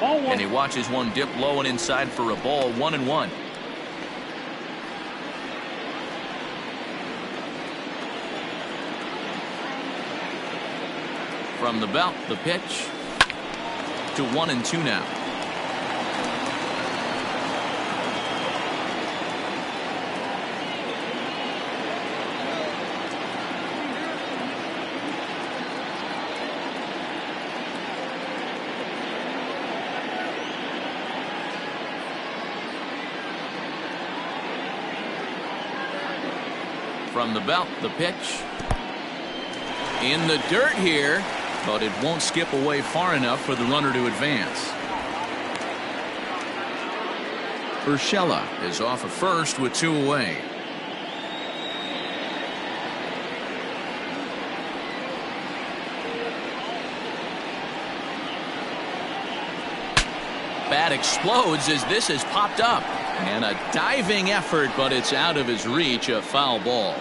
And he watches one dip low and inside for a ball. 1-1. From the belt, the pitch to 1-2 now. From the belt, the pitch in the dirt here, but it won't skip away far enough for the runner to advance. Urshela is off of first with 2 away. Bat explodes as this has popped up. And a diving effort, but it's out of his reach, a foul ball.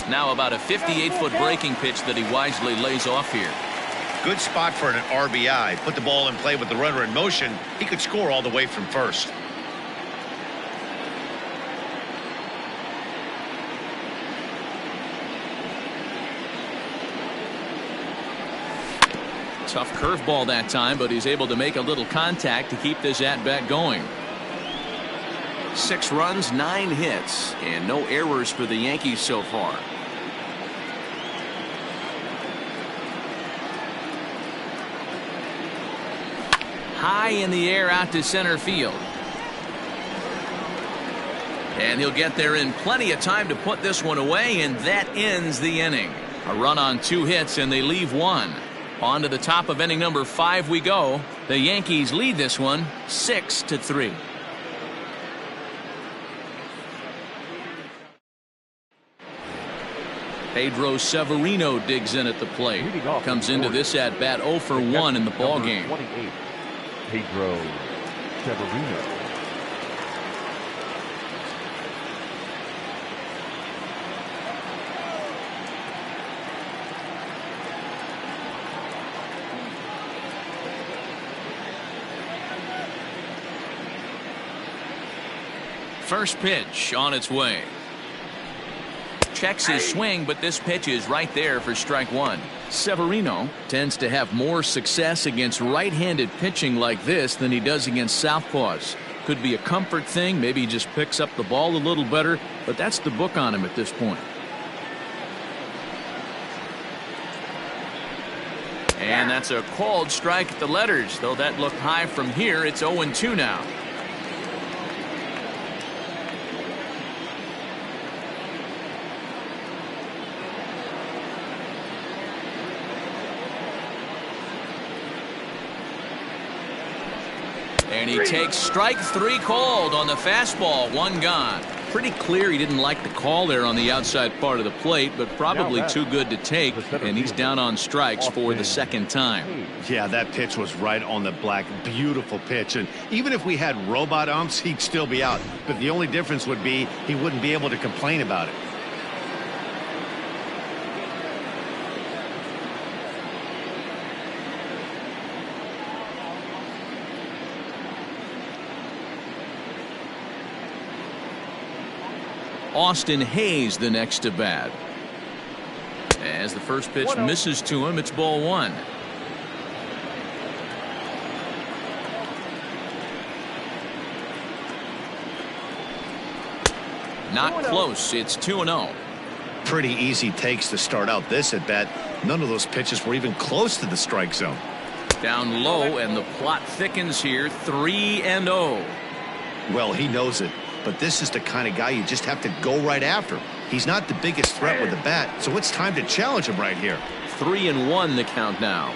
Now about a 58-foot breaking pitch that he wisely lays off here. Good spot for an RBI. Put the ball in play with the runner in motion. He could score all the way from first. Tough curveball that time, but he's able to make a little contact to keep this at-bat going. 6 runs, 9 hits, and no errors for the Yankees so far. High in the air out to center field. And he'll get there in plenty of time to put this one away, and that ends the inning. A run on 2 hits, and they leave 1. On to the top of inning number 5 we go. The Yankees lead this one 6-3. Pedro Severino digs in at the plate. Comes into this at bat 0 for 1 in the ball game. Pedro Severino. First pitch on its way. Checks his swing, but this pitch is right there for strike 1. Severino tends to have more success against right-handed pitching like this than he does against southpaws. Could be a comfort thing. Maybe he just picks up the ball a little better, but that's the book on him at this point. And that's a called strike at the letters, though that looked high from here. It's 0-2 now. And he takes strike 3 called on the fastball. 1 gone. Pretty clear he didn't like the call there on the outside part of the plate, but probably too good to take, and he's down on strikes for the 2nd time. Yeah, that pitch was right on the black. Beautiful pitch, and even if we had robot umps, he'd still be out. But the only difference would be he wouldn't be able to complain about it. Austin Hayes the next to bat. As the first pitch misses to him, it's ball 1. Not close. It's 2-0. Pretty easy takes to start out this at bat. None of those pitches were even close to the strike zone. Down low, and the plot thickens here. 3-0. Well, he knows it. But this is the kind of guy you just have to go right after. He's not the biggest threat with the bat, so it's time to challenge him right here. 3-1 the count now.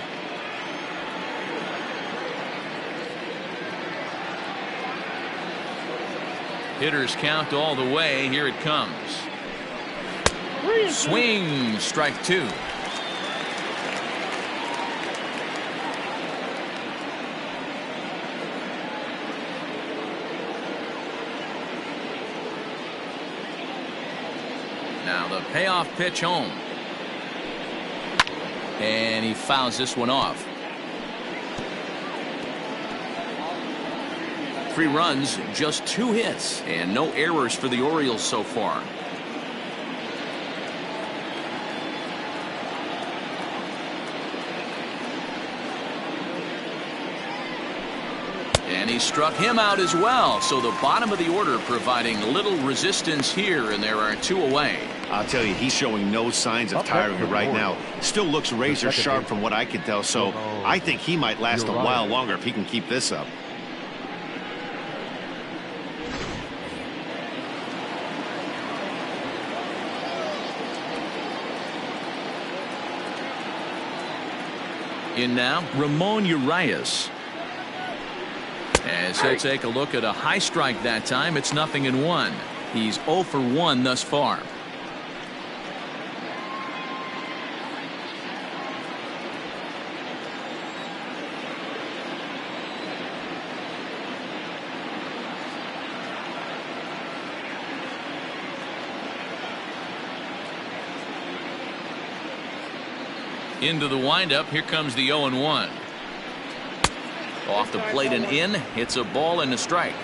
Hitters count all the way. Here it comes. Swing, strike 2. Now the payoff pitch home. And he fouls this one off. 3 runs, just 2 hits, and no errors for the Orioles so far. And he struck him out as well. So the bottom of the order providing little resistance here, and there are 2 away. I'll tell you, he's showing no signs of tiring right now. Still looks razor sharp from what I can tell, so I think he might last a while longer if he can keep this up. In now, Ramon Urias. As he'll take a look at a high strike that time, it's 0-1. He's 0 for 1 thus far. Into the windup, here comes the 0-1. Off the plate and in, hits a ball and a strike.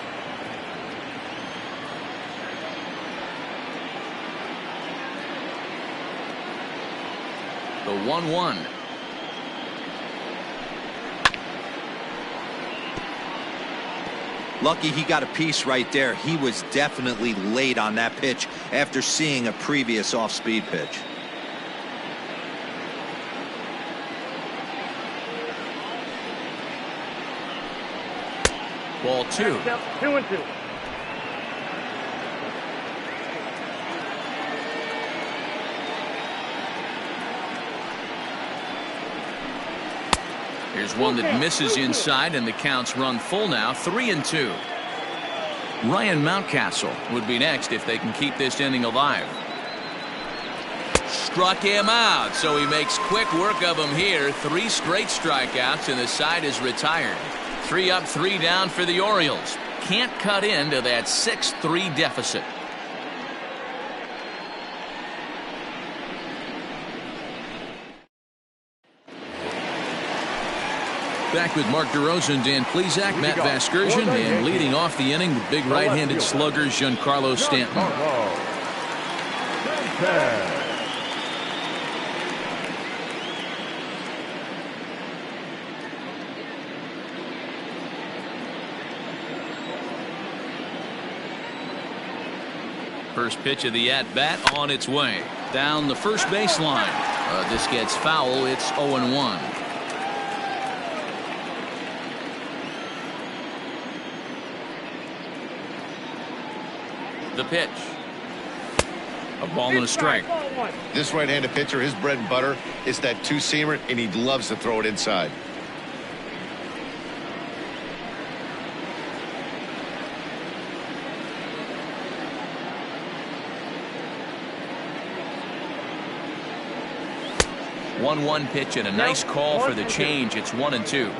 The 1-1. Lucky he got a piece right there. He was definitely late on that pitch after seeing a previous off-speed pitch. Ball 2. 2-2. Here's one that misses inside, and the count's run full now, 3-2. Ryan Mountcastle would be next if they can keep this inning alive. Struck him out, so he makes quick work of him here. 3 straight strikeouts, and the side is retired. 3 up, 3 down for the Orioles. Can't cut into that 6-3 deficit. Back with Mark DeRosa and Dan Plesac, Matt Vasgersian, and leading off the inning, the big right-handed slugger Giancarlo Stanton. First pitch of the at-bat on its way. Down the first baseline. This gets foul. It's 0-1. The pitch. A ball and a strike. This right-handed pitcher, his bread and butter is that 2-seamer, and he loves to throw it inside. One pitch and a nice call for the change. It's 1-2.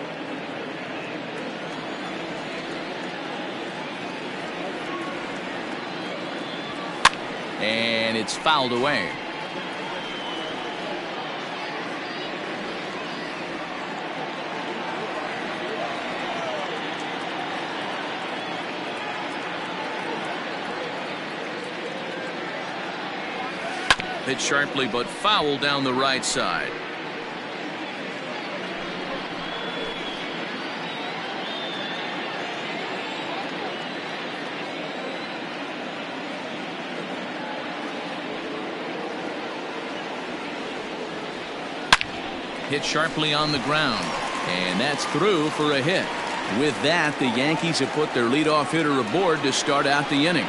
And it's fouled away. Hit sharply but foul down the right side. Hit sharply on the ground, and that's through for a hit. With that, the Yankees have put their leadoff hitter aboard to start out the inning.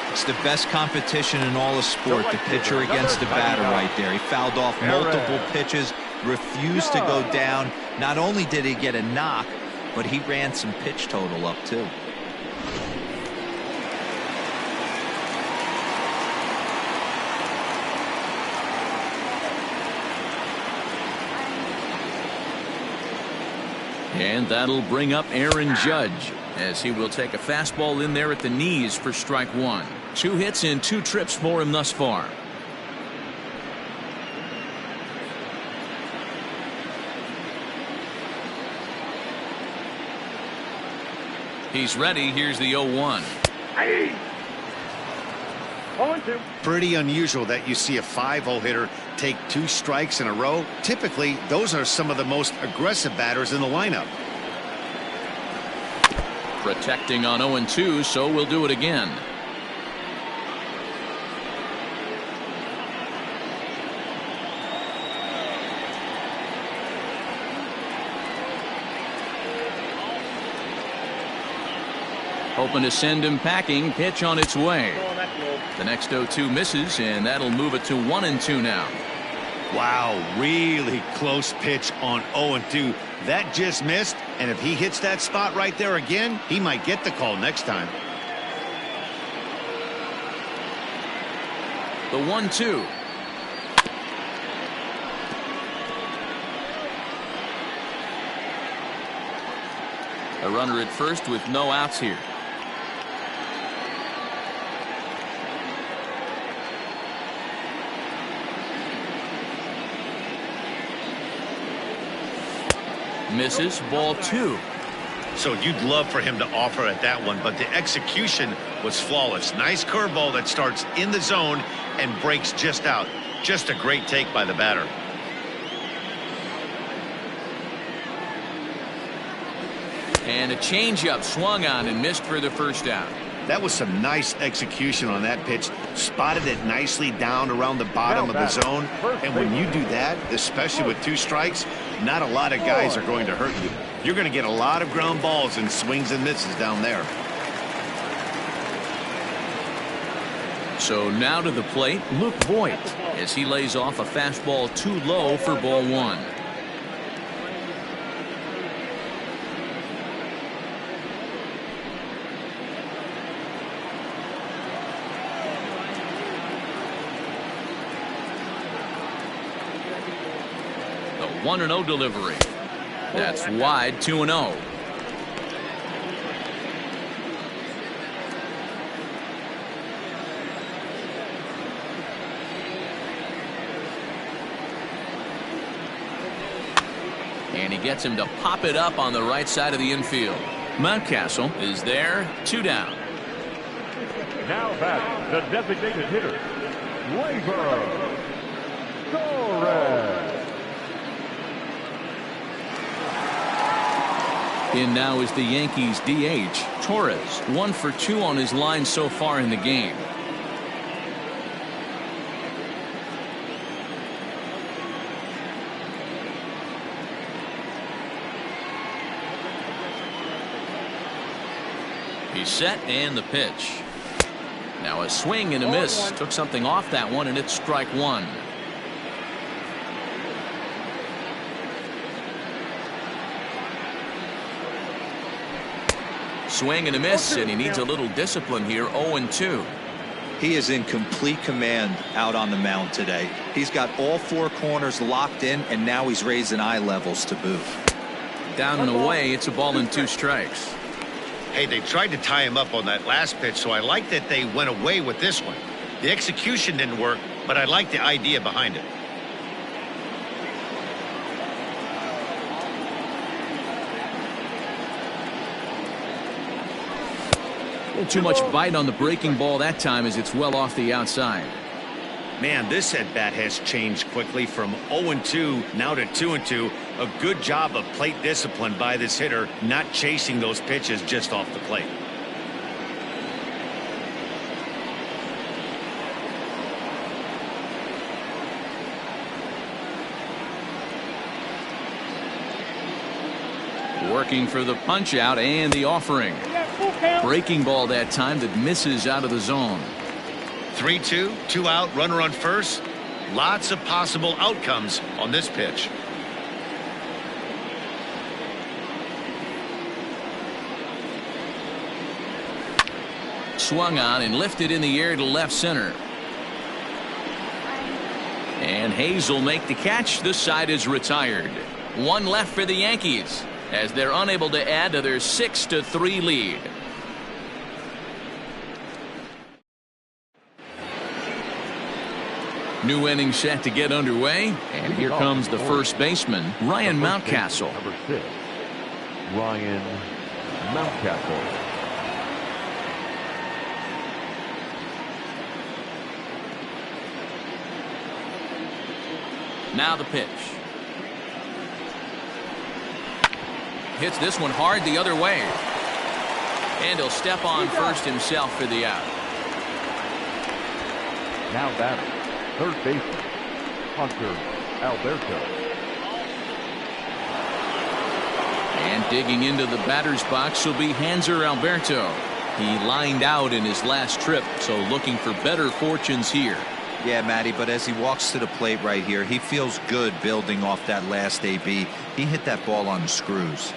It's the best competition in all of sport, the pitcher against the batter right there. He fouled off multiple pitches, refused to go down. Not only did he get a knock, but he ran some pitch total up too. And that'll bring up Aaron Judge, as he will take a fastball in there at the knees for strike 1. 2 hits and 2 trips for him thus far. He's ready. Here's the 0-1. Pretty unusual that you see a 5-hole hitter take 2 strikes in a row. Typically, those are some of the most aggressive batters in the lineup. Protecting on 0-2, so we'll do it again. Hoping to send him packing. Pitch on its way. The next 0-2 misses, and that'll move it to 1-2 now. Wow, really close pitch on 0-2. That just missed, and if he hits that spot right there again, he might get the call next time. The 1-2. A runner at first with no outs here. Misses. Ball 2. So you'd love for him to offer at that one, but the execution was flawless. Nice curveball that starts in the zone and breaks just out. Just a great take by the batter. And a changeup swung on and missed for the first out. That was some nice execution on that pitch. Spotted it nicely down around the bottom of the zone. And when you do that, especially with 2 strikes, not a lot of guys are going to hurt you. You're going to get a lot of ground balls and swings and misses down there. So now to the plate, Luke Voigt, as he lays off a fastball too low for ball 1. The 1-0 delivery. That's wide. 2-0. And he gets him to pop it up on the right side of the infield. Mountcastle is there. 2 down. Now back the designated hitter, Gleyber Torres. In now is the Yankees DH, Torres. 1 for 2 on his line so far in the game. He's set, and the pitch. Now a swing and a miss. Took something off that one, and it's strike 1. Swing and a miss, and he needs a little discipline here. 0-2. He is in complete command out on the mound today. He's got all 4 corners locked in, and now he's raising eye levels to boot. Down and away. It's a ball and 2 strikes. Hey, they tried to tie him up on that last pitch, so I like that they went away with this one. The execution didn't work, but I like the idea behind it. A little too much bite on the breaking ball that time, as it's well off the outside. Man, this at-bat has changed quickly from 0-2 now to 2-2. A good job of plate discipline by this hitter, not chasing those pitches just off the plate. Working for the punch out and the offering. Breaking ball that time that misses out of the zone. 3-2, 2 out, runner on first. Lots of possible outcomes on this pitch. Swung on and lifted in the air to left center. And Hayes will make the catch. This side is retired. 1 left for the Yankees, as they're unable to add to their 6-3 lead. New inning set to get underway, and here comes the first baseman, Ryan Mountcastle. Number 6, Ryan Mountcastle. Now the pitch. Hits this one hard the other way. And he'll step on first himself for the out. Now batting, third baseman, Hunter Alberto. And digging into the batter's box will be Hanser Alberto. He lined out in his last trip, so looking for better fortunes here. Yeah, Matty, but as he walks to the plate right here, he feels good building off that last AB. He hit that ball on the screws.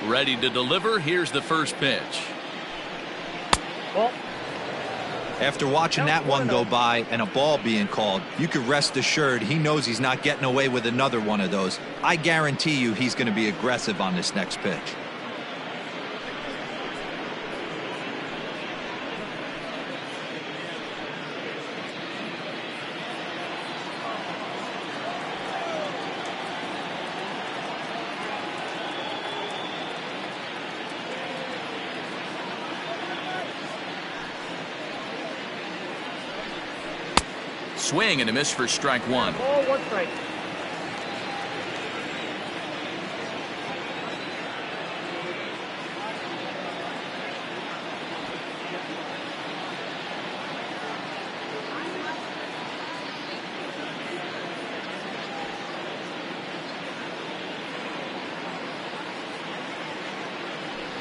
Ready to deliver. Here's the first pitch. After watching that one go by and a ball being called, you could rest assured he knows he's not getting away with another one of those. I guarantee you he's going to be aggressive on this next pitch. Swing and a miss for strike one. Ball, one strike.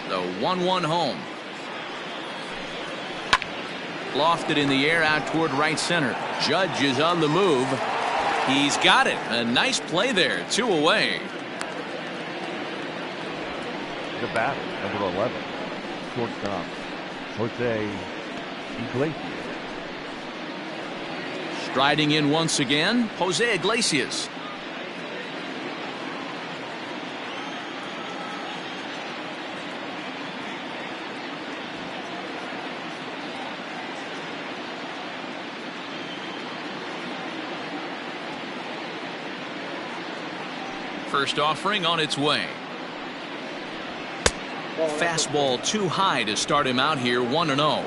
The 1-1 home. Lofted in the air out toward right center. Judge is on the move. He's got it. A nice play there. 2 away. The batter, number 11, shortstop, Jose Iglesias. Striding in once again, Jose Iglesias. First offering on its way. Fastball too high to start him out here, 1-0.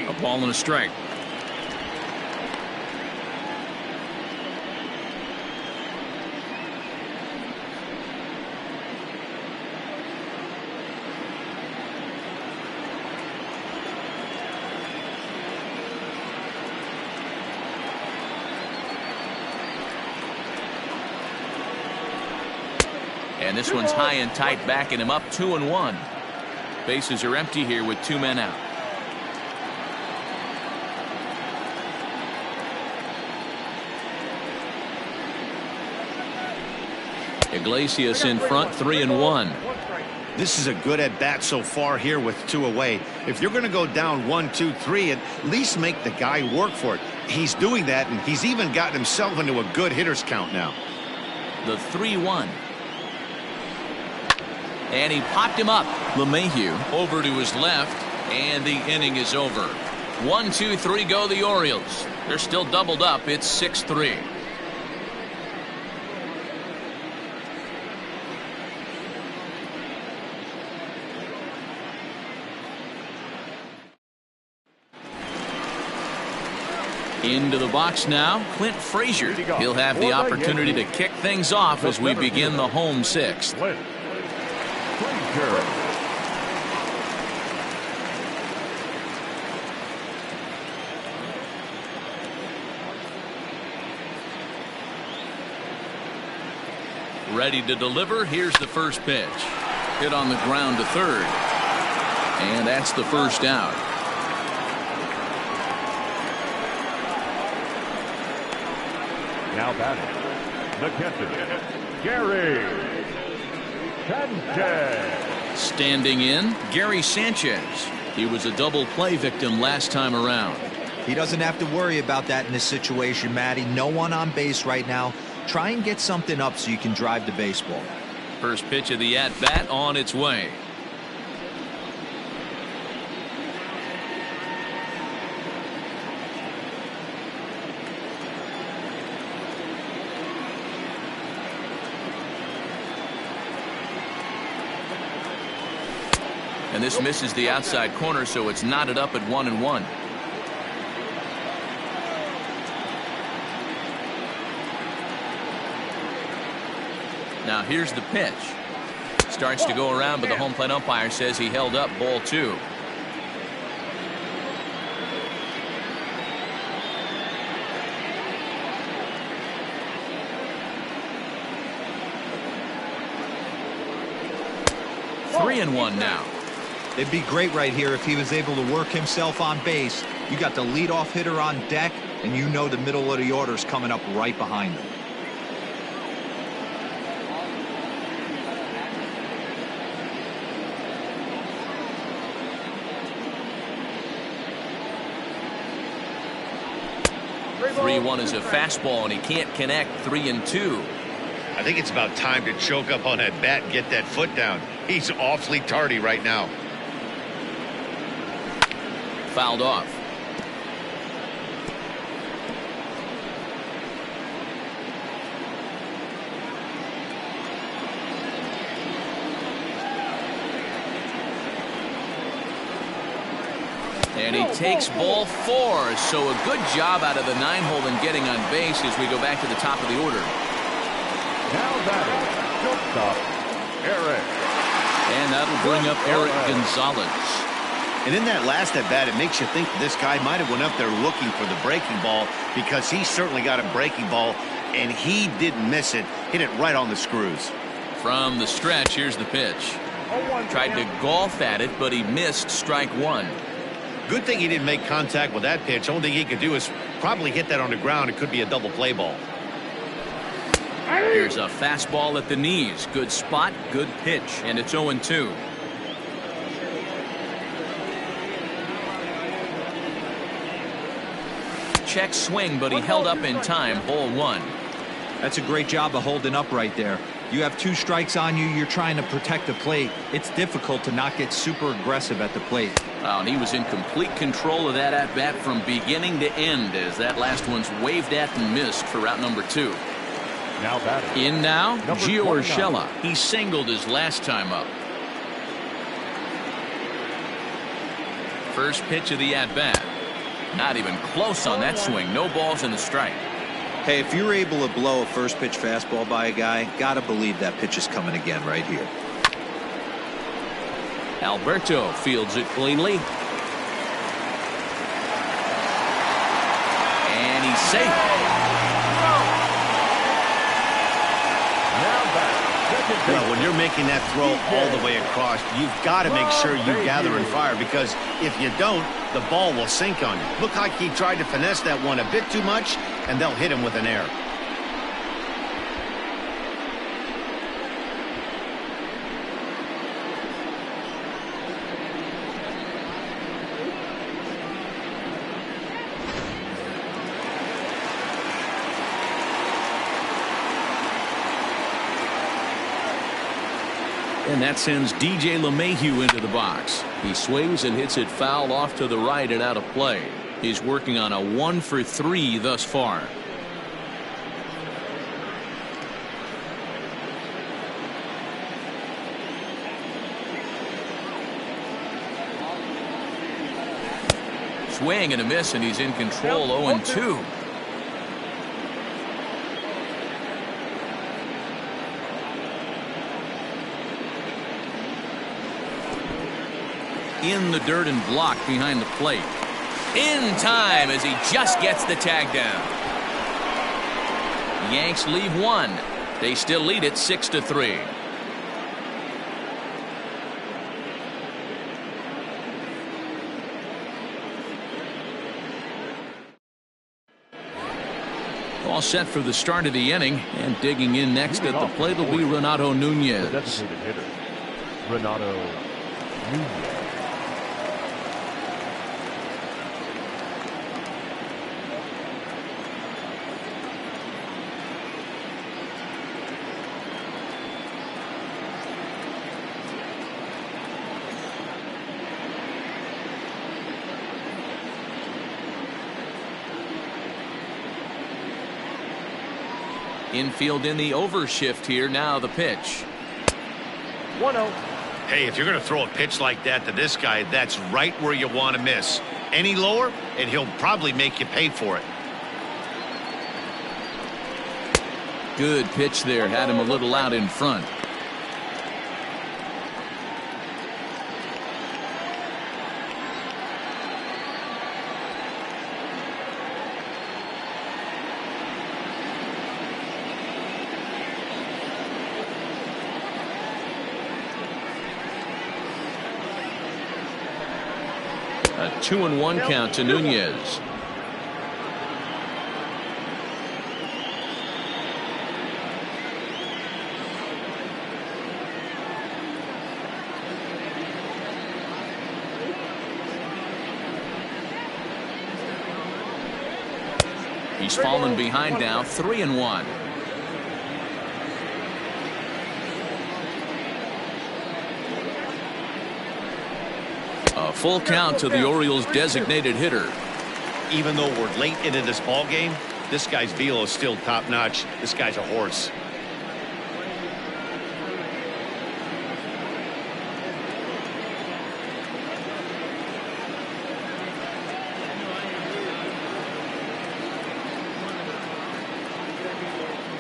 A ball and a strike. And this one's high and tight, backing him up 2-1. Bases are empty here with 2 men out. Iglesias in front, 3-1. This is a good at bat so far here with 2 away. If you're going to go down 1-2-3, at least make the guy work for it. He's doing that, and he's even gotten himself into a good hitter's count now. The 3-1. And he popped him up. LeMahieu over to his left, and the inning is over. 1-2-3 go the Orioles. They're still doubled up. It's 6-3. Into the box now, Clint Frazier. He'll have the opportunity to kick things off as we begin the home 6th. Ready to deliver. Here's the first pitch. Hit on the ground to third. And that's the first out. Now batting, the catcher, Gary Sanchez. Standing in, Gary Sanchez. He was a double play victim last time around. He doesn't have to worry about that in this situation, Matty. No one on base right now. Try and get something up so you can drive the baseball. First pitch of the at-bat on its way. And this misses the outside corner, so it's knotted up at 1-1. Now here's the pitch. Starts to go around, but the home plate umpire says he held up, ball 2. Three and 1 now. It'd be great right here if he was able to work himself on base. You got the leadoff hitter on deck, and you know the middle of the order's coming up right behind him. Three 1 is a fastball, and he can't connect. 3-2. I think it's about time to choke up on that bat and get that foot down. He's awfully tardy right now. Fouled off. And he takes ball 4. So a good job out of the 9-hole in getting on base as we go back to the top of the order. Now batting, shortstop, Eric. And that'll bring up Eric Gonzalez. And in that last at bat, it makes you think this guy might have went up there looking for the breaking ball, because he certainly got a breaking ball, and he didn't miss it. Hit it right on the screws. From the stretch, here's the pitch. Tried to golf at it, but he missed. Strike 1. Good thing he didn't make contact with that pitch. Only thing he could do is probably hit that on the ground. It could be a double play ball. Here's a fastball at the knees. Good spot, good pitch, and it's 0-2. Check swing, but he held up in time. Hole 1. That's a great job of holding up right there. You have 2 strikes on you. You're trying to protect the plate. It's difficult to not get super aggressive at the plate. Wow, and he was in complete control of that at-bat from beginning to end, as that last one's waved at and missed for route number 2. Now batting. In now, Number Gio 29. Urshela. He singled his last time up. First pitch of the at-bat. Not even close on that swing. No balls in the strike. Hey, if you're able to blow a first pitch fastball by a guy, gotta believe that pitch is coming again right here. Alberto fields it cleanly. And he's safe. Well, when you're making that throw all the way across, you've got to make sure you gather and fire, because if you don't, the ball will sink on you. Look like he tried to finesse that one a bit too much, and they'll hit him with an error. And that sends DJ LeMahieu into the box. He swings and hits it foul off to the right and out of play. He's working on a 1 for 3 thus far. Swing and a miss, and he's in control. 0-2. In the dirt and blocked behind the plate. In time as he just gets the tag down. Yanks leave 1. They still lead it 6-3. All set for the start of the inning, and digging in next at the plate will be Renato Nunez. The designated hitter, Renato Nunez. Infield in the overshift here. Now the pitch. 1-0. Hey, if you're going to throw a pitch like that to this guy, that's right where you want to miss. Any lower, and he'll probably make you pay for it. Good pitch there. Had him a little out in front. A 2-1 count to Nunez. He's fallen behind now, 3-1. A full count to the Orioles' designated hitter. Even though we're late into this ball game, this guy's velo is still top notch. This guy's a horse.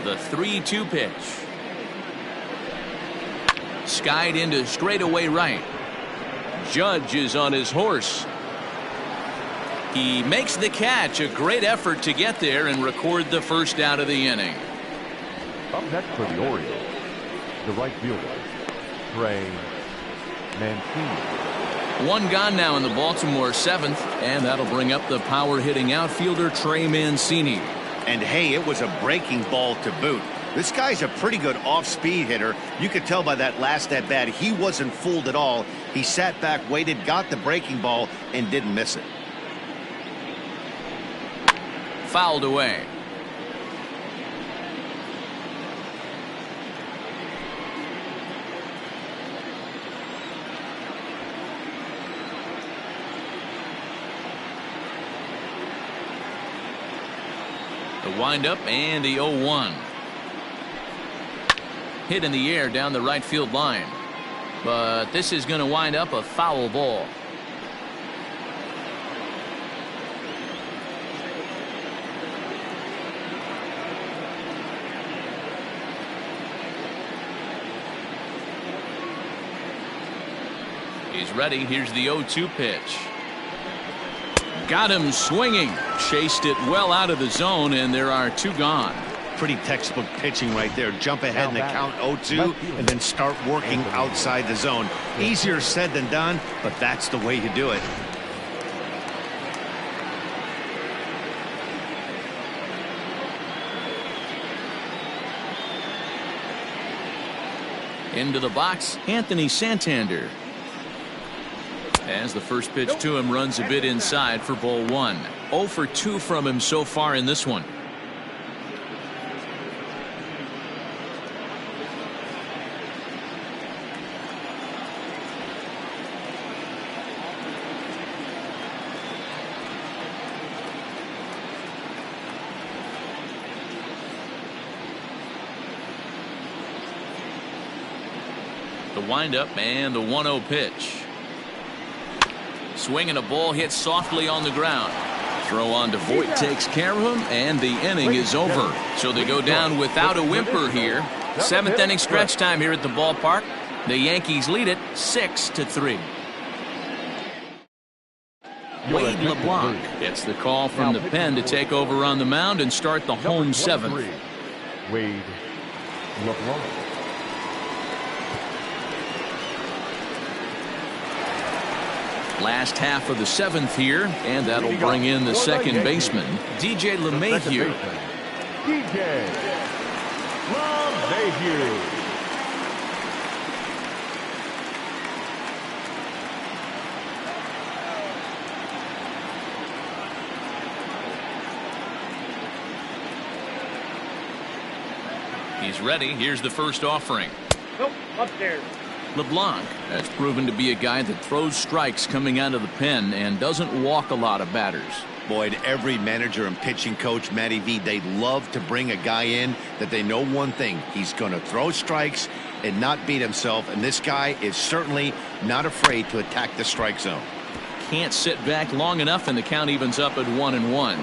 The 3-2 pitch. Skied into straightaway right. Judge is on his horse. He makes the catch. A great effort to get there and record the first out of the inning. Up next for the Orioles, the right fielder, Trey Mancini. One gone now in the Baltimore seventh, and that'll bring up the power hitting outfielder Trey Mancini. And hey, it was a breaking ball to boot. This guy's a pretty good off-speed hitter. You could tell by that last at-bat he wasn't fooled at all. He sat back, waited, got the breaking ball, and didn't miss it. Fouled away. The windup and the 0-1. Hit in the air down the right field line. But this is going to wind up a foul ball. He's ready. Here's the 0-2 pitch. Got him swinging. Chased it well out of the zone, and there are two gone. Pretty textbook pitching right there. Jump ahead in the count 0-2 and then start working outside the zone. Easier said than done, but that's the way you do it. Into the box, Anthony Santander. As the first pitch to him runs a bit inside for ball one. 0 for 2 from him so far in this one. The windup and the 1-0 pitch. Swinging a ball hit softly on the ground. Throw on to Voit takes care of him, and the inning is over. So they go down without a whimper here. Seventh inning stretch time here at the ballpark. The Yankees lead it 6-3. Wade LeBlanc gets the call from the pen to take over on the mound and start the home seventh. Wade LeBlanc. Last half of the seventh here, and that'll bring in the second baseman, DJ LeMahieu. DJ LeMahieu. He's ready. Here's the first offering. Nope, upstairs. LeBlanc has proven to be a guy that throws strikes coming out of the pen and doesn't walk a lot of batters. Boyd, every manager and pitching coach, Matty V, they love to bring a guy in that they know one thing. He's going to throw strikes and not beat himself, and this guy is certainly not afraid to attack the strike zone. Can't sit back long enough, and the count evens up at 1-1.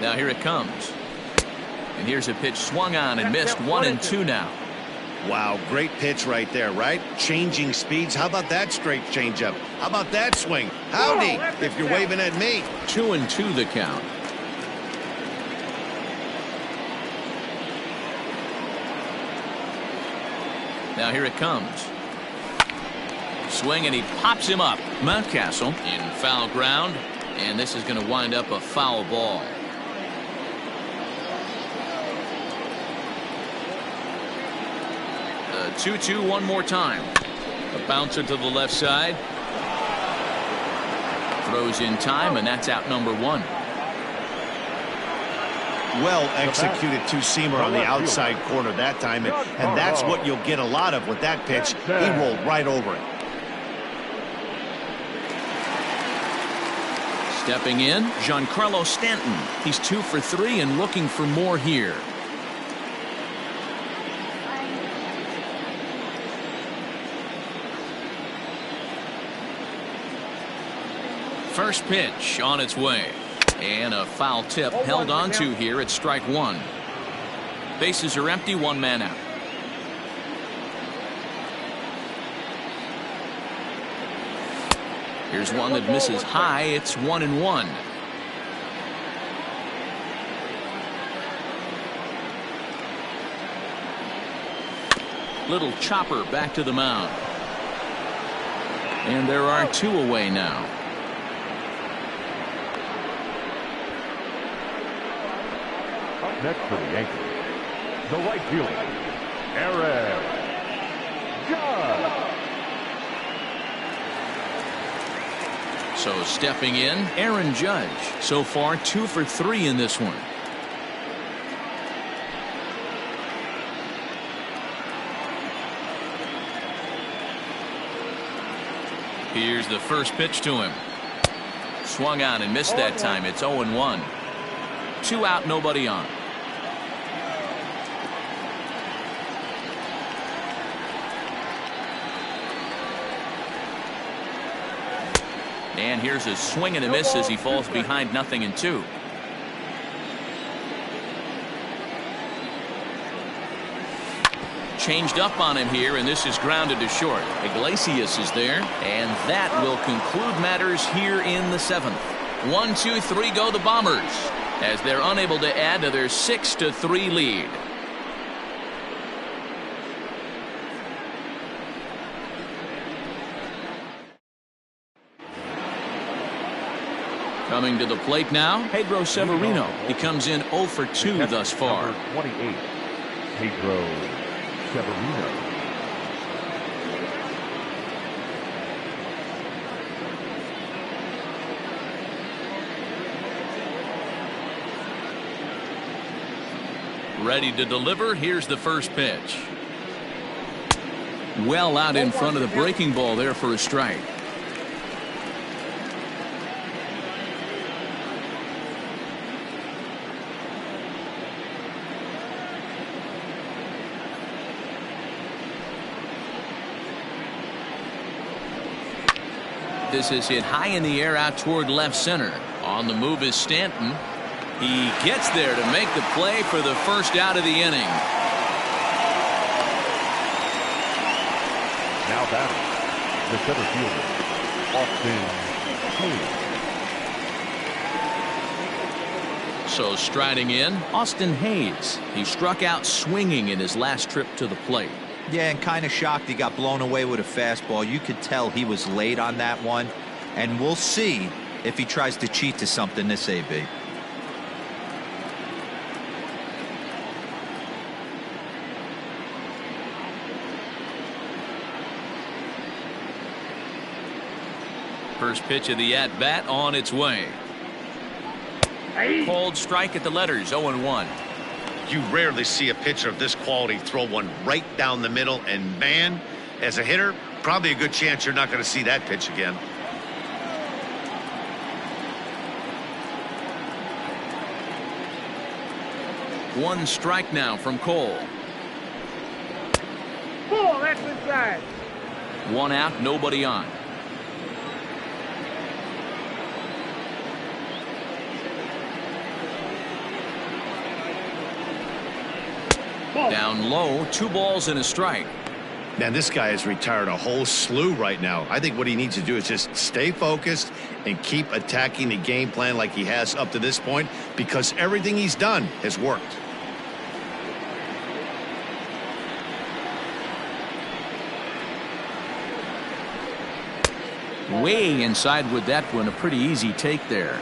Now here it comes. And here's a pitch swung on and missed. 1-2 now. Wow, great pitch right there, right? Changing speeds. How about that straight changeup? How about that swing? Howdy, if you're waving at me. 2-2 the count. Now here it comes. Swing, and he pops him up. Mountcastle in foul ground, and this is going to wind up a foul ball. 2-2 one more time. A bouncer to the left side. Throws in time, and that's out number 1. Well executed two-seamer on the outside corner that time, and that's what you'll get a lot of with that pitch. He rolled right over it. Stepping in, Giancarlo Stanton. He's 2 for 3 and looking for more here. First pitch on its way. And a foul tip held onto here at strike 1. Bases are empty, 1 man out. Here's one that misses high. It's 1-1. Little chopper back to the mound. And there are 2 away now. Up next for the Yankees, the right fielder, Aaron Judge. So stepping in, Aaron Judge. So far 2 for 3 in this one. Here's the first pitch to him. Swung on and missed that time. It's 0-1. 2 out, nobody on. And here's a swing and a miss as he falls behind 0-2. Changed up on him here, and this is grounded to short. Iglesias is there, and that will conclude matters here in the 7th. 1, 2, 3 go the Bombers, as they're unable to add to their 6-3 lead. Coming to the plate now, Pedro Severino. He comes in 0 for 2 thus far. Number 28, Pedro Severino. Ready to deliver. Here's the first pitch. Well out in front of the breaking ball there for a strike. This is hit high in the air out toward left center. On the move is Stanton. He gets there to make the play for the first out of the inning. Now batting, the center fielder, Austin Hayes. So striding in, Austin Hayes. He struck out swinging in his last trip to the plate. Yeah, and kind of shocked he got blown away with a fastball. You could tell he was late on that one. And we'll see if he tries to cheat to something this AB. First pitch of the at-bat on its way. Called strike at the letters, 0-1. You rarely see a pitcher of this quality throw one right down the middle, and man, as a hitter, probably a good chance you're not going to see that pitch again. One strike now from Cole. Ball, that's inside. One out, nobody on. Down low, 2 balls and a strike. Man, this guy has retired a whole slew right now. I think what he needs to do is just stay focused and keep attacking the game plan like he has up to this point, because everything he's done has worked. Way inside with that one, a pretty easy take there.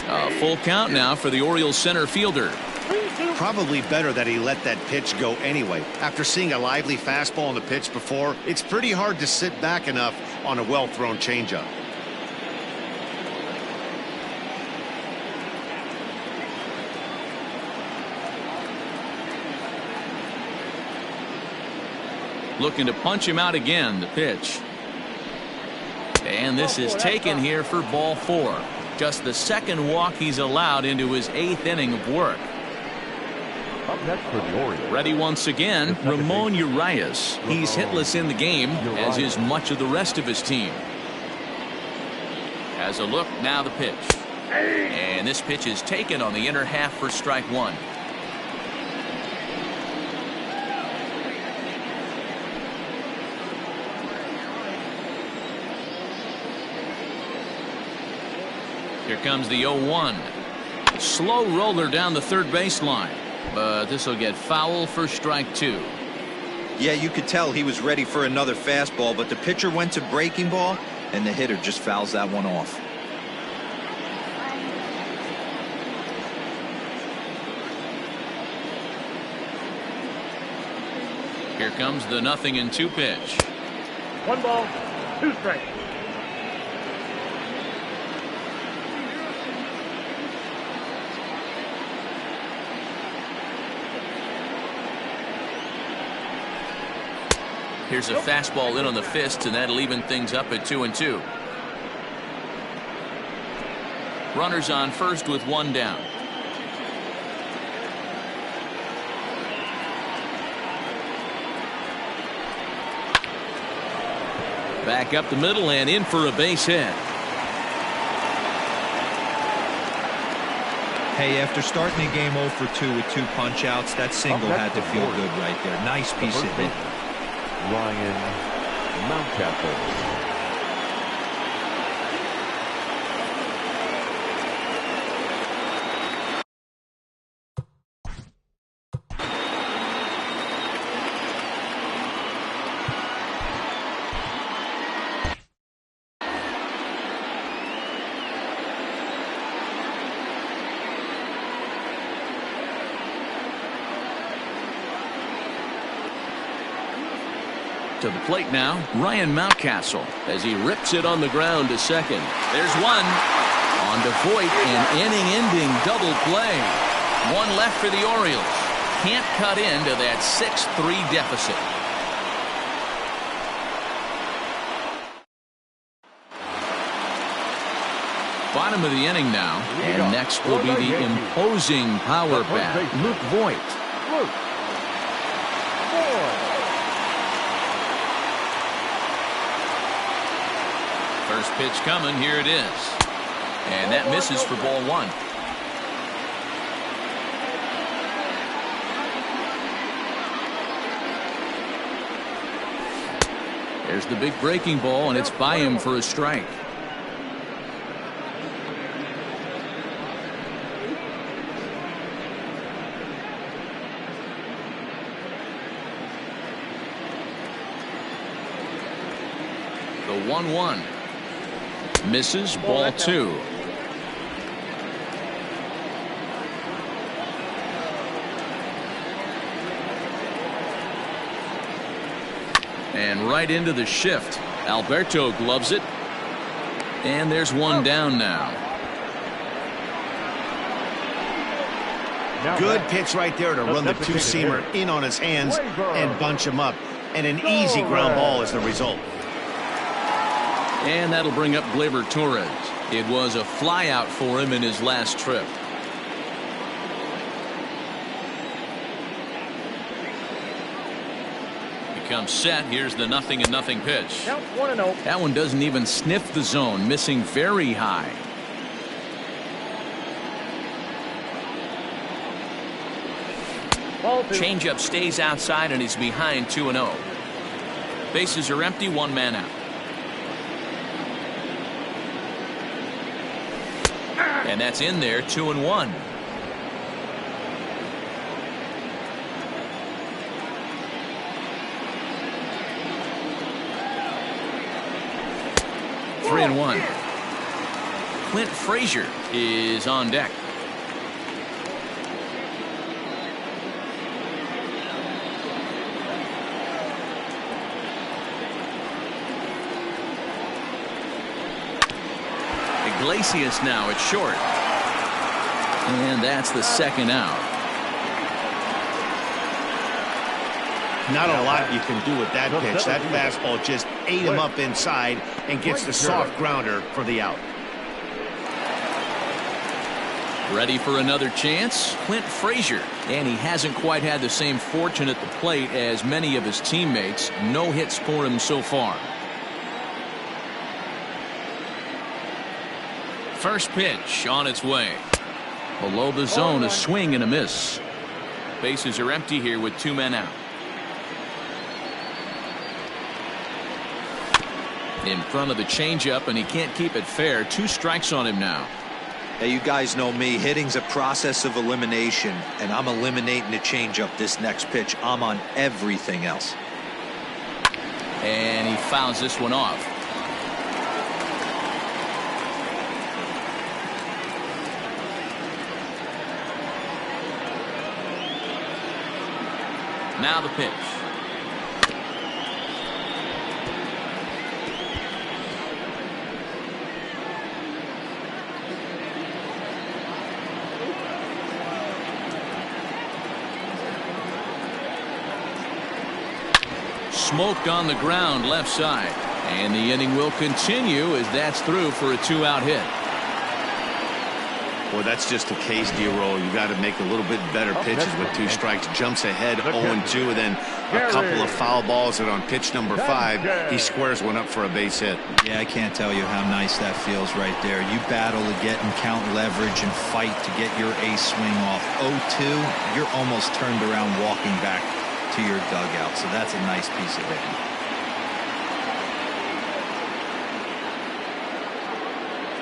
A full count now for the Orioles center fielder. Probably better that he let that pitch go anyway. After seeing a lively fastball on the pitch before, it's pretty hard to sit back enough on a well-thrown changeup. Looking to punch him out again, the pitch. And this is taken here for ball 4. Just the second walk he's allowed into his 8th inning of work. Up next for the Orioles. Ready once again, Ramon Urias. He's hitless in the game, as is much of the rest of his team. As a look, now the pitch. And this pitch is taken on the inner half for strike 1. Here comes the 0-1. Slow roller down the third baseline, but this will get foul for strike 2. Yeah, you could tell he was ready for another fastball, but the pitcher went to breaking ball, and the hitter just fouls that one off. Here comes the 0-2 pitch. 1 ball, 2 strikes. Here's a fastball in on the fist, and that'll even things up at 2-2. Runners on first with 1 down. Back up the middle and in for a base hit. Hey, after starting the game 0 for 2 with 2 punch outs, that single had to feel good right there. Nice piece of hit. Ryan Mountcastle. To the plate now, Ryan Mountcastle, as he rips it on the ground to second. There's one. On to Voit, an inning-ending double play. 1 left for the Orioles. Can't cut into that 6-3 deficit. Bottom of the inning now, and next will be the imposing power bat, Luke Voit. First pitch coming, here it is. And that misses for ball 1. There's the big breaking ball, and it's by him for a strike. The 1-1. Misses, ball 2. And right into the shift. Alberto gloves it. And there's 1 down now. Good pitch right there to run the 2-seamer in on his hands and bunch him up. And an easy ground ball is the result. And that'll bring up Gleyber Torres. It was a flyout for him in his last trip. Becomes set. Here's the 0-0 pitch. Count 1-0. That one doesn't even sniff the zone, missing very high. Ball 2. Changeup stays outside and he's behind 2-0. Bases are empty, one man out. And that's in there, 2-1. Three and one. Clint Frazier is on deck. Iglesias now at short. And that's the second out. Not a lot you can do with that pitch. That fastball just ate him up inside and gets the soft grounder for the out. Ready for another chance? Clint Frazier. And he hasn't quite had the same fortune at the plate as many of his teammates. No hits for him so far. First pitch on its way. Below the zone, a swing and a miss. Bases are empty here with two men out. In front of the changeup, and he can't keep it fair. 2 strikes on him now. Hey, you guys know me. Hitting's a process of elimination, and I'm eliminating the changeup this next pitch. I'm on everything else. And he fouls this one off. Now the pitch. Smoked on the ground left side. And the inning will continue as that's through for a 2-out hit. Well, that's just a case, D-roll. You got to make a little bit better pitches with 2 strikes. Jumps ahead 0-2, and then a couple of foul balls, and on pitch number 5, he squares one up for a base hit. Yeah, I can't tell you how nice that feels right there. You battle to get and count leverage and fight to get your ace swing off. 0-2, you're almost turned around walking back to your dugout, so that's a nice piece of hitting.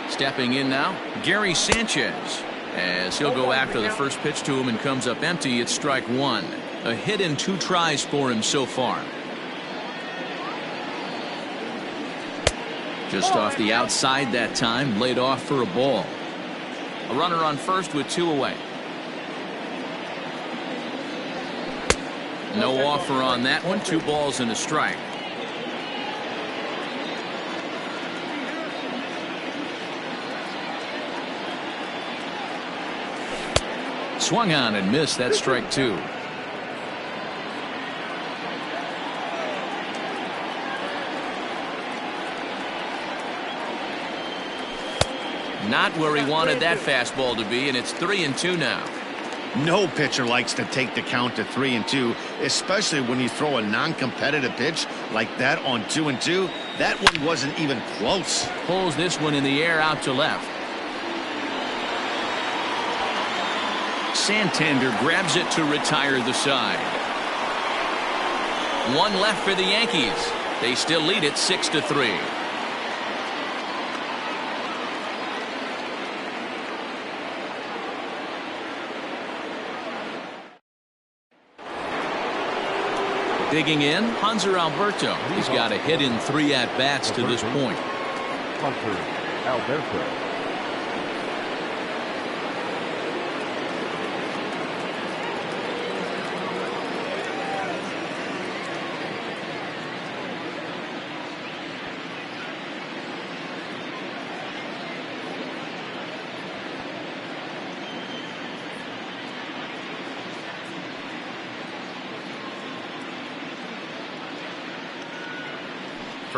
Stepping in now, Gary Sanchez, as he'll go after the first pitch to him and comes up empty. It's strike 1. A hit in 2 tries for him so far. Just off the outside that time, laid off for a ball. A runner on first with 2 away. No offer on that one. 2 balls and a strike. Swung on and missed. That strike 2. Not where he wanted that fastball to be, and it's 3-2 now. No pitcher likes to take the count to 3-2, especially when you throw a non-competitive pitch like that on 2-2. That one wasn't even close. Pulls this one in the air out to left. Santander grabs it to retire the side. 1 left for the Yankees. They still lead it 6-3. Digging in, Hanser Alberto. He's got a hit in 3 at-bats to this point. Hanser Alberto.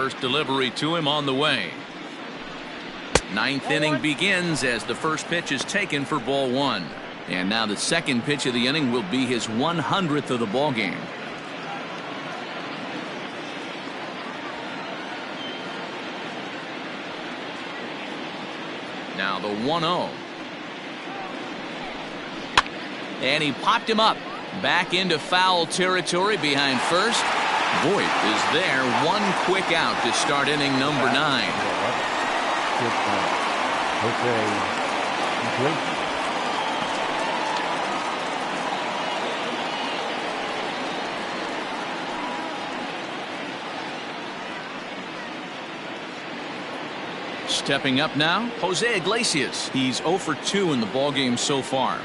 First delivery to him on the way. Ninth inning begins as the first pitch is taken for ball one. And now the second pitch of the inning will be his 100th of the ball game. Now the 1-0. And he popped him up. Back into foul territory behind first. Voigt is there. One quick out to start inning number 9. Stepping up now, Jose Iglesias. He's 0 for 2 in the ballgame so far.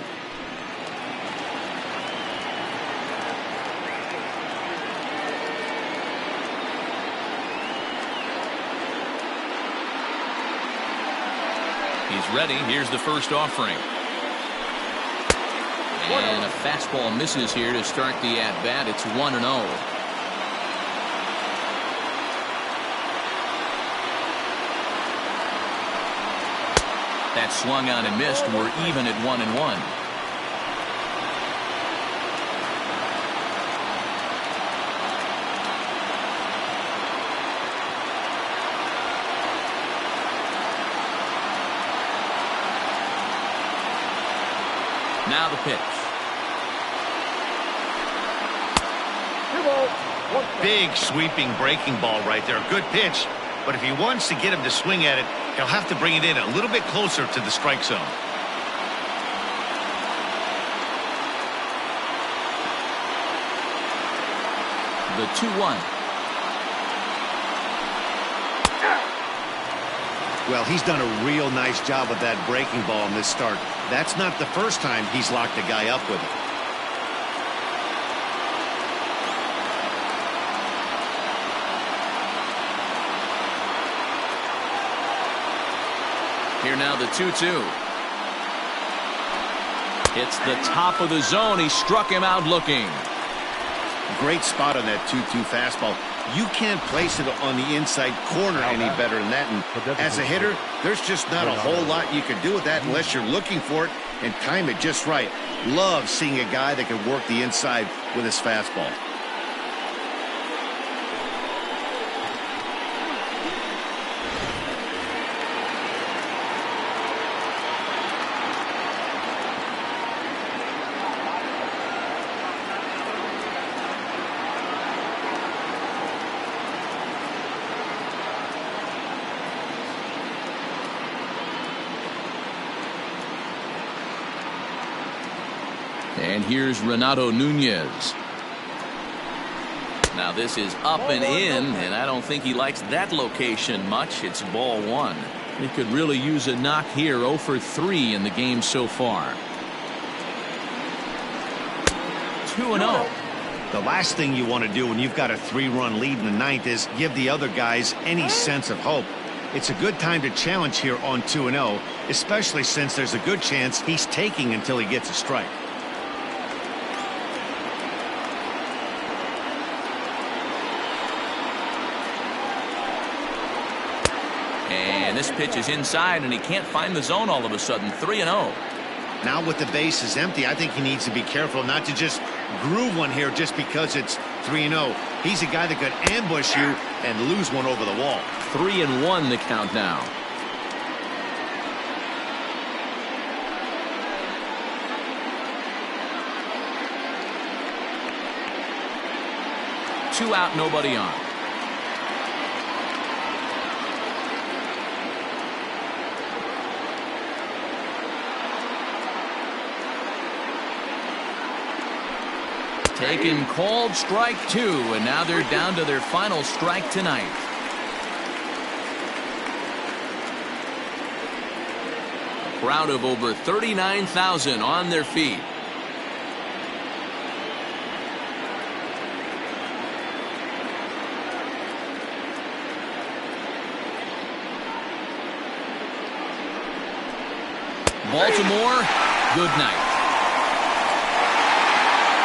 He's ready. Here's the first offering. And a fastball misses here to start the at-bat. It's 1-0. That swung on and missed. We're even at 1-1. Now the pitch. Big sweeping breaking ball right there. Good pitch. But if he wants to get him to swing at it, he'll have to bring it in a little bit closer to the strike zone. The 2-1. Well, he's done a real nice job with that breaking ball in this start. That's not the first time he's locked a guy up with it. Here now the 2-2. It's the top of the zone. He struck him out looking. Great spot on that 2-2 fastball. You can't place it on the inside corner any better than that. And as a hitter, there's just not a whole lot you can do with that unless you're looking for it and time it just right. Love seeing a guy that can work the inside with his fastball. And here's Renato Nunez. Now this is up and in, and I don't think he likes that location much. It's ball one. He could really use a knock here. 0 for 3 in the game so far. 2-0. The last thing you want to do when you've got a 3-run lead in the ninth is give the other guys any sense of hope. It's a good time to challenge here on 2-0, especially since there's a good chance he's taking until he gets a strike. And this pitch is inside, and he can't find the zone all of a sudden. 3-0. Now with the bases empty, I think he needs to be careful not to just groove one here just because it's 3-0. He's a guy that could ambush you and lose one over the wall. 3-1 the count now. Two out, nobody on. Taken, called, strike 2, and now they're down to their final strike tonight. A crowd of over 39,000 on their feet. Baltimore, good night.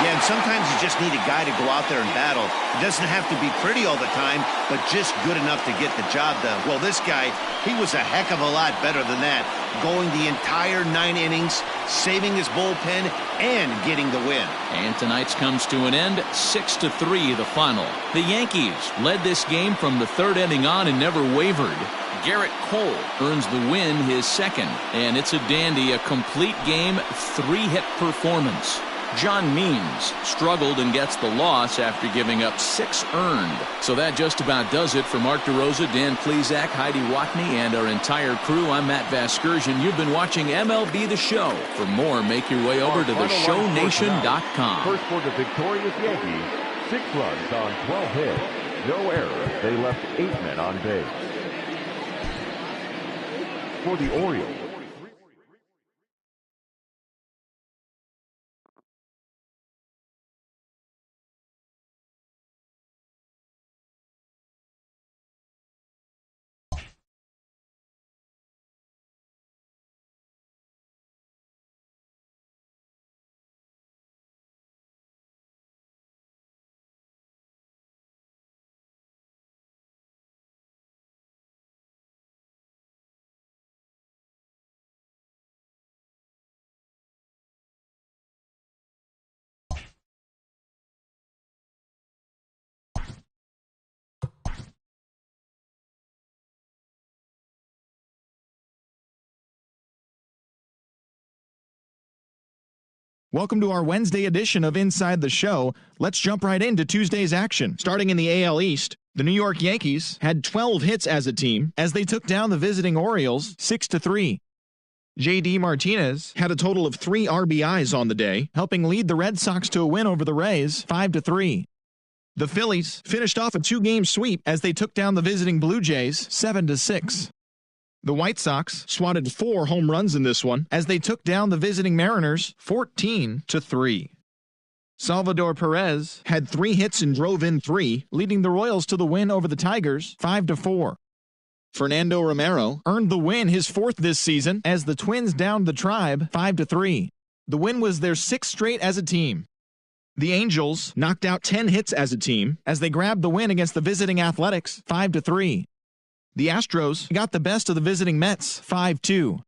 Yeah, and sometimes you just need a guy to go out there and battle. It doesn't have to be pretty all the time, but just good enough to get the job done. Well, this guy, he was a heck of a lot better than that, going the entire 9 innings, saving his bullpen, and getting the win. And tonight's comes to an end, 6-3 the final. The Yankees led this game from the 3rd inning on and never wavered. Garrett Cole earns the win, his 2nd. And it's a dandy, a complete game, 3-hit performance. John Means struggled and gets the loss after giving up 6 earned. So that just about does it for Mark DeRosa, Dan Plesac, Heidi Watney, and our entire crew. I'm Matt Vasgersian. You've been watching MLB The Show. For more, make your way over to theshownation.com. First for the victorious Yankees, 6 runs on 12 hits. No errors. They left 8 men on base. For the Orioles, Welcome to our Wednesday edition of Inside the Show. Let's jump right into Tuesday's action. Starting in the AL East, the New York Yankees had 12 hits as a team as they took down the visiting Orioles 6-3. J.D. Martinez had a total of 3 RBIs on the day, helping lead the Red Sox to a win over the Rays 5-3. The Phillies finished off a 2-game sweep as they took down the visiting Blue Jays 7-6. The White Sox swatted 4 home runs in this one as they took down the visiting Mariners 14-3. Salvador Perez had 3 hits and drove in 3, leading the Royals to the win over the Tigers 5-4. Fernando Romero earned the win, his 4th this season, as the Twins downed the Tribe 5-3. The win was their 6th straight as a team. The Angels knocked out 10 hits as a team as they grabbed the win against the visiting Athletics 5-3. The Astros got the best of the visiting Mets 5-2.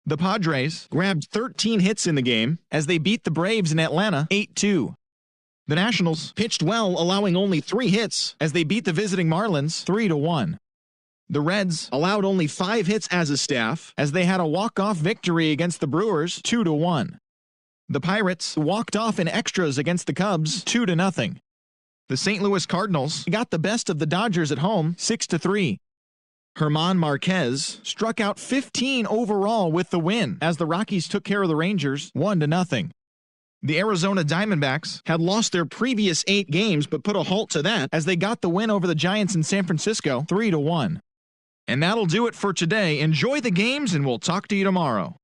The Padres grabbed 13 hits in the game as they beat the Braves in Atlanta 8-2. The Nationals pitched well, allowing only 3 hits as they beat the visiting Marlins 3-1. The Reds allowed only 5 hits as a staff as they had a walk-off victory against the Brewers 2-1. The Pirates walked off in extras against the Cubs 2-0. The St. Louis Cardinals got the best of the Dodgers at home 6-3. German Marquez struck out 15 overall with the win as the Rockies took care of the Rangers 1-0. The Arizona Diamondbacks had lost their previous 8 games but put a halt to that as they got the win over the Giants in San Francisco 3-1. And that'll do it for today. Enjoy the games and we'll talk to you tomorrow.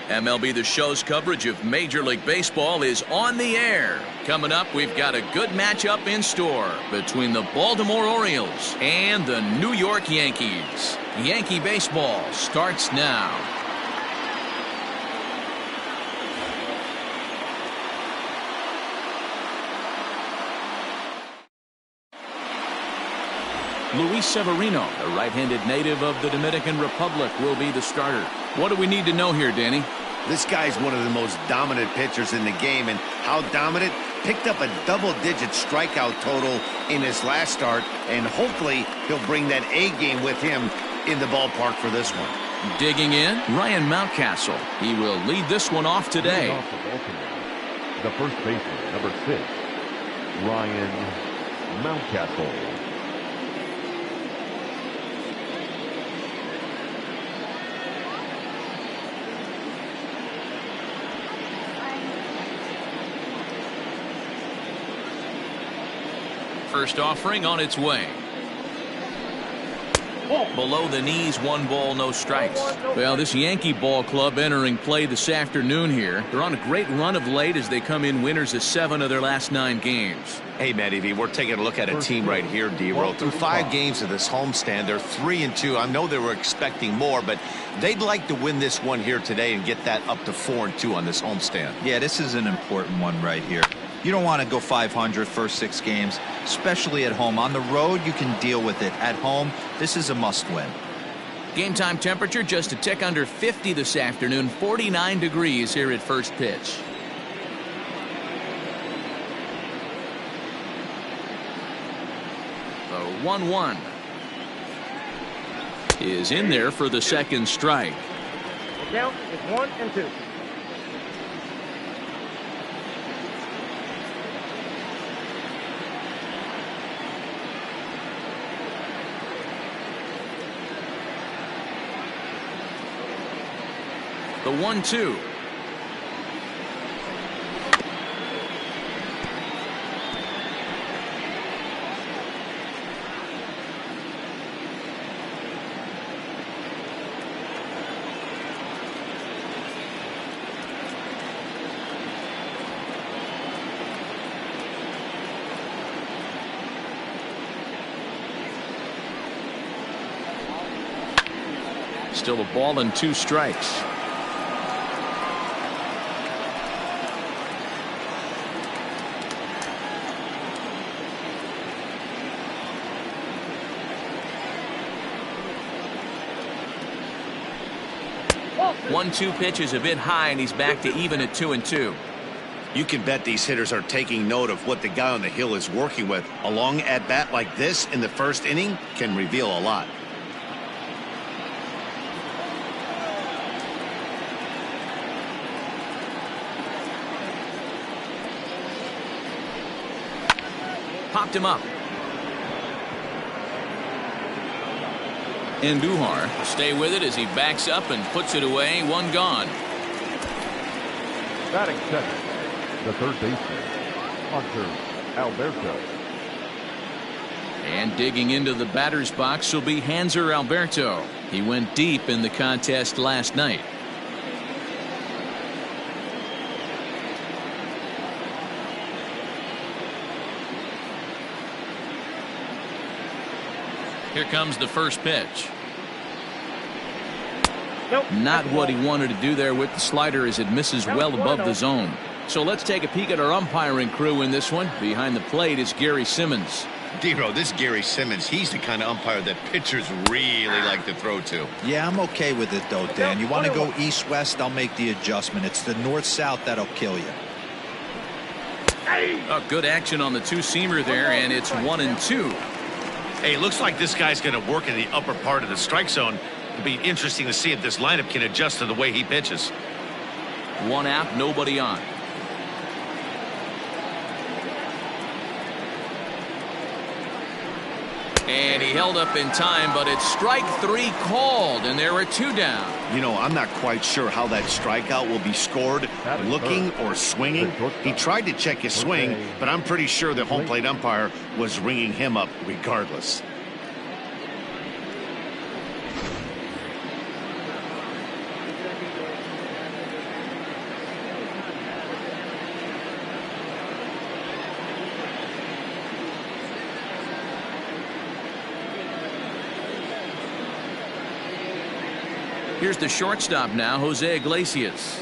MLB The Show's coverage of Major League Baseball is on the air. Coming up, we've got a good matchup in store between the Baltimore Orioles and the New York Yankees. Yankee baseball starts now. Luis Severino, a right-handed native of the Dominican Republic, will be the starter. What do we need to know here, Danny? This guy's one of the most dominant pitchers in the game, and how dominant? Picked up a double-digit strikeout total in his last start, and hopefully he'll bring that A game with him in the ballpark for this one. Digging in, Ryan Mountcastle. He will lead this one off today. The first baseman, number 6, Ryan Mountcastle. First offering on its way. Below the knees, 1 ball, no strikes. Well, this Yankee ball club entering play this afternoon here. They're on a great run of late as they come in winners of 7 of their last 9 games. Hey, Matty V, we're taking a look at a team right here, D-Roll. Through 5 games of this homestand, they're 3-2. I know they were expecting more, but they'd like to win this one here today and get that up to 4-2 on this homestand. Yeah, this is an important one right here. You don't want to go 500 first 6 games, especially at home. On the road, you can deal with it. At home, this is a must-win. Game time temperature just a tick under 50 this afternoon, 49 degrees here at first pitch. The 1-1 is in there for the second strike. The count is 1-2. The 1-2. Still a ball and 2 strikes. One-two pitch is a bit high, and he's back to even at 2-2. You can bet these hitters are taking note of what the guy on the hill is working with. A long at-bat like this in the first inning can reveal a lot. Popped him up. Andujar will stay with it as he backs up and puts it away. 1 gone. Batting second, the third baseman, Hunter Alberto. And digging into the batter's box will be Hanser Alberto. He went deep in the contest last night. Here comes the first pitch. Nope. Not what he wanted to do there with the slider as it misses well above the zone. So let's take a peek at our umpiring crew in this one. Behind the plate is Gary Simmons. D-Roll, this Gary Simmons, he's the kind of umpire that pitchers really like to throw to. Yeah, I'm okay with it, though, Dan. You want to go east-west, I'll make the adjustment. It's the north-south that'll kill you. Oh, good action on the two-seamer there, and it's 1-2. Hey, it looks like this guy's going to work in the upper part of the strike zone. It'll be interesting to see if this lineup can adjust to the way he pitches. 1 out, nobody on. And he held up in time, but it's strike 3 called, and there are 2 down. You know, I'm not quite sure how that strikeout will be scored, looking or swinging. He tried to check his swing, but I'm pretty sure the home plate umpire was ringing him up regardless. Here's the shortstop now, Jose Iglesias,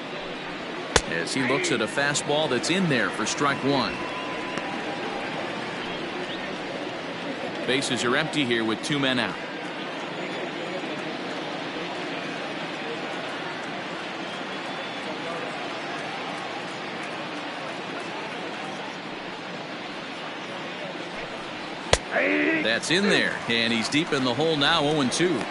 as he looks at a fastball that's in there for strike one. Bases are empty here with 2 men out. That's in there, and he's deep in the hole now, 0-2.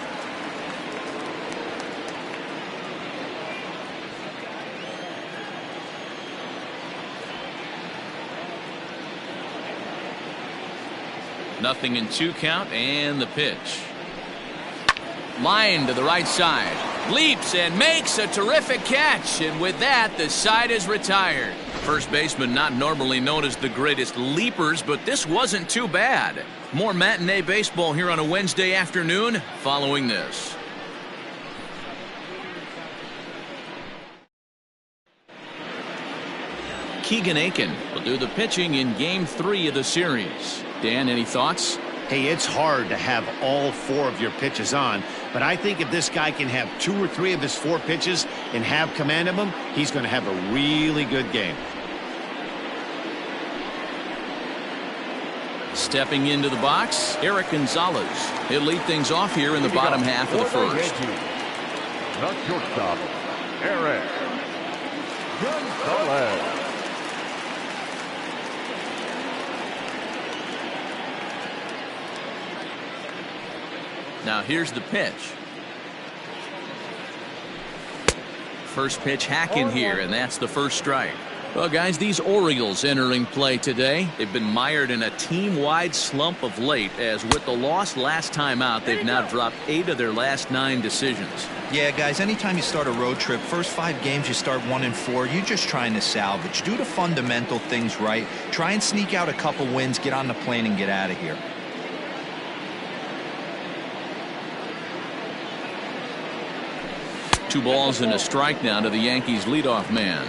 Nothing in 2 count, and the pitch. Line to the right side. Leaps and makes a terrific catch, and with that, the side is retired. First baseman not normally known as the greatest leapers, but this wasn't too bad. More matinee baseball here on a Wednesday afternoon following this. Keegan Aiken will do the pitching in Game 3 of the series. Dan, any thoughts? Hey, it's hard to have all 4 of your pitches on, but I think if this guy can have 2 or 3 of his 4 pitches and have command of them, he's going to have a really good game. Stepping into the box, Eric Gonzalez. He'll lead things off here in the bottom half of the first. The shortstop, Eric Gonzalez. Now here's the pitch. First pitch hacking here, and that's the first strike. Well, guys, these Orioles entering play today, they've been mired in a team-wide slump of late, as with the loss last time out, they've now dropped 8 of their last 9 decisions. Yeah, guys, anytime you start a road trip, first 5 games you start 1-4, you're just trying to salvage. Do the fundamental things right. Try and sneak out a couple wins, get on the plane, and get out of here. Two balls and a strike now to the Yankees leadoff man.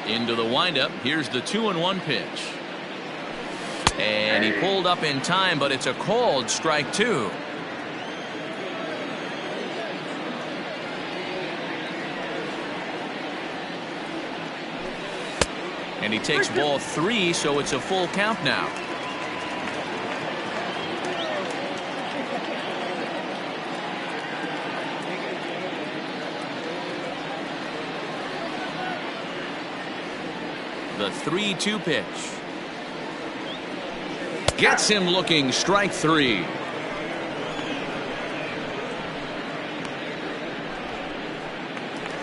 Into the windup. Here's the 2-1 pitch. And he pulled up in time, but it's a called strike 2. And he takes ball 3, so it's a full count now. The 3-2 pitch. Gets him looking, strike 3.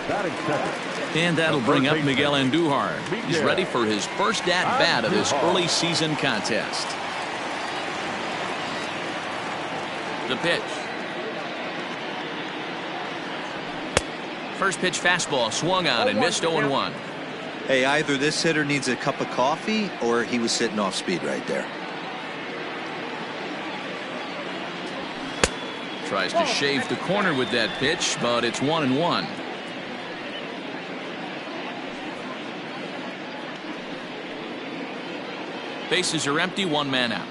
Batting second. And that'll bring up Miguel Andujar. He's ready for his first at-bat of this early season contest. The pitch. First pitch fastball swung on and missed 0-1. Hey, either this hitter needs a cup of coffee or he was sitting off speed right there. Tries to shave the corner with that pitch, but it's 1-1. Bases are empty, 1 man out.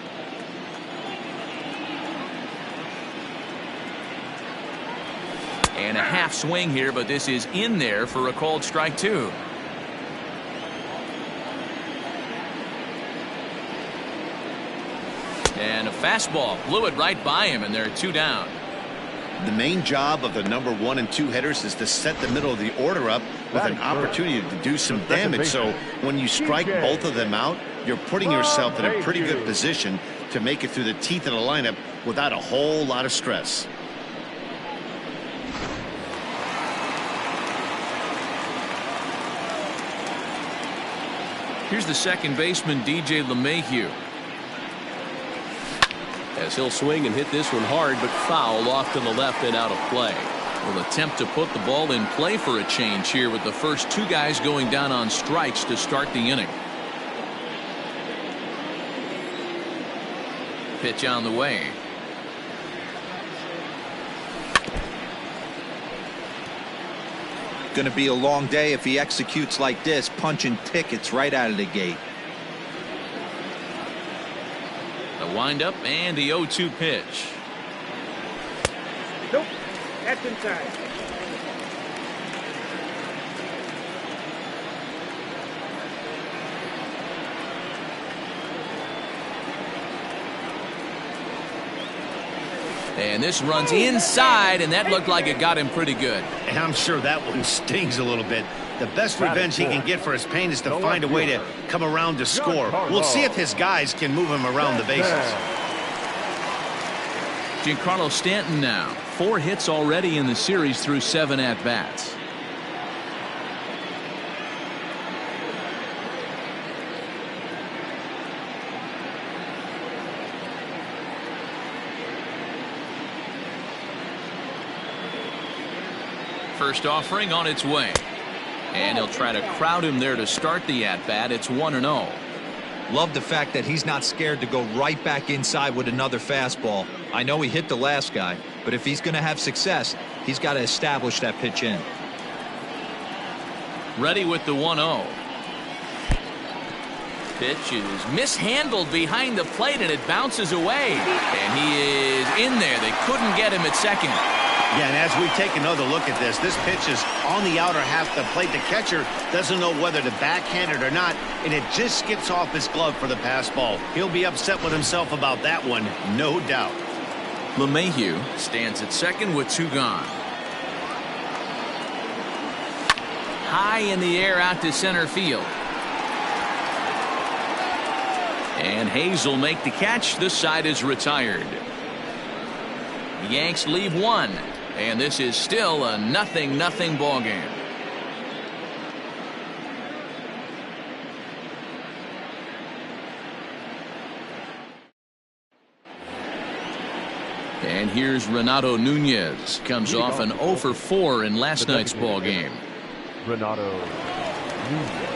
And a half swing here, but this is in there for a called strike 2. And a fastball blew it right by him, and there are 2 down. The main job of the number 1 and 2 hitters is to set the middle of the order up with an opportunity to do some damage. So when you strike both of them out, you're putting yourself in a pretty good position to make it through the teeth of the lineup without a whole lot of stress. Here's the second baseman, DJ LeMahieu, as he'll swing and hit this one hard, but foul off to the left and out of play. Will attempt to put the ball in play for a change here with the first 2 guys going down on strikes to start the inning. Pitch on the way. Going to be a long day if he executes like this, punching tickets right out of the gate. The windup and the 0-2 pitch. Nope. That's inside. And this runs inside, and that looked like it got him pretty good. And I'm sure that one stings a little bit. The best revenge he can get for his pain is to find a way to come around to score. We'll see if his guys can move him around the bases. Giancarlo Stanton now. 4 hits already in the series through 7 at-bats. First offering on its way. And he'll try to crowd him there to start the at-bat. It's 1-0. Love the fact that he's not scared to go right back inside with another fastball. I know he hit the last guy, but if he's going to have success, he's got to establish that pitch in. Ready with the 1-0. Pitch is mishandled behind the plate, and it bounces away. And he is in there. They couldn't get him at second. Yeah, and as we take another look at this pitch is on the outer half of the plate. The catcher doesn't know whether to backhand it or not, and it just skips off his glove for the pass ball. He'll be upset with himself about that one, no doubt. LeMahieu stands at second with 2 gone. High in the air out to center field. And Hayes will make the catch. This side is retired. The Yanks leave 1. And this is still a 0-0 ball game. And here's Renato Nunez. Comes off an 0 for 4 in last night's ball game. Renato Nunez.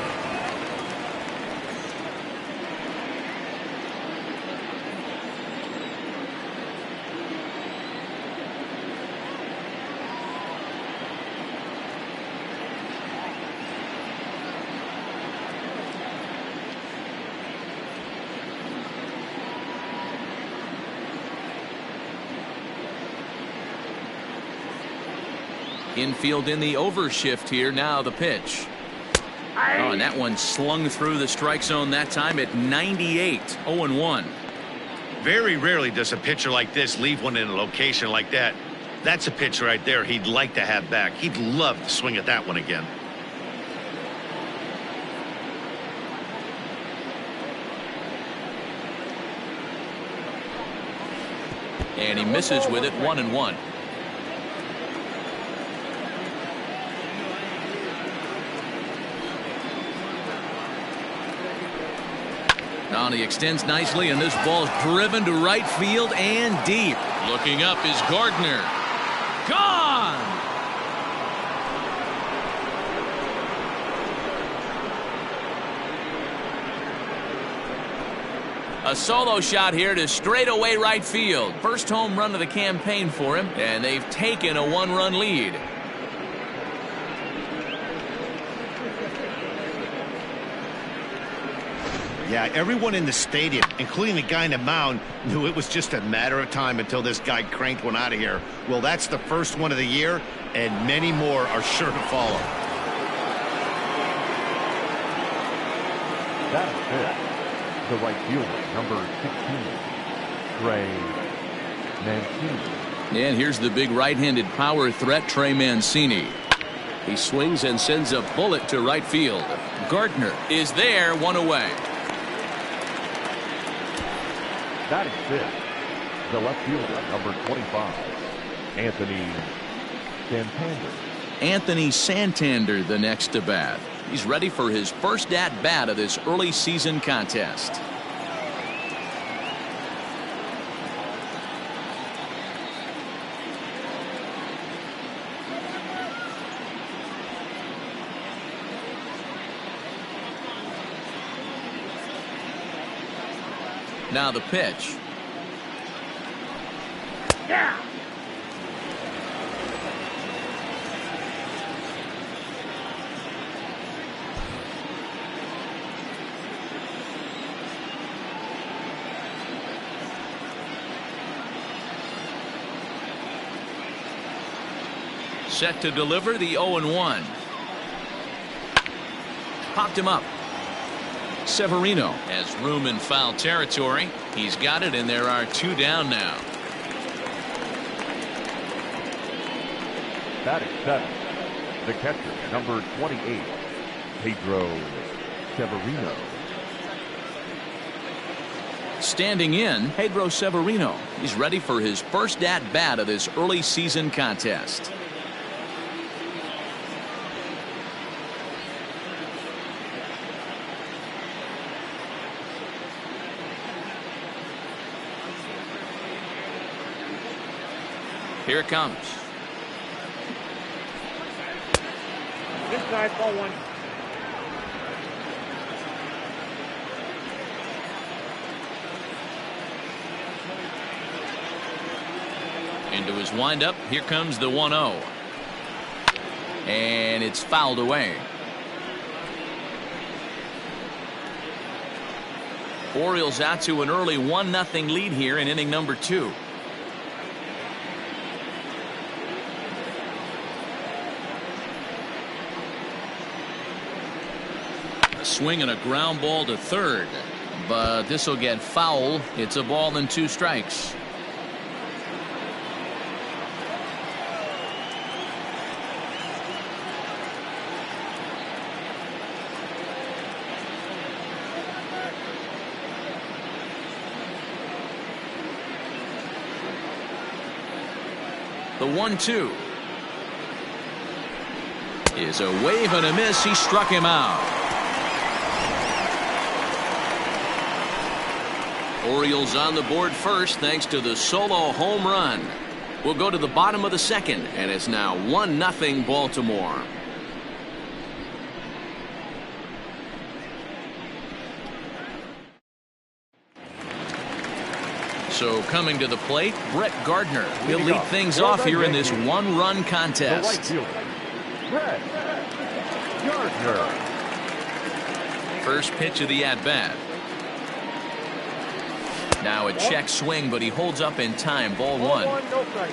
Infield in the overshift here. Now the pitch. Oh, and that one slung through the strike zone that time at 98. 0-1. Very rarely does a pitcher like this leave one in a location like that. That's a pitch right there he'd like to have back. He'd love to swing at that one again. And he misses with it. 1-1. Now he extends nicely, and this ball's driven to right field and deep. Looking up is Gardner. Gone! A solo shot here to straightaway right field. First home run of the campaign for him, and they've taken a 1-run lead. Yeah, everyone in the stadium, including the guy in the mound, knew it was just a matter of time until this guy cranked one out of here. Well, that's the first one of the year, and many more are sure to follow. That is it. The right fielder, number 16, Trey Mancini. And here's the big right-handed power threat, Trey Mancini. He swings and sends a bullet to right field. Gardner is there, 1 away. That is it. The left fielder, number 25, Anthony Santander. Anthony Santander, the next to bat. He's ready for his first at-bat of this early season contest. Now the pitch. Yeah. Set to deliver the 0-1. Popped him up. Severino has room in foul territory. He's got it, and there are 2 down now. Batting 7, the catcher, number 28, Pedro Severino. Standing in, Pedro Severino. He's ready for his first at-bat of this early season contest. Here it comes. Inside, ball 1. Into his windup. Here comes the 1-0. And it's fouled away. Orioles out to an early 1-0 lead here in inning number 2. A swing and a ground ball to third. But this will get foul. It's a ball and 2 strikes. The 1-2 is a wave and a miss. He struck him out. Orioles on the board first thanks to the solo home run. We'll go to the bottom of the second, and it's now 1-0 Baltimore. So coming to the plate, Brett Gardner. He'll lead things off here in this 1-run contest. Brett Gardner. First pitch of the at-bat. Now a check swing, but he holds up in time. Ball 1. No strike.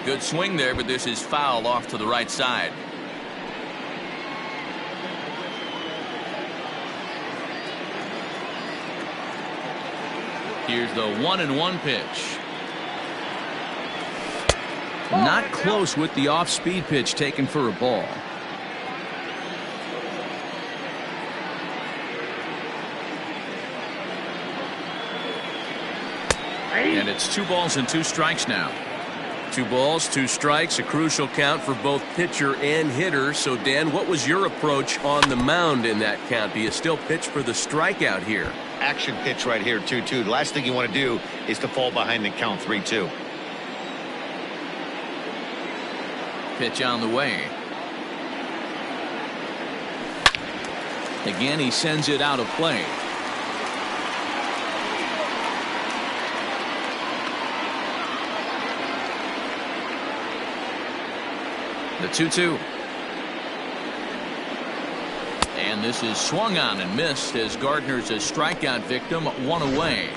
Good swing there, but this is foul off to the right side. Here's the 1-1 pitch. Not close with the off-speed pitch taken for a ball. And it's 2 balls and 2 strikes now. 2 balls, 2 strikes, a crucial count for both pitcher and hitter. So, Dan, what was your approach on the mound in that count? Do you still pitch for the strikeout here? Action pitch right here, 2-2. The last thing you want to do is to fall behind the count 3-2. Pitch on the way. Again, he sends it out of play. The 2-2. And this is swung on and missed as Gardner's a strikeout victim, 1 away.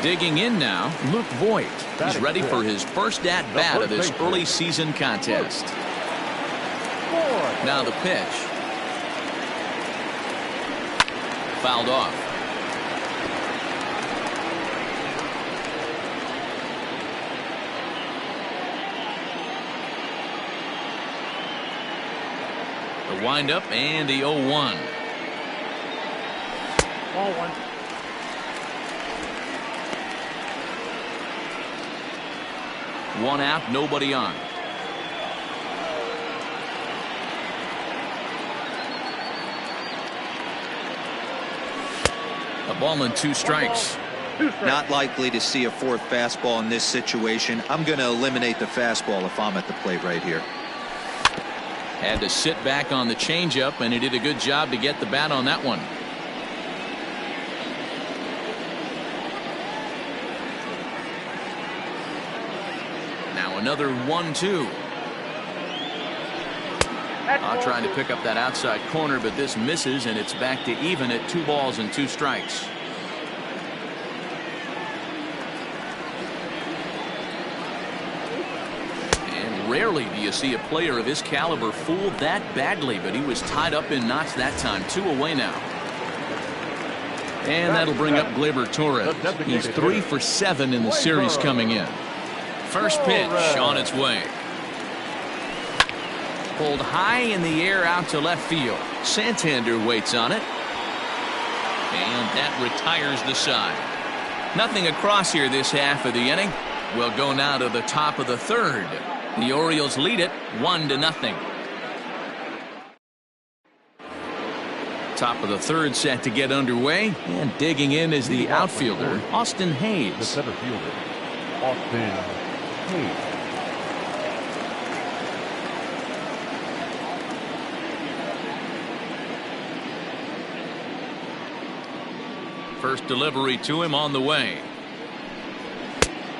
Digging in now, Luke Voigt. He's ready for his first at-bat of this early season contest. Now the pitch. Fouled off. The windup and the 0-1. Ball 1. One out, nobody on. A ball and 2 strikes. Not likely to see a 4th fastball in this situation. I'm going to eliminate the fastball if I'm at the plate right here. Had to sit back on the changeup, and he did a good job to get the bat on that one. Now another 1-2. Trying to pick up that outside corner, but this misses, and it's back to even at 2 balls and 2 strikes. And rarely do you see a player of his caliber fooled that badly, but he was tied up in knots that time. 2 away now. And that'll bring up Gleyber Torres. He's 3 for 7 in the series coming in. First pitch on its way. Pulled high in the air out to left field. Santander waits on it. And that retires the side. Nothing across here this half of the inning. We'll go now to the top of the 3rd. The Orioles lead it 1-0. Top of the 3rd set to get underway. And digging in is the outfielder, Austin Hayes. The center fielder, Austin Hayes. First delivery to him on the way.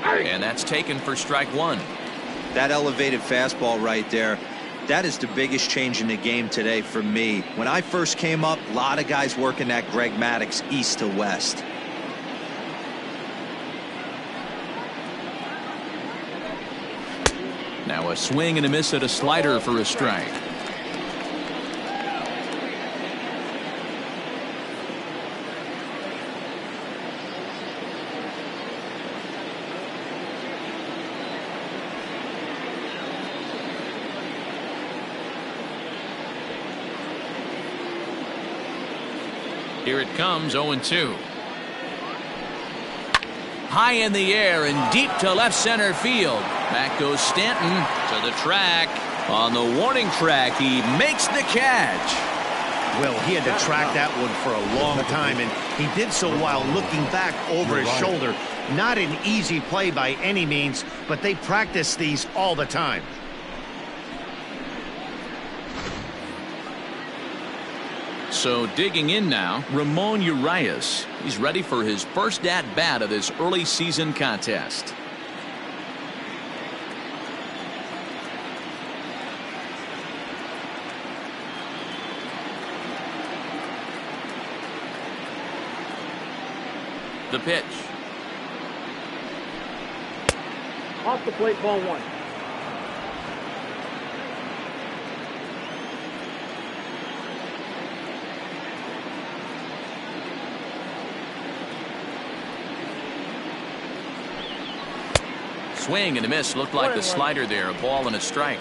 And that's taken for strike 1. That elevated fastball right there, that is the biggest change in the game today for me. When I first came up, a lot of guys working that Greg Maddux east to west. Now a swing and a miss at a slider for a strike. Here it comes, 0-2. High in the air and deep to left center field. Back goes Stanton to the track. On the warning track, he makes the catch. Well, he had to track that one for a long time, and he did so while looking back over his shoulder. Not an easy play by any means, but they practice these all the time. So digging in now, Ramon Urias. He's ready for his first at-bat of this early season contest. The pitch. Off the plate, ball 1. Swing and a miss. Looked like the slider there. A ball and a strike.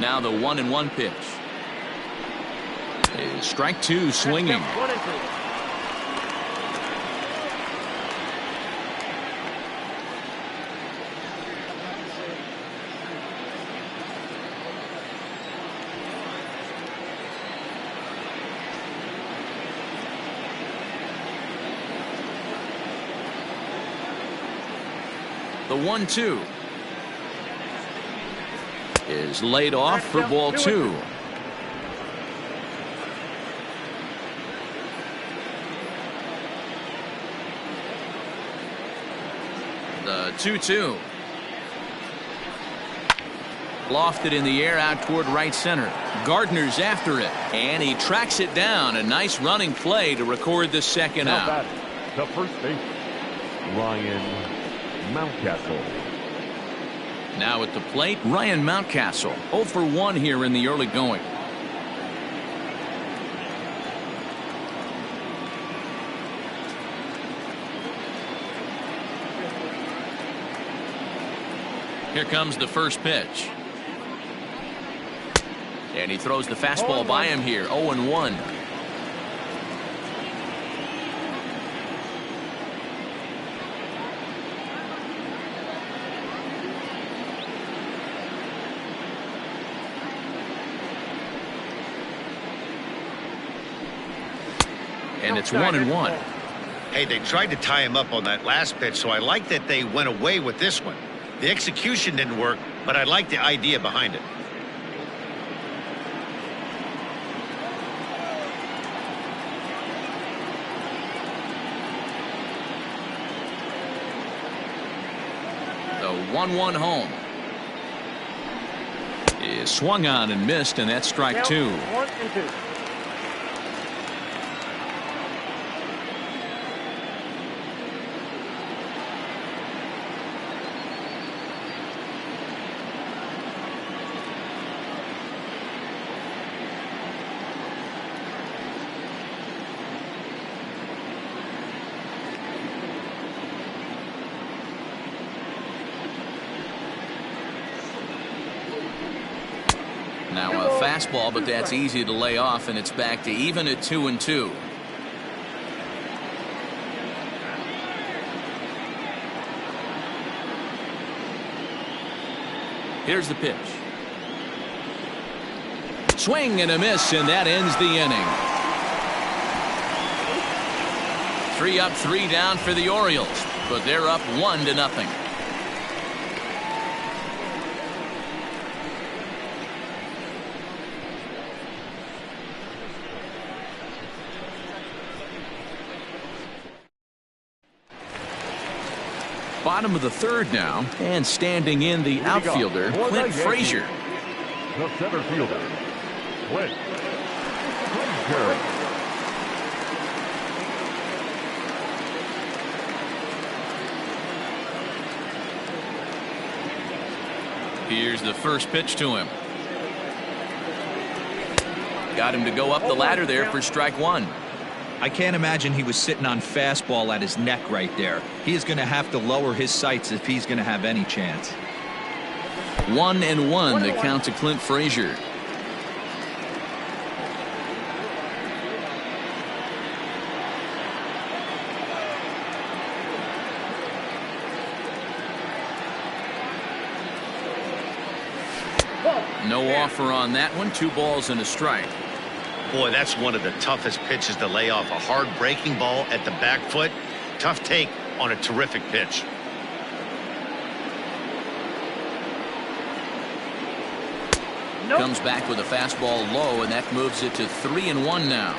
Now the 1-1 pitch. Is strike 2 swinging. 1-2. The 1-2 is laid off for ball 2. The 2-2 lofted in the air out toward right center. Gardner's after it, and he tracks it down. A nice running play to record the second out. The first base, Ryan Mountcastle. Now at the plate, Ryan Mountcastle. 0 for 1 here in the early going. Here comes the first pitch. And he throws the fastball by him here. 0-1. And it's 1-1. Hey, they tried to tie him up on that last pitch, so I like that they went away with this one. The execution didn't work, but I like the idea behind it. The 1-1 home. Is swung on and missed, and that's strike 2. 1-2. Now a fastball, but that's easy to lay off, and it's back to even at 2-2. Here's the pitch. Swing and a miss, and that ends the inning. 3 up, 3 down for the Orioles, but they're up 1-0. Bottom of the third now, and standing in the outfielder, Clint Frazier. The center fielder, Clint Frazier. Here's the first pitch to him. Got him to go up the ladder there for strike 1. I can't imagine he was sitting on fastball at his neck right there. He is going to have to lower his sights if he's going to have any chance. 1-1 the count to Clint Frazier. No offer on that one. 2 balls and a strike. Boy, that's one of the toughest pitches to lay off. A hard breaking ball at the back foot. Tough take on a terrific pitch. Comes back with a fastball low, and that moves it to 3-1 now.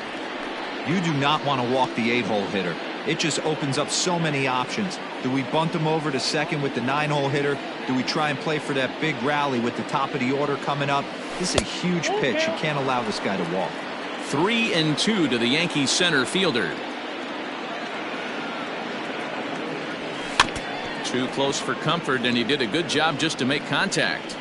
You do not want to walk the 8-hole hitter. It just opens up so many options. Do we bunt him over to second with the 9-hole hitter? Do we try and play for that big rally with the top of the order coming up? This is a huge pitch. You can't allow this guy to walk. 3-2 to the Yankees center fielder. Too close for comfort, and he did a good job just to make contact.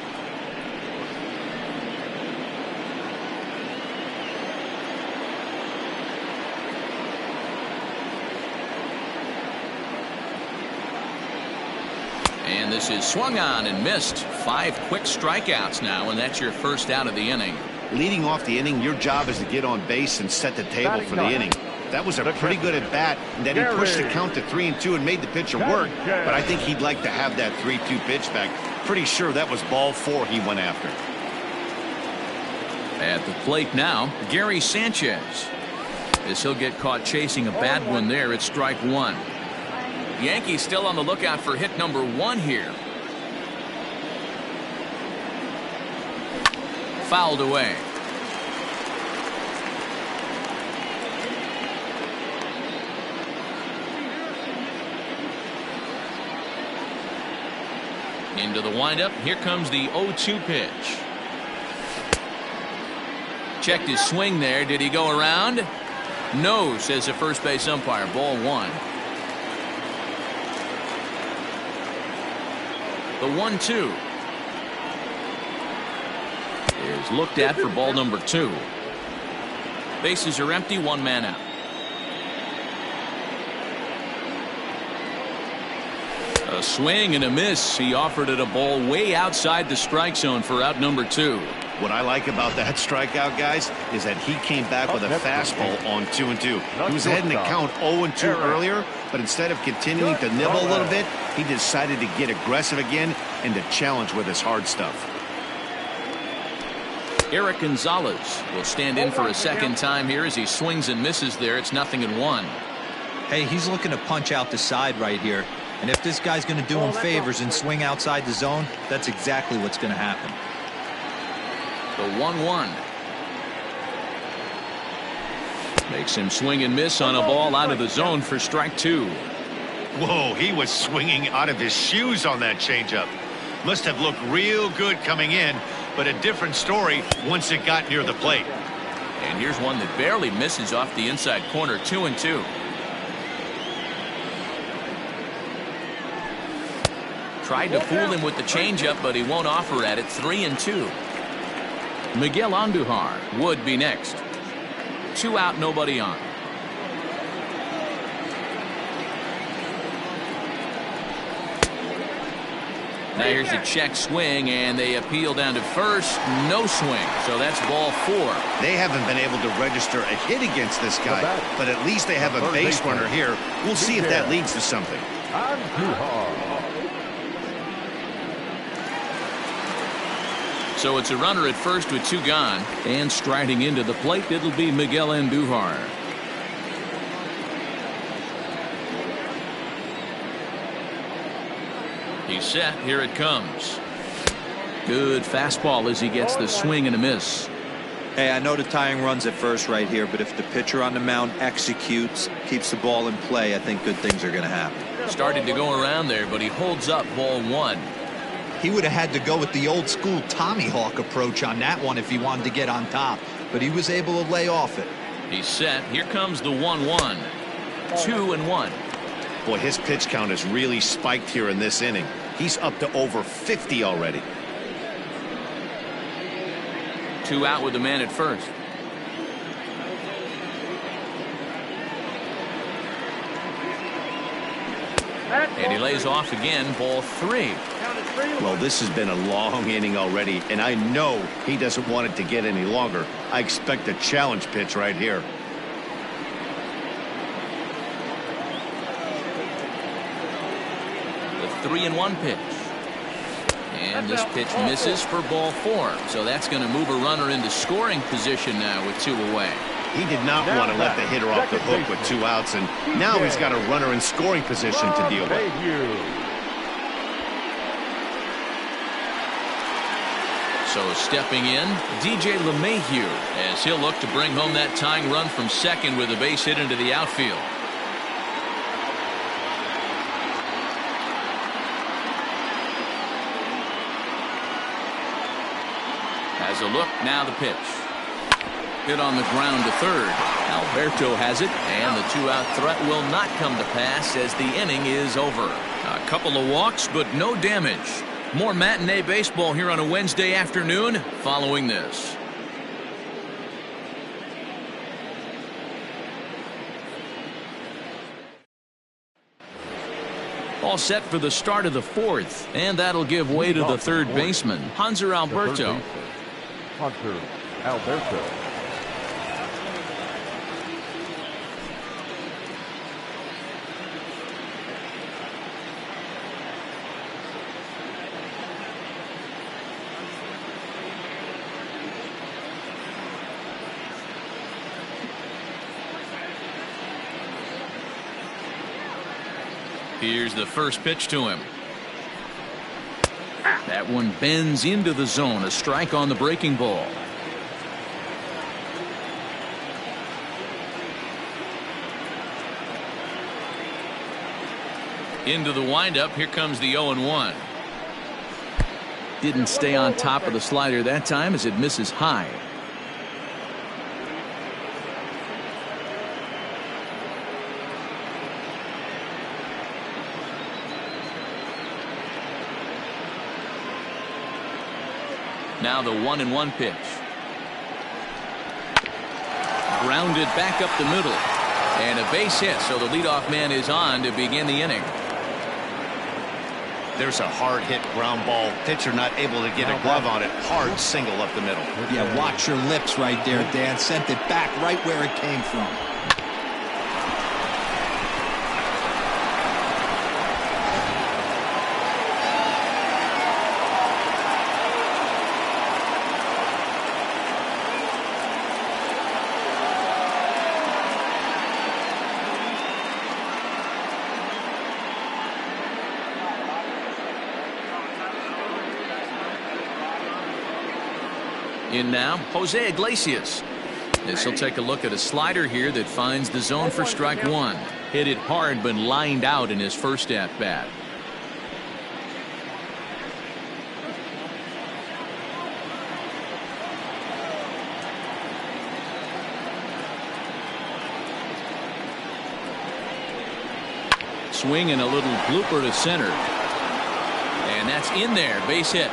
And this is swung on and missed. 5 quick strikeouts now, and that's your first out of the inning. Leading off the inning, your job is to get on base and set the table for the inning. That was a pretty good at bat, and then he pushed the count to 3-2 and made the pitcher work. But I think he'd like to have that 3-2 pitch back. Pretty sure that was ball 4 he went after. At the plate now, Gary Sanchez. As he'll get caught chasing a bad one there, it's strike 1. Yankees still on the lookout for hit number 1 here. Fouled away. Into the windup. Here comes the 0-2 pitch. Checked his swing there. Did he go around? No, says the first base umpire. Ball 1. The 1-2 is looked at for ball number 2. Bases are empty, 1 man out. A swing and a miss. He offered it a ball way outside the strike zone for out number 2. What I like about that strikeout, guys, is that he came back with a fastball on 2-2. He was ahead in the count 0-2 earlier, but instead of continuing to nibble a little bit, he decided to get aggressive again and to challenge with his hard stuff. Eric Gonzalez will stand in for a second time here as he swings and misses there. It's 0-1. Hey, he's looking to punch out the side right here. And if this guy's going to do him favors and swing outside the zone, that's exactly what's going to happen. The 1-1. Makes him swing and miss on a ball out of the zone for strike 2. Whoa, he was swinging out of his shoes on that changeup. Must have looked real good coming in, but a different story once it got near the plate. And here's one that barely misses off the inside corner. 2-2. Tried to fool him with the changeup, but he won't offer at it. 3-2. Miguel Andujar would be next. 2 out, nobody on. Now here's a check swing, and they appeal down to first. No swing, so that's ball 4. They haven't been able to register a hit against this guy, but at least they have a base runner here. We'll see if that leads to something. So it's a runner at first with 2 gone, and striding into the plate, it'll be Miguel Andujar. He's set. Here it comes. Good fastball as he gets the swing and a miss. Hey, I know the tying runs at first right here, but if the pitcher on the mound executes, keeps the ball in play, I think good things are going to happen. Started to go around there, but he holds up ball 1. He would have had to go with the old school Tommy Hawk approach on that one if he wanted to get on top, but he was able to lay off it. He's set. Here comes the 1-1. 2-1. Boy, his pitch count has really spiked here in this inning. He's up to over 50 already. 2 out with the man at first. And he lays off again, ball 3. Well, this has been a long inning already, and I know he doesn't want it to get any longer. I expect a challenge pitch right here. The 3-1 pitch. And this pitch misses for ball 4. So that's going to move a runner into scoring position now with 2 away. He did not want to let the hitter off the hook with 2 outs, and now he's got a runner in scoring position to deal with. So stepping in, DJ LeMahieu, as he'll look to bring home that tying run from second with a base hit into the outfield. Has a look, now the pitch. Hit on the ground to third. Alberto has it, and the 2-out threat will not come to pass as the inning is over. A couple of walks, but no damage. More matinee baseball here on a Wednesday afternoon following this. All set for the start of the 4th, and that'll give way to the third baseman, Hanser Alberto. Hanser Alberto. Here's the first pitch to him. That one bends into the zone. A strike on the breaking ball. Into the windup. Here comes the 0-1. Didn't stay on top of the slider that time as it misses high. Now the 1-1 pitch. Grounded back up the middle. And a base hit, so the leadoff man is on to begin the inning. There's a hard hit ground ball. Pitcher not able to get a glove on it. Hard single up the middle. Yeah, watch your lips right there, Dan. Sent it back right where it came from. In now, Jose Iglesias. This will take a look at a slider here that finds the zone for strike one. Hit it hard, but lined out in his first at bat. Swing and a little blooper to center. And that's in there. Base hit.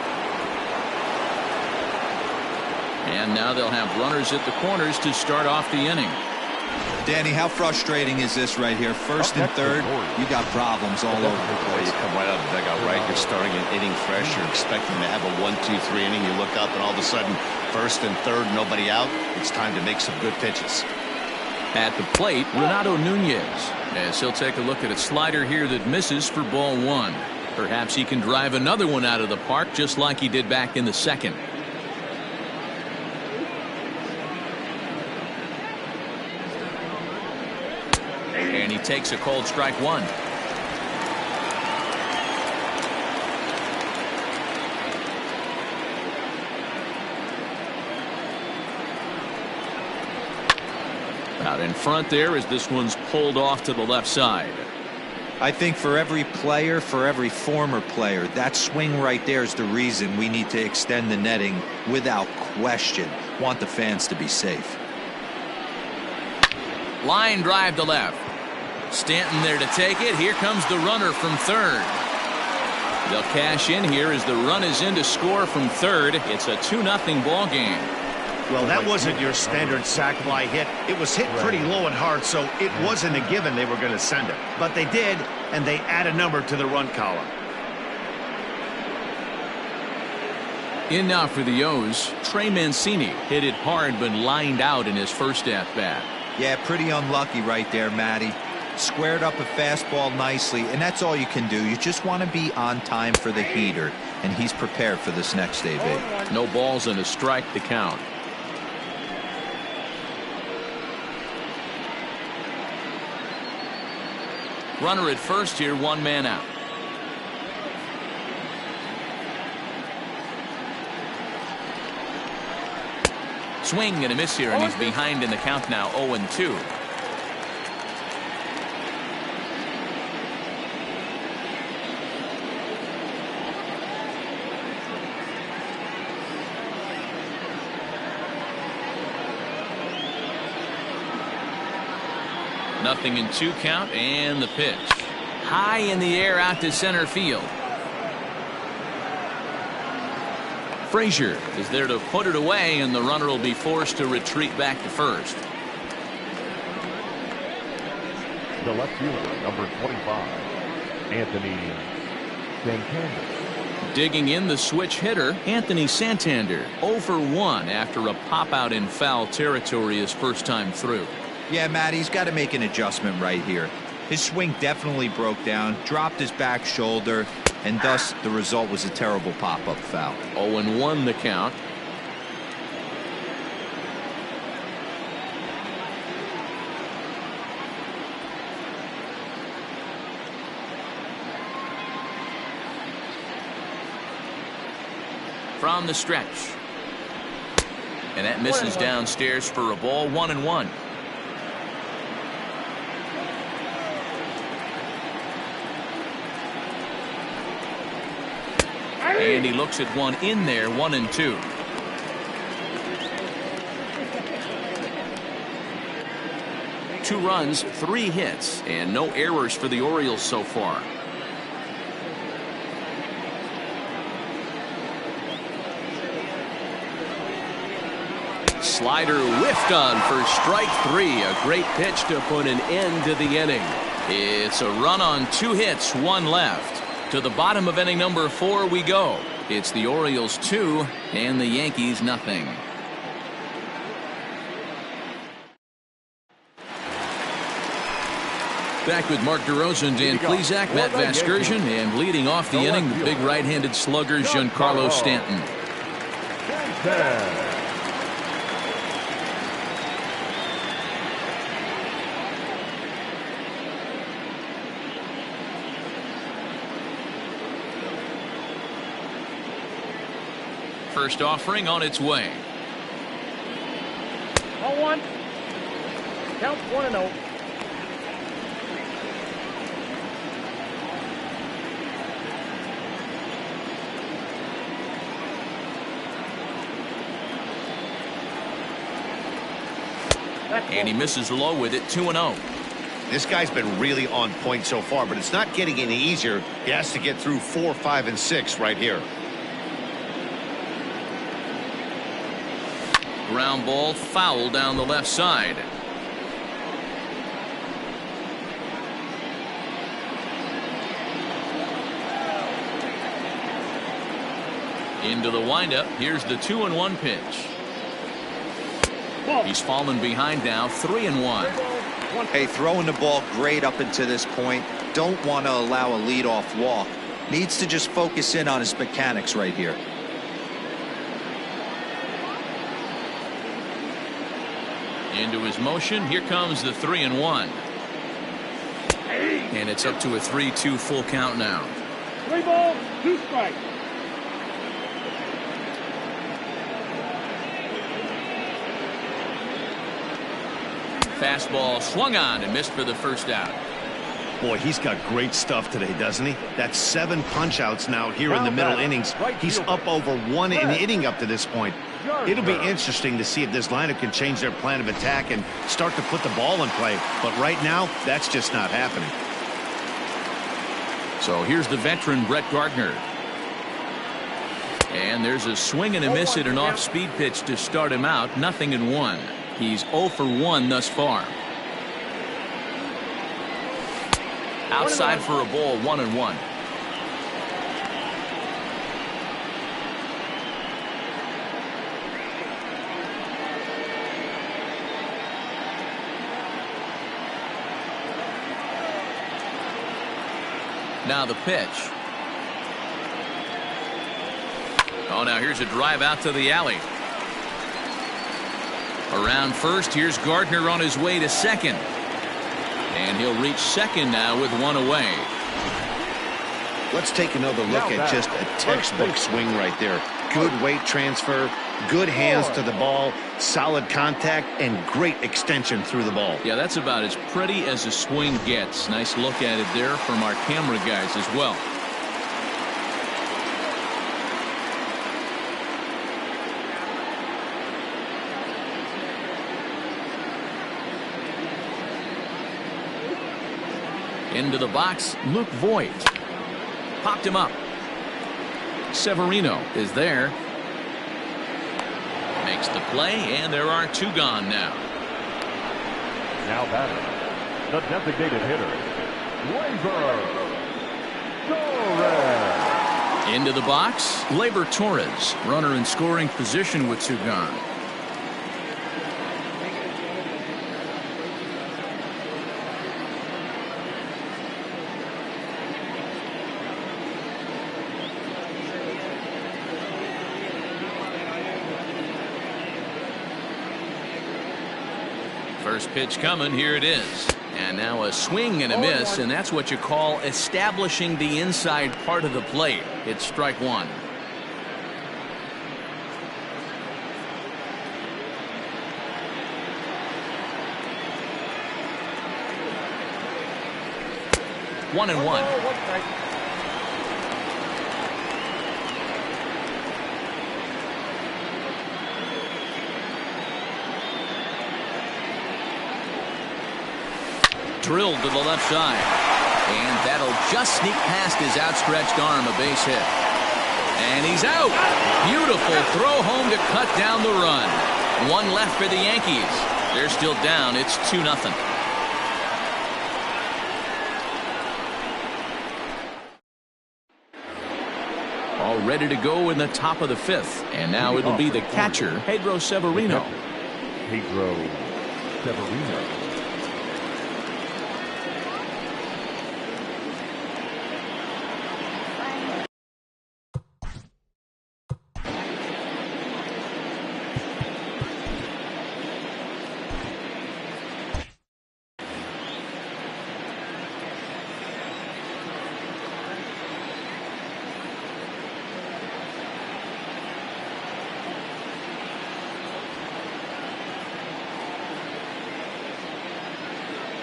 And now they'll have runners at the corners to start off the inning. Danny, how frustrating is this right here? First and third, you got problems all over the place. You come right out of the dugout, right? You're starting an inning fresh. You're expecting to have a 1-2-3 inning. You look up, and all of a sudden, first and third, nobody out. It's time to make some good pitches. At the plate, Renato Nunez. As he'll take a look at a slider here that misses for ball one. Perhaps he can drive another one out of the park just like he did back in the second. And he takes a cold strike one. Out in front there as this one's pulled off to the left side. I think for every player, for every former player, that swing right there is the reason we need to extend the netting without question. Want the fans to be safe. Line drive to left. Stanton there to take it. Here comes the runner from third. They'll cash in here as the run is in to score from third. It's a 2-0 ball game. Well, that wasn't your standard sac fly hit. It was hit pretty low and hard, so it wasn't a given they were going to send it. But they did, and they add a number to the run column. In now for the O's, Trey Mancini hit it hard but lined out in his first at bat. Yeah, pretty unlucky right there, Matty. Squared up a fastball nicely, and that's all you can do. You just want to be on time for the heater, and he's prepared for this next AB. No balls and a strike to count. Runner at first here, one man out. Swing and a miss here, and he's behind in the count now, 0-2. Nothing in 2 count, and the pitch. High in the air out to center field. Frazier is there to put it away, and the runner will be forced to retreat back to first. The left fielder, number 25, Anthony Santander. Digging in the switch hitter, Anthony Santander, 0 for 1 after a pop out in foul territory his first time through. Yeah, Matt, he's got to make an adjustment right here. His swing definitely broke down, dropped his back shoulder, and thus the result was a terrible pop-up foul. 0-1 the count. From the stretch. And that misses downstairs for a ball, 1-1. And he looks at one in there, 1-2. Two runs, 3 hits, and no errors for the Orioles so far. Slider whiffed on for strike 3. A great pitch to put an end to the inning. It's a run on 2 hits, 1 left. To the bottom of inning number 4 we go. It's the Orioles 2 and the Yankees nothing. Back with Mark DeRosa and Dan Plesac, Matt Vasgersian, and leading off the inning, the big right-handed slugger Giancarlo Stanton. First offering on its way. 1. Count 1-0. And he misses low with it, 2-0. This guy's been really on point so far, but it's not getting any easier. He has to get through 4, 5, and 6 right here. Ground ball, foul down the left side. Into the windup. Here's the 2-1 pitch. He's fallen behind now, 3-1. Hey, throwing the ball great up until this point. Don't want to allow a leadoff walk. Needs to just focus in on his mechanics right here. Into his motion. Here comes the 3-1. And it's up to a 3-2 full count now. 3 balls, 2 strikes. Fastball swung on and missed for the first out. Boy, he's got great stuff today, doesn't he? That's 7 punch-outs now here in the middle innings. He's up over 1 inning up to this point. It'll be interesting to see if this lineup can change their plan of attack and start to put the ball in play. But right now, that's just not happening. So here's the veteran Brett Gardner. And there's a swing and a miss at an off-speed pitch to start him out. 0-1. He's 0 for 1 thus far. Outside for a ball, 1-1. Now the pitch. Oh, now here's a drive out to the alley. Around first, here's Gardner on his way to second. And he'll reach second now with 1 away. Let's take another look at just a textbook swing right there. Good weight transfer, good hands to the ball, solid contact, and great extension through the ball. Yeah, that's about as pretty as a swing gets. Nice look at it there from our camera guys as well. Into the box, Luke Voigt. Popped him up. Severino is there. Makes the play, and there are 2 gone now. Now batting, the designated hitter, Torres. Into the box, Gleyber Torres. Runner in scoring position with 2 gone. First pitch coming, here it is. And now a swing and a miss, and that's what you call establishing the inside part of the plate. It's strike 1. One and one. Drilled to the left side. And that'll just sneak past his outstretched arm, a base hit. And he's out. Beautiful throw home to cut down the run. 1 left for the Yankees. They're still down. It's 2-0. All ready to go in the top of the 5th. And now it'll be the catcher, Pedro Severino. Pedro Severino.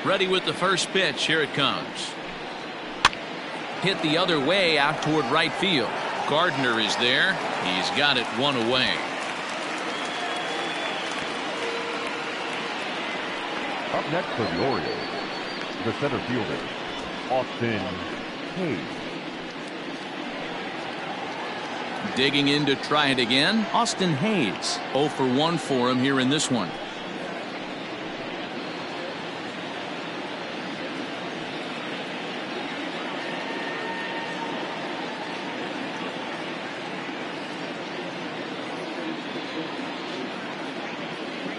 Ready with the first pitch. Here it comes. Hit the other way out toward right field. Gardner is there. He's got it one away. Up next for the Orioles, the center fielder, Austin Hayes. Digging in to try it again, Austin Hayes. 0 for 1 for him here in this one.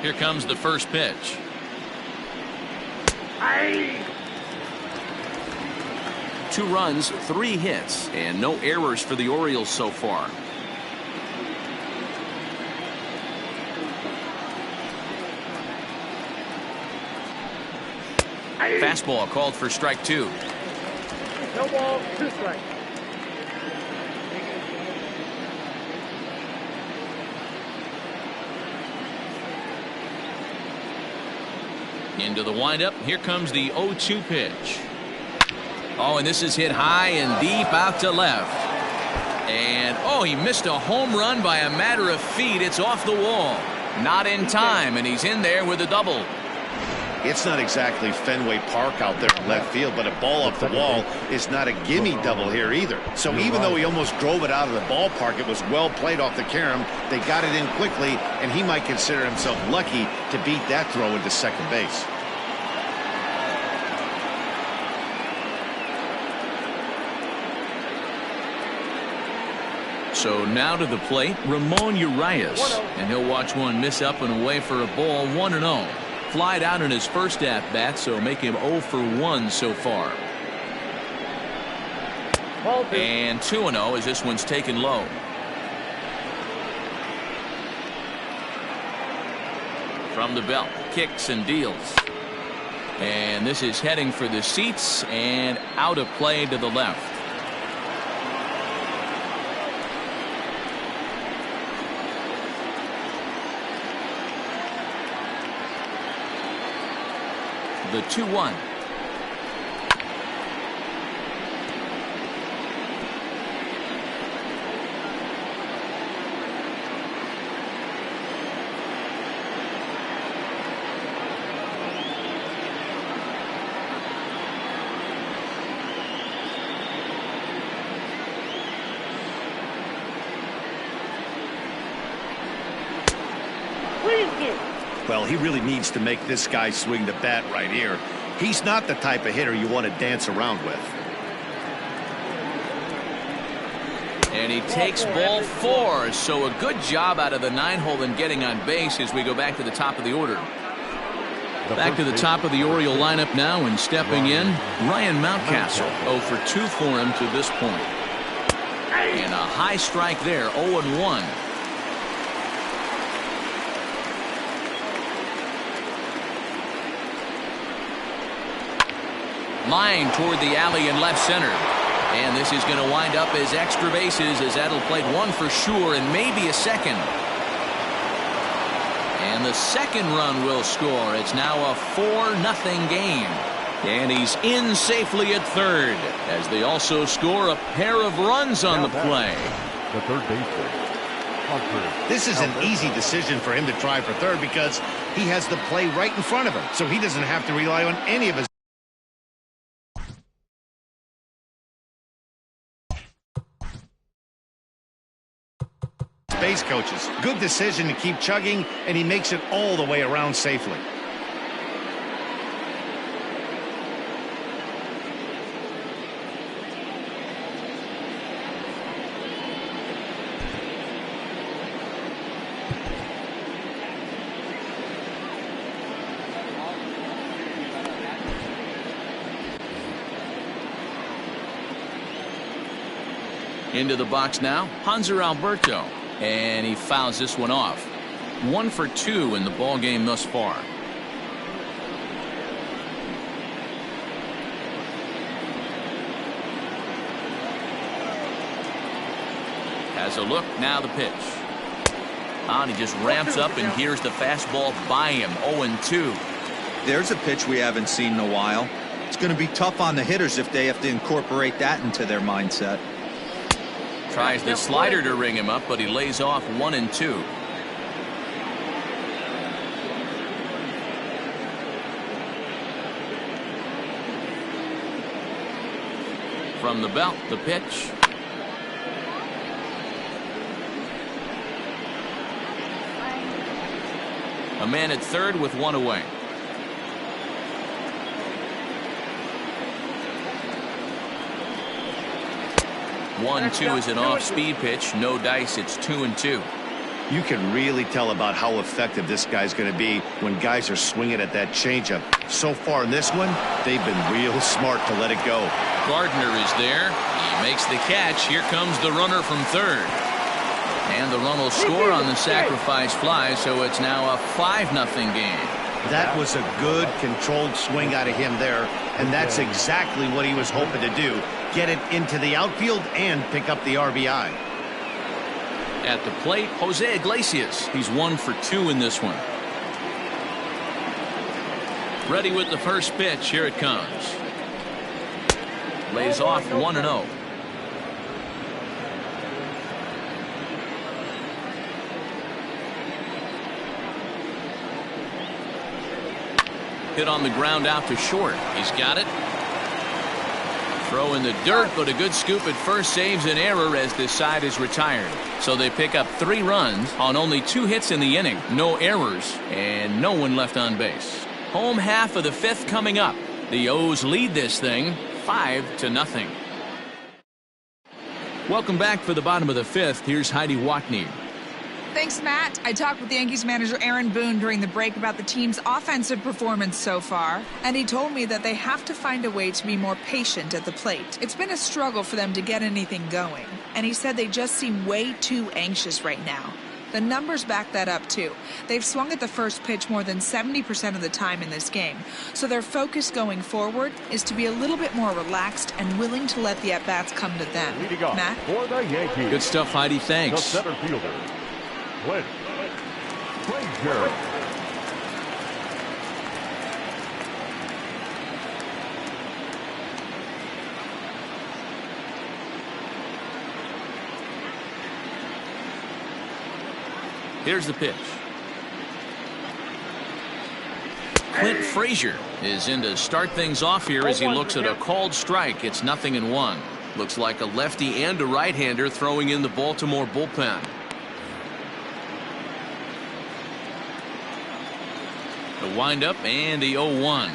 Here comes the first pitch. Aye. 2 runs, 3 hits, and no errors for the Orioles so far. Aye. Fastball called for strike 2. No ball, 2 strikes. Into the windup. Here comes the 0-2 pitch. Oh, and this is hit high and deep out to left. And, oh, he missed a home run by a matter of feet. It's off the wall. Not in time, and he's in there with a double. It's not exactly Fenway Park out there in left field, but a ball off the wall is not a gimme double here either. So even though he almost drove it out of the ballpark, it was well played off the carom. They got it in quickly, and he might consider himself lucky to beat that throw into second base. So now to the plate, Ramon Urias. And he'll watch one miss up and away for a ball, 1-0. Flied out in his first at-bat, so make him 0 for 1 so far. And 2-0 as this one's taken low. From the belt, kicks and deals. And this is heading for the seats and out of play to the left. The 2-1. Well, he really needs to make this guy swing the bat right here. He's not the type of hitter you want to dance around with. And he takes ball 4. So a good job out of the 9-hole in getting on base as we go back to the top of the order. Back to the top of the Oriole lineup now, and stepping in, Ryan Mountcastle. 0 for 2 for him to this point. And a high strike there, 0-1. Line toward the alley in left center. And this is going to wind up as extra bases, as that'll play 1 for sure and maybe a second. And the second run will score. It's now a 4-0 game. And he's in safely at third, as they also score a pair of runs on the play. The third baseman. This is an easy decision for him to try for third because he has the play right in front of him, so he doesn't have to rely on any of his base coaches. Good decision to keep chugging, and he makes it all the way around safely. Into the box now, Hanser Alberto. And he fouls this one off. 1 for 2 in the ball game thus far. Has a look, now the pitch. And he just ramps up, and here's the fastball by him. 0-2. There's a pitch we haven't seen in a while. It's going to be tough on the hitters if they have to incorporate that into their mindset. Tries the slider to ring him up, but he lays off 1-2. From the belt, the pitch. A man at third with one away. 1-2 is an off-speed pitch. No dice. It's 2-2. You can really tell about how effective this guy's going to be when guys are swinging at that changeup. So far in this one, they've been real smart to let it go. Gardner is there. He makes the catch. Here comes the runner from third. And the run will score on the sacrifice fly, so it's now a 5-0 game. That was a good, controlled swing out of him there, and that's exactly what he was hoping to do. Get it into the outfield and pick up the RBI. At the plate, Jose Iglesias. He's 1 for 2 in this one. Ready with the first pitch. Here it comes. Lays off 1-0. Hit on the ground out to short. He's got it. Throw in the dirt, but a good scoop at first saves an error as this side is retired. So they pick up 3 runs on only 2 hits in the inning. No errors and no one left on base. Home half of the 5th coming up. The O's lead this thing 5-0. Welcome back for the bottom of the 5th. Here's Heidi Watney. Thanks, Matt. I talked with Yankees manager Aaron Boone during the break about the team's offensive performance so far, and he told me that they have to find a way to be more patient at the plate. It's been a struggle for them to get anything going, and he said they just seem way too anxious right now. The numbers back that up, too. They've swung at the first pitch more than 70% of the time in this game, so their focus going forward is to be a little bit more relaxed and willing to let the at-bats come to them. Matt? For the Yankees, Good stuff, Heidi. the Thanks. center fielder, Clint Frazier. Here's the pitch. Clint Frazier is in to start things off here as he looks at a called strike. It's 0-1. Looks like a lefty and a right-hander throwing in the Baltimore bullpen. The windup and the 0-1.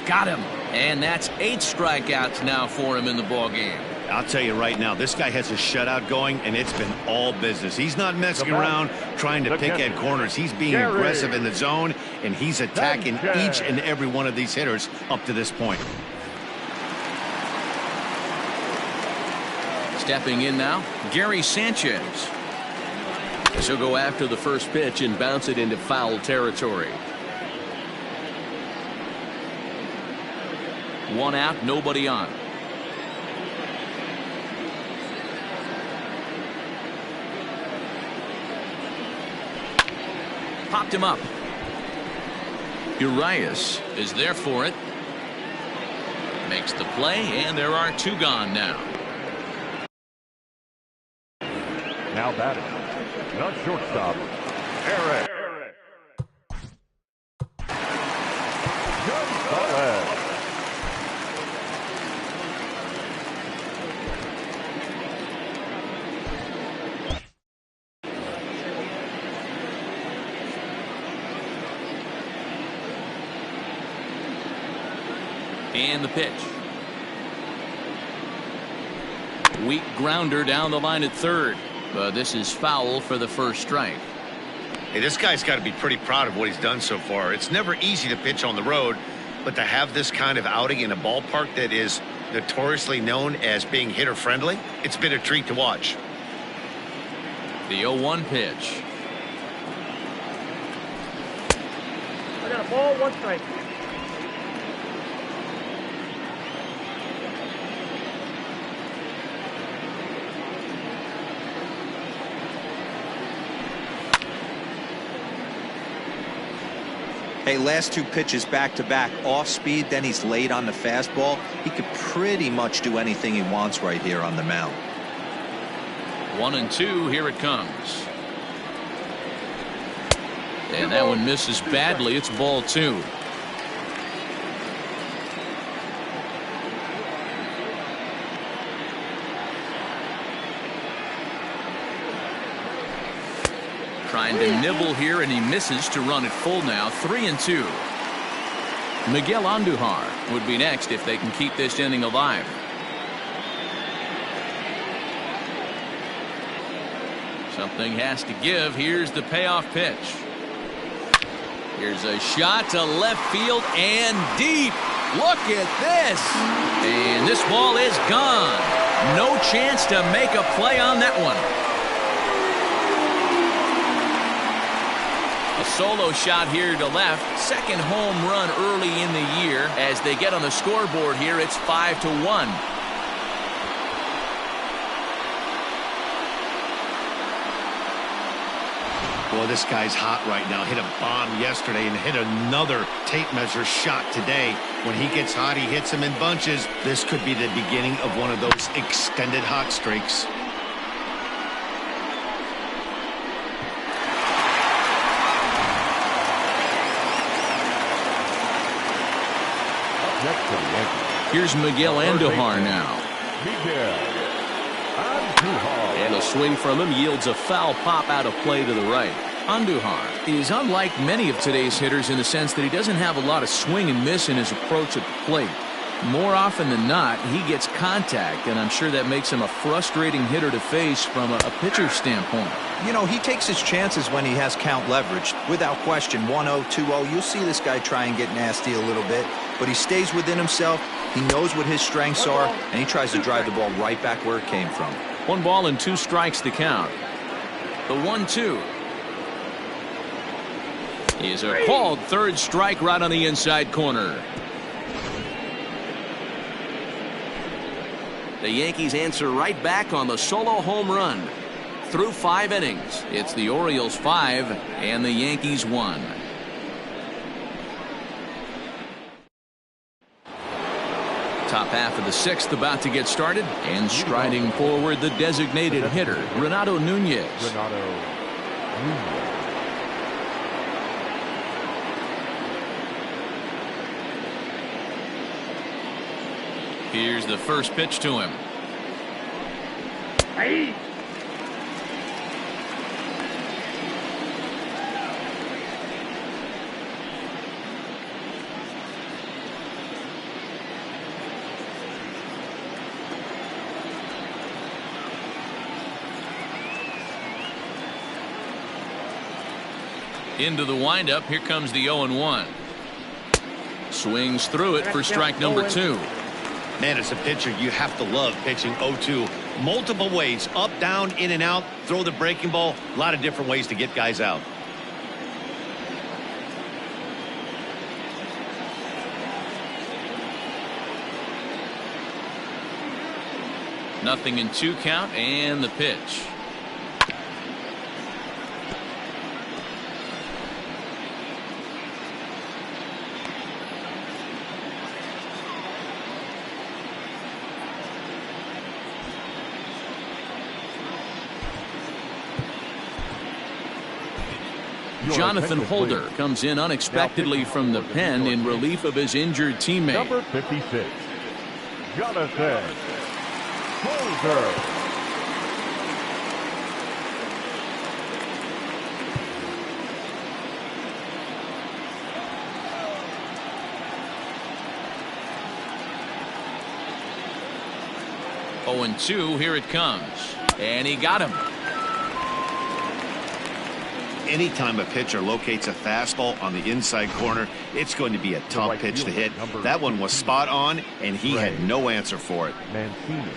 Got him. And that's 8 strikeouts now for him in the ballgame. I'll tell you right now, this guy has a shutout going, and it's been all business. He's not messing around trying to pick at corners. He's being aggressive in the zone, and he's attacking each and every one of these hitters up to this point. Stepping in now, Gary Sanchez. She'll go after the first pitch and bounce it into foul territory. 1 out, nobody on. Popped him up. Urias is there for it. Makes the play, and there are 2 gone now. Now batting, the shortstop, Eric Gonzalez. And the pitch. Weak grounder down the line at third. But this is foul for the first strike. Hey, this guy's got to be pretty proud of what he's done so far. It's never easy to pitch on the road, but to have this kind of outing in a ballpark that is notoriously known as being hitter-friendly, it's been a treat to watch. The 0-1 pitch. got ball, 1 strike. Hey, last 2 pitches back-to-back, off speed, then he's late on the fastball. He could pretty much do anything he wants right here on the mound. 1-2, here it comes. And that one misses badly. It's ball 2. Trying to nibble here, and he misses to run it full now. 3-2. Miguel Andujar would be next if they can keep this inning alive. Something has to give. Here's the payoff pitch. Here's a shot to left field and deep. Look at this. And this ball is gone. No chance to make a play on that one. A solo shot here to left. Second home run early in the year. As they get on the scoreboard here, it's 5-1. Boy, this guy's hot right now. Hit a bomb yesterday and hit another tape measure shot today. When he gets hot, he hits them in bunches. This could be the beginning of one of those extended hot streaks. Here's Miguel Andujar now. And a swing from him yields a foul pop out of play to the right. Andujar is unlike many of today's hitters in the sense that he doesn't have a lot of swing and miss in his approach at the plate. More often than not, he gets contact, and I'm sure that makes him a frustrating hitter to face from a pitcher's standpoint. You know, he takes his chances when he has count leverage. Without question, 1-0, 2-0, you'll see this guy try and get nasty a little bit, but he stays within himself. He knows what his strengths are, and he tries to drive the ball right back where it came from. 1 ball and 2 strikes to count. The 1-2 is a called third strike right on the inside corner. The Yankees answer right back on the solo home run. Through 5 innings, it's the Orioles 5 and the Yankees 1. Top half of the 6th about to get started, and striding forward the designated hitter, Renato Nunez. Here's the first pitch to him. Hey. Into the windup. Here comes the 0-1. Swings through it for strike number 2. Man, as a pitcher, you have to love pitching 0-2. Multiple ways, up, down, in and out, throw the breaking ball. A lot of different ways to get guys out. Nothing in 2 count, and the pitch. Jonathan Holder comes in unexpectedly from the pen in relief of his injured teammate. Number 56, Jonathan Holder. Oh, and 2, here it comes. And he got him. Anytime a pitcher locates a fastball on the inside corner, it's going to be a tough pitch to hit. That one was spot on, and he had no answer for it. Mancini.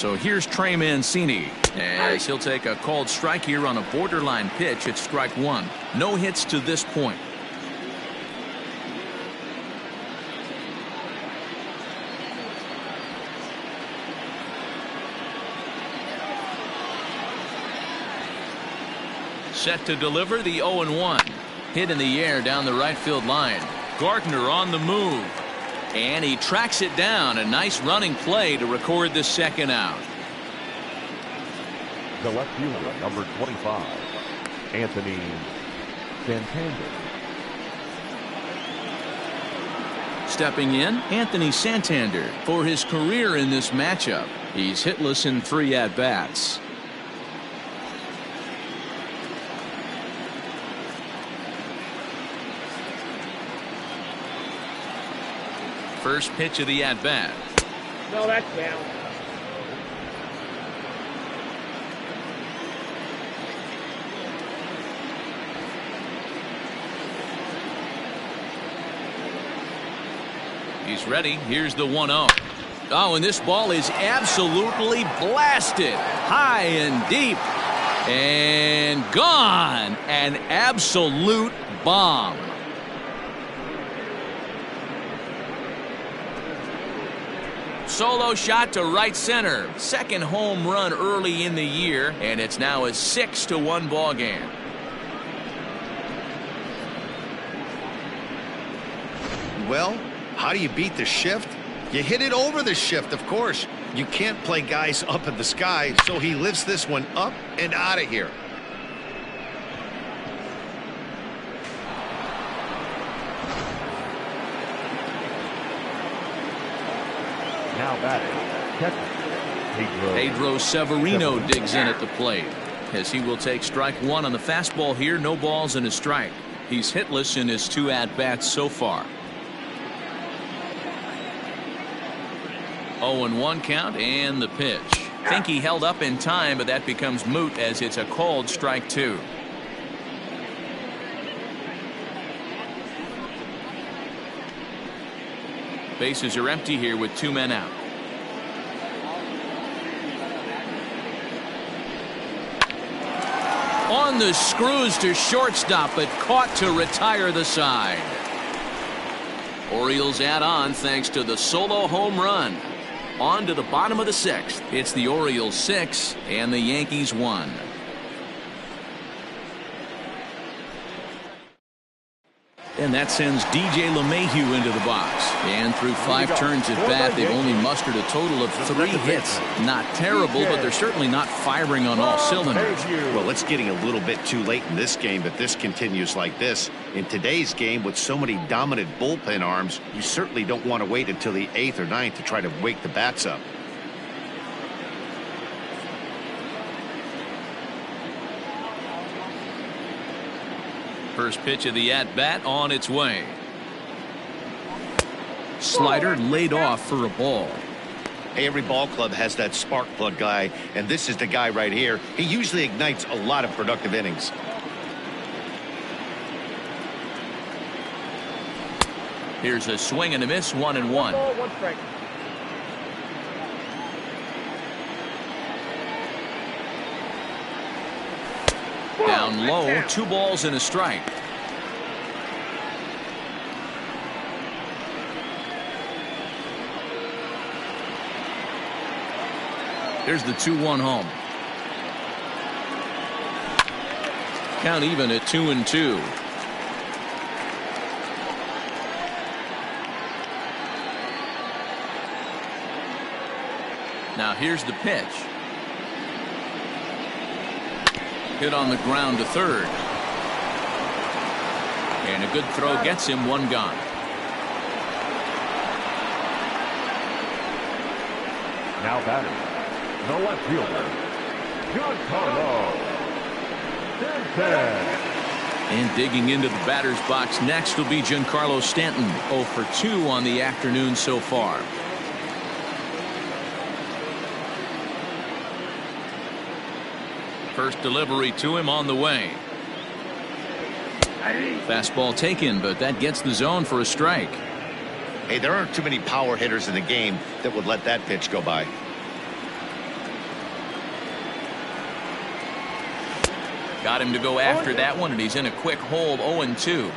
So here's Trey Mancini, as he'll take a called strike here on a borderline pitch at strike one. No hits to this point. Set to deliver the 0-1. Hit in the air down the right field line. Gardner on the move. And he tracks it down. A nice running play to record the second out. The left fielder, number 25, Anthony Santander. Stepping in, Anthony Santander for his career in this matchup. He's hitless in 3 at-bats. First pitch of the at-bat. No, that's down. He's ready. Here's the 1-0. Oh, and this ball is absolutely blasted. High and deep. And gone. An absolute bomb. Solo shot to right center. Second home run early in the year, and it's now a 6-1 ball game. Well, how do you beat the shift? You hit it over the shift, of course. You can't play guys up in the sky, so he lifts this one up and out of here. Now batting, Pedro Severino digs in at the plate, as he will take strike one on the fastball here. No balls and a strike. He's hitless in his 2 at-bats so far. 0-1 count and the pitch. Think he held up in time, but that becomes moot as it's a called strike 2. Bases are empty here with 2 men out. On the screws to shortstop, but caught to retire the side. Orioles add on thanks to the solo home run. On to the bottom of the 6th. It's the Orioles 6 and the Yankees 1. And that sends DJ LeMahieu into the box. And through 5 turns at bat, they've only mustered a total of 3 hits. Not terrible, but they're certainly not firing on all cylinders. Well, it's getting a little bit too late in this game if this continues like this. In today's game, with so many dominant bullpen arms, you certainly don't want to wait until the 8th or 9th to try to wake the bats up. First pitch of the at-bat on its way. Slider laid off for a ball. Hey, every ball club has that spark plug guy, and this is the guy right here. He usually ignites a lot of productive innings. Here's a swing and a miss, 1-1. Ball, 1 strike. Down low, 2 balls and a strike. Here's the 2-1 home. Count even at 2-2. Now here's the pitch. Hit on the ground to third. And a good throw gets him 1 gone. now batting, the left fielder, Giancarlo Stanton. And digging into the batter's box next will be Giancarlo Stanton, 0 for 2 on the afternoon so far. First delivery to him on the way. Fastball taken, but that gets the zone for a strike. Hey, there aren't too many power hitters in the game that would let that pitch go by. Got him to go after that one, and he's in a quick hole, 0-2.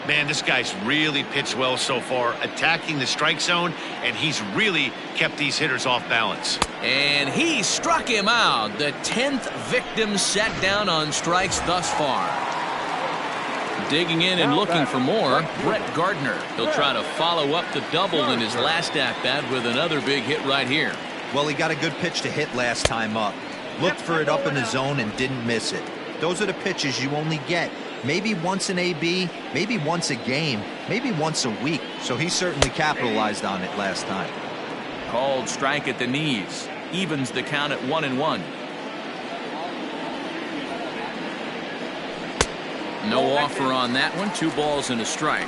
Man, this guy's really pitched well so far, attacking the strike zone, and he's really kept these hitters off balance. And he struck him out. The 10th victim set down on strikes thus far. Digging in and looking for more, Brett Gardner. He'll try to follow up the double in his last at-bat with another big hit right here. Well, he got a good pitch to hit last time up. Looked for it up in the zone and didn't miss it. Those are the pitches you only get maybe once in AB, maybe once a game, maybe once a week. So he certainly capitalized on it last time. Called strike at the knees. Evens the count at 1-1. No offer on that one. 2 balls and a strike.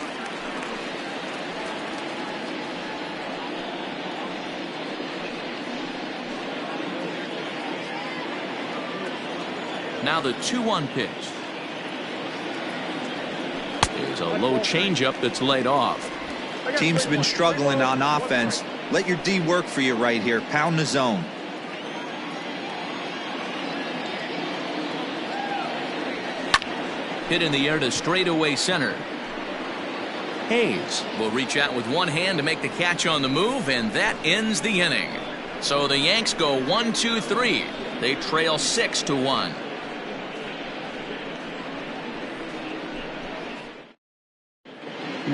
Now the 2-1 pitch. There's a low changeup that's laid off. Team's been struggling on offense. Let your D work for you right here. Pound the zone. Hit in the air to straightaway center. Hayes will reach out with one hand to make the catch on the move, and that ends the inning. So the Yanks go 1-2-3. They trail 6-1.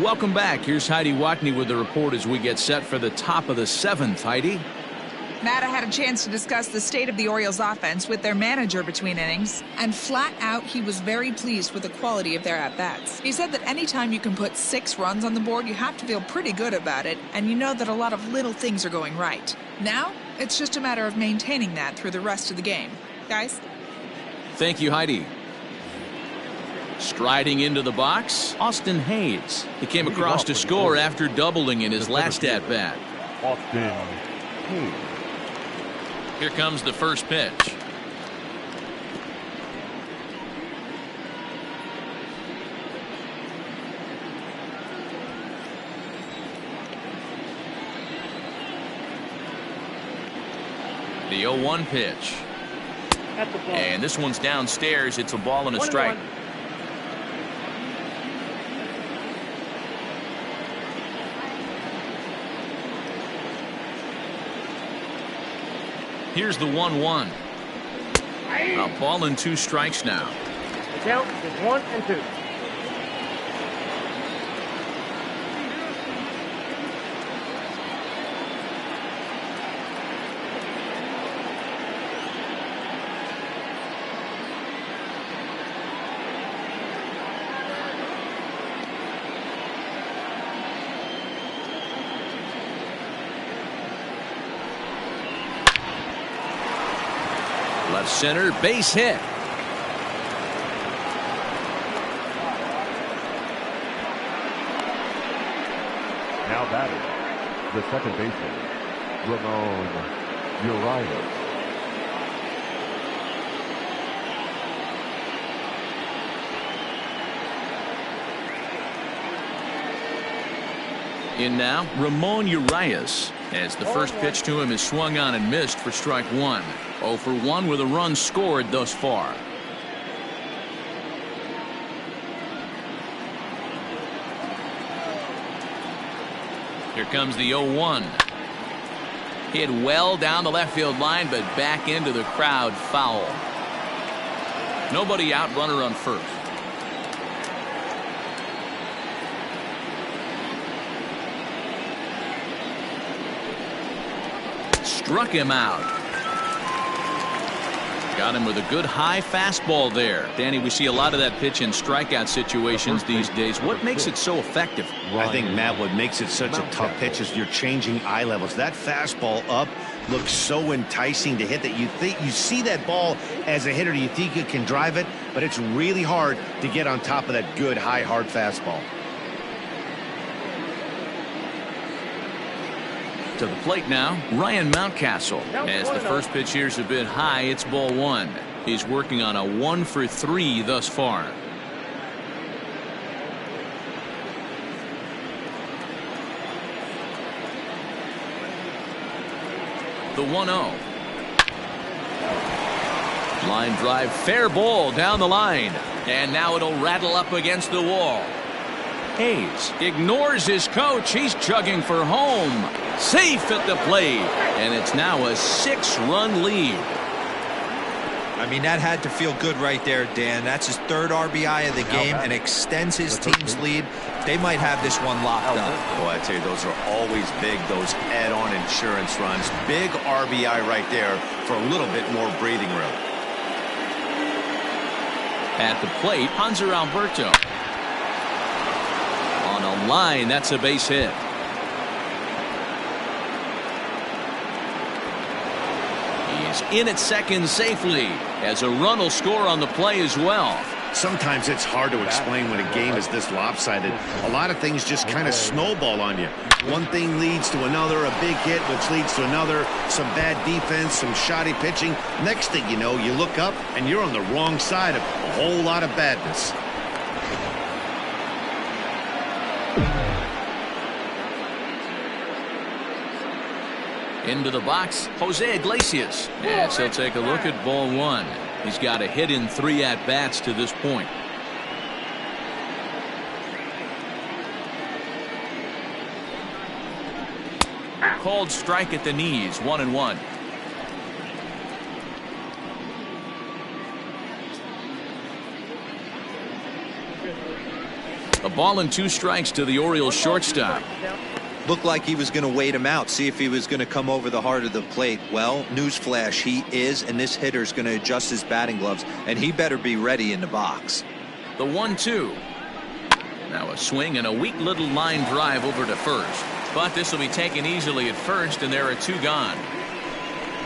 Welcome back. Here's Heidi Watney with the report as we get set for the top of the 7th. Heidi? Matt, I had a chance to discuss the state of the Orioles offense with their manager between innings, and flat out he was very pleased with the quality of their at-bats. He said that anytime you can put 6 runs on the board, you have to feel pretty good about it, and you know that a lot of little things are going right. Now, it's just a matter of maintaining that through the rest of the game. Guys? Thank you, Heidi. Striding into the box, Austin Hayes. He came across to score after doubling in his last at-bat. Austin Hayes. Here comes the first pitch. The 0-1 pitch. And this one's downstairs. It's a ball and a strike. Here's the 1-1. A ball and 2 strikes now. The count is 1-2. Left center, base hit. Now batting, the second baseman, Ramon Urias. In now, Ramon Urias, as the first pitch to him is swung on and missed for strike 1. 0 for 1 with a run scored thus far. Here comes the 0-1. Hit well down the left field line, but back into the crowd, foul. Nobody out, runner on first. Struck him out. Got him with a good high fastball there. Danny, we see a lot of that pitch in strikeout situations these days. What makes it so effective? I think, Matt, what makes it such a tough pitch is you're changing eye levels. That fastball up looks so enticing to hit that you see that ball as a hitter, you think you can drive it, but it's really hard to get on top of that good high hard fastball. To the plate now, Ryan Mountcastle. As the first pitch here's a bit high, it's ball 1. He's working on a 1 for 3 thus far. The 1-0. Line drive, fair ball down the line. And now it'll rattle up against the wall. Hayes ignores his coach. He's chugging for home. Safe at the plate. And it's now a 6-run lead. I mean, that had to feel good right there, Dan. That's his 3rd RBI of the game and extends his team's lead. They might have this one locked up. Oh, I tell you, those are always big, those add-on insurance runs. Big RBI right there for a little bit more breathing room. At the plate, Hanser Alberto. On a line, that's a base hit. He's in at second safely, as a run will score on the play as well. Sometimes it's hard to explain when a game is this lopsided. A lot of things just kind of snowball on you. One thing leads to another, a big hit, which leads to another, some bad defense, some shoddy pitching. Next thing you know, you look up and you're on the wrong side of a whole lot of badness. Into the box, Jose Iglesias. Yes, he'll take a look at ball 1. He's got a hit in 3 at-bats to this point. Called strike at the knees, 1-1. A ball and 2 strikes to the Orioles shortstop. Looked like he was going to wait him out, see if he was going to come over the heart of the plate. Well, newsflash, he is, and this hitter's going to adjust his batting gloves, and he better be ready in the box. The 1-2. Now a swing and a weak little line drive over to first. But this will be taken easily at first, and there are 2 gone.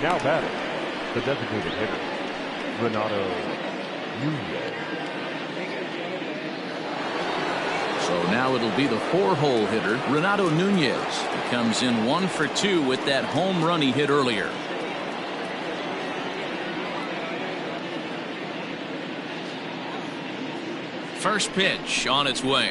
Now batting, the designated hitter, Renato Nunez. So now it'll be the 4-hole hitter, Renato Nunez. He comes in 1 for 2 with that home run he hit earlier. First pitch on its way.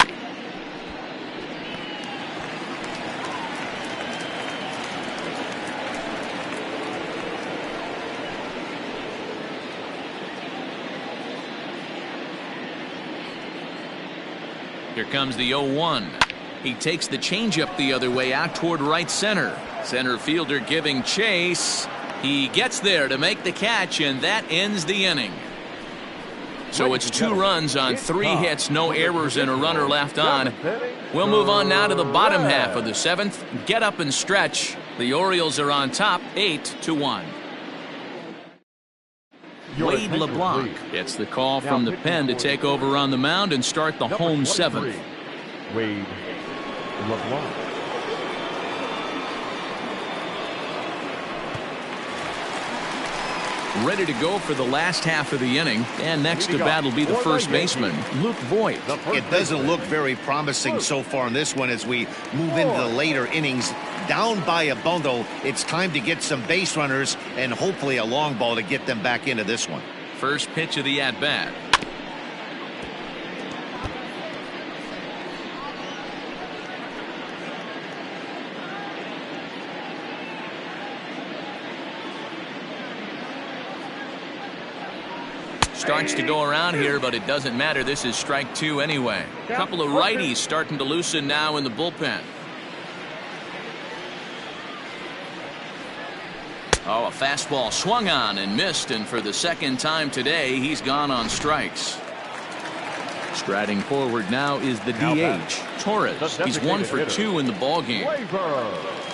Here comes the 0-1. He takes the changeup the other way out toward right center. Center fielder giving chase. He gets there to make the catch, and that ends the inning. So it's 2 runs on 3 hits, no errors, and a runner left on. We'll move on now to the bottom half of the 7th. Get up and stretch. The Orioles are on top, 8-1. Wade LeBlanc gets the call from the pen to take over on the mound and start the home 7th. Wade LeBlanc. Ready to go for the last half of the inning, and next to bat will be the first baseman, Luke Voigt. It doesn't look very promising so far in this one as we move into the later innings. Down by a bundle, it's time to get some base runners and hopefully a long ball to get them back into this one. First pitch of the at-bat. Starts to go around here, but it doesn't matter. This is strike 2 anyway. A couple of righties starting to loosen now in the bullpen. Oh, a fastball swung on and missed, and for the second time today, he's gone on strikes. Striding forward now is the DH, Torres. He's 1 for 2 in the ballgame.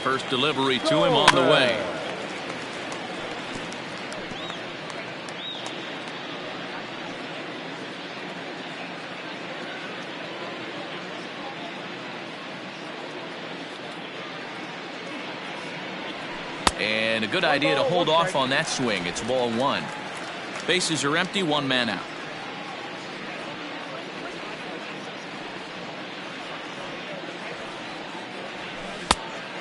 First delivery to him on the way. And a good idea to hold off on that swing. It's ball 1. Bases are empty, 1 man out.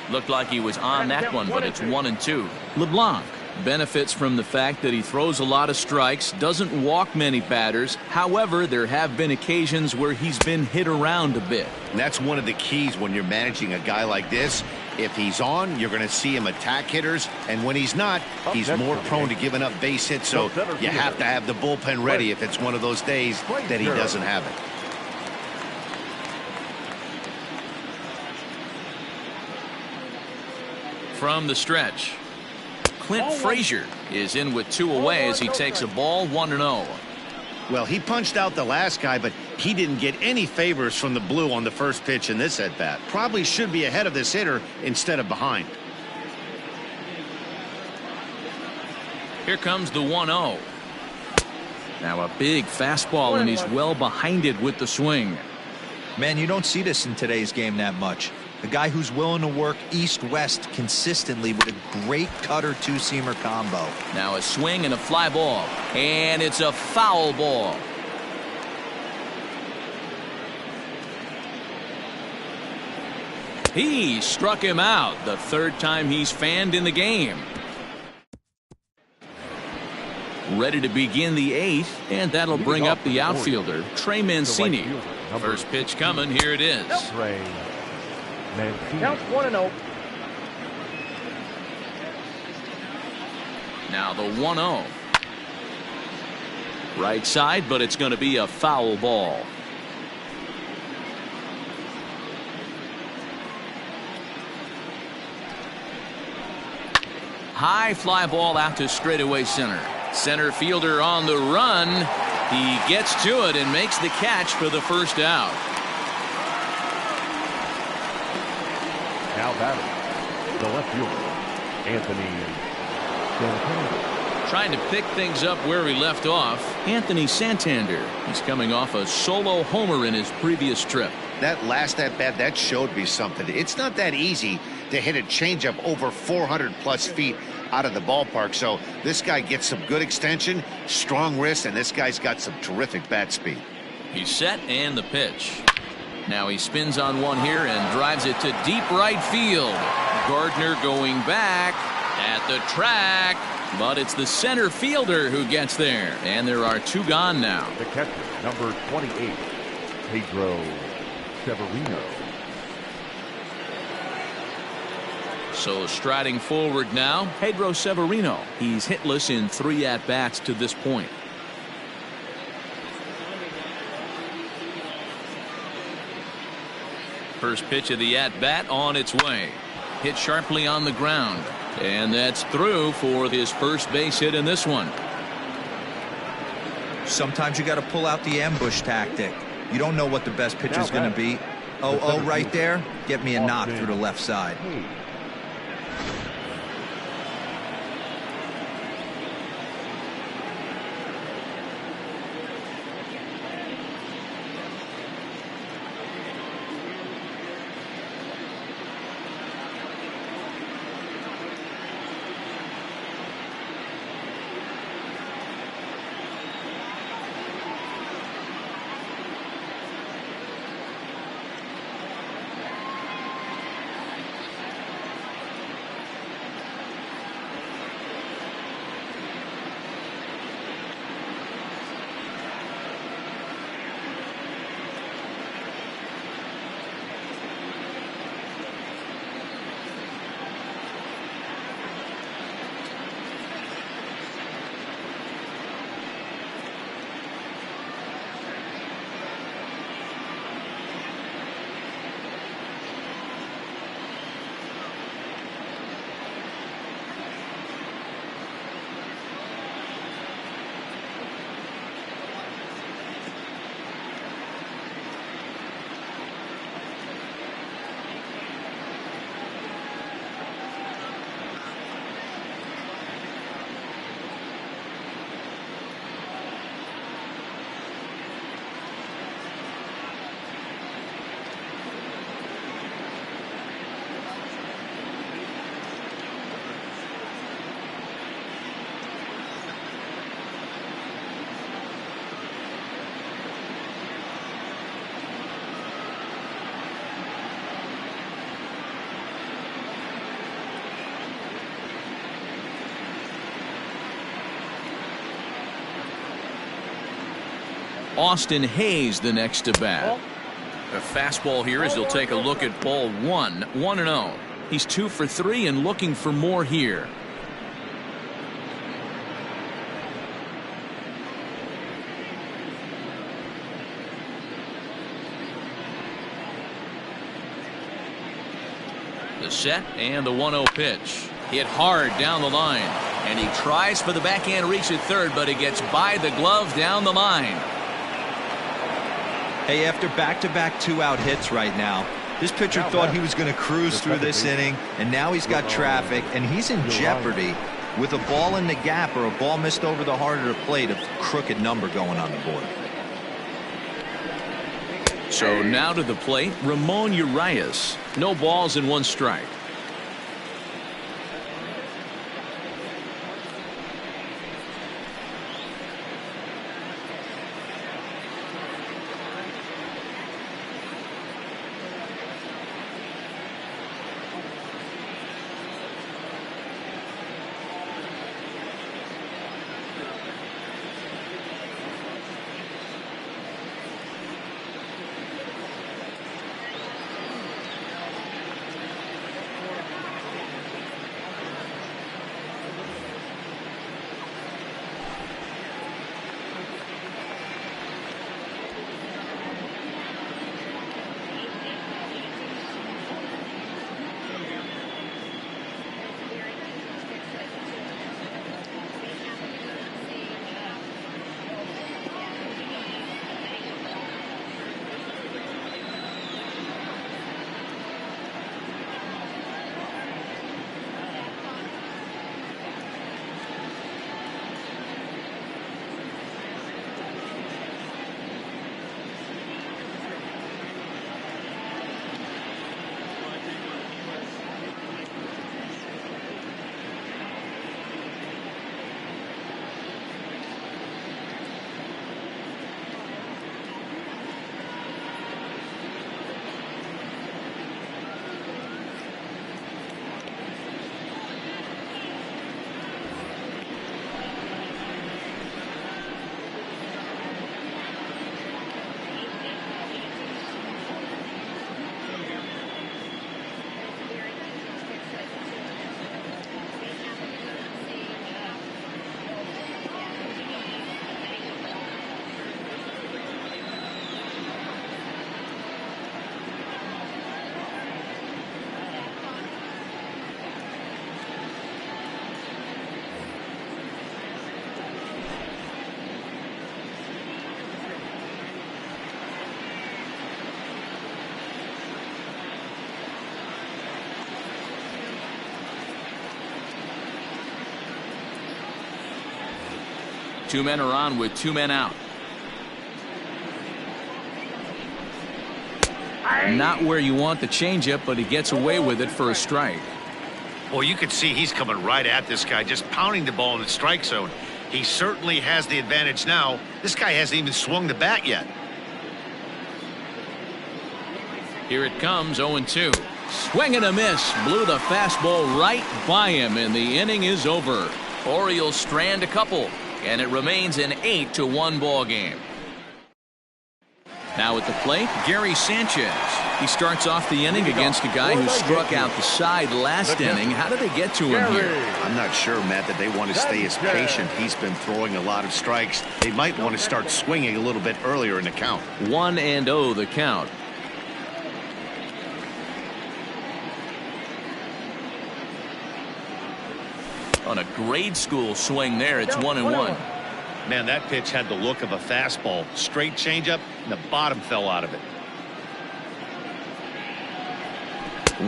Looked like he was on that one, but it's 1-2. LeBlanc benefits from the fact that he throws a lot of strikes, doesn't walk many batters. However, there have been occasions where he's been hit around a bit. And that's one of the keys when you're managing a guy like this. If he's on, you're going to see him attack hitters, and when he's not, he's more prone to giving up base hits, so you have to have the bullpen ready if it's one of those days that he doesn't have it. From the stretch, Clint Frazier is in with 2 away as he takes a ball 1-0. Well, he punched out the last guy, but he didn't get any favors from the blue on the first pitch in this at-bat. Probably should be ahead of this hitter instead of behind. Here comes the 1-0. Now a big fastball, and he's well behind it with the swing. Man, you don't see this in today's game that much. A guy who's willing to work east-west consistently with a great cutter two-seamer combo. Now a swing and a fly ball, and it's a foul ball. He struck him out, the 3rd time he's fanned in the game. Ready to begin the 8th, and that'll bring up the outfielder, Trey Mancini. First pitch coming, here it is. Counts 1-0. Now the 1-0. Right side, but it's going to be a foul ball. High fly ball out to straightaway center. Center fielder on the run. He gets to it and makes the catch for the first out. Now batting, the left fielder, Anthony Santander. Trying to pick things up where he left off, Anthony Santander. He's coming off a solo homer in his previous trip. That last at-bat, that showed me something. It's not that easy to hit a changeup over 400-plus feet out of the ballpark. So this guy gets some good extension, strong wrist, and this guy's got some terrific bat speed. He's set, and the pitch. Now he spins on one here and drives it to deep right field. Gardner going back at the track, but it's the center fielder who gets there, and there are 2 gone now. The catcher, number 28, Pedro Severino. So striding forward now, Pedro Severino. He's hitless in 3 at-bats to this point. First pitch of the at-bat on its way. Hit sharply on the ground. And that's through for his first base hit in this one. Sometimes you got to pull out the ambush tactic. You don't know what the best pitch is going to be. 0-0 right there. Get me a knock through the left side. Austin Hayes the next to bat. A fastball here as he'll take a look at ball 1. 1-0. He's 2 for 3 and looking for more here. The set and the 1-0 pitch. Hit hard down the line. And he tries for the backhand reach at third, but he gets by the glove down the line. Hey, after back-to-back 2-out hits right now, this pitcher thought he was going to cruise through this inning, and now he's got traffic, and he's in jeopardy with a ball in the gap or a ball missed over the heart of the plate, a crooked number going on the board. So now to the plate, Ramon Urias. No balls and 1 strike. Two men are on with 2 men out. Not where you want the changeup, but he gets away with it for a strike. Well, you can see he's coming right at this guy, just pounding the ball in the strike zone. He certainly has the advantage now. This guy hasn't even swung the bat yet. Here it comes, 0-2. Swing and a miss. Blew the fastball right by him, and the inning is over. Orioles strand a couple, and it remains an 8-1 ball game. Now at the plate, Gary Sanchez. He starts off the inning against a guy who struck out the side last inning. How did they get to him here? I'm not sure, Matt, that they want to stay as patient. He's been throwing a lot of strikes. They might want to start swinging a little bit earlier in the count. 1-0 the count. On a grade school swing there, it's 1-1. Man, that pitch had the look of a fastball. Straight changeup, and the bottom fell out of it.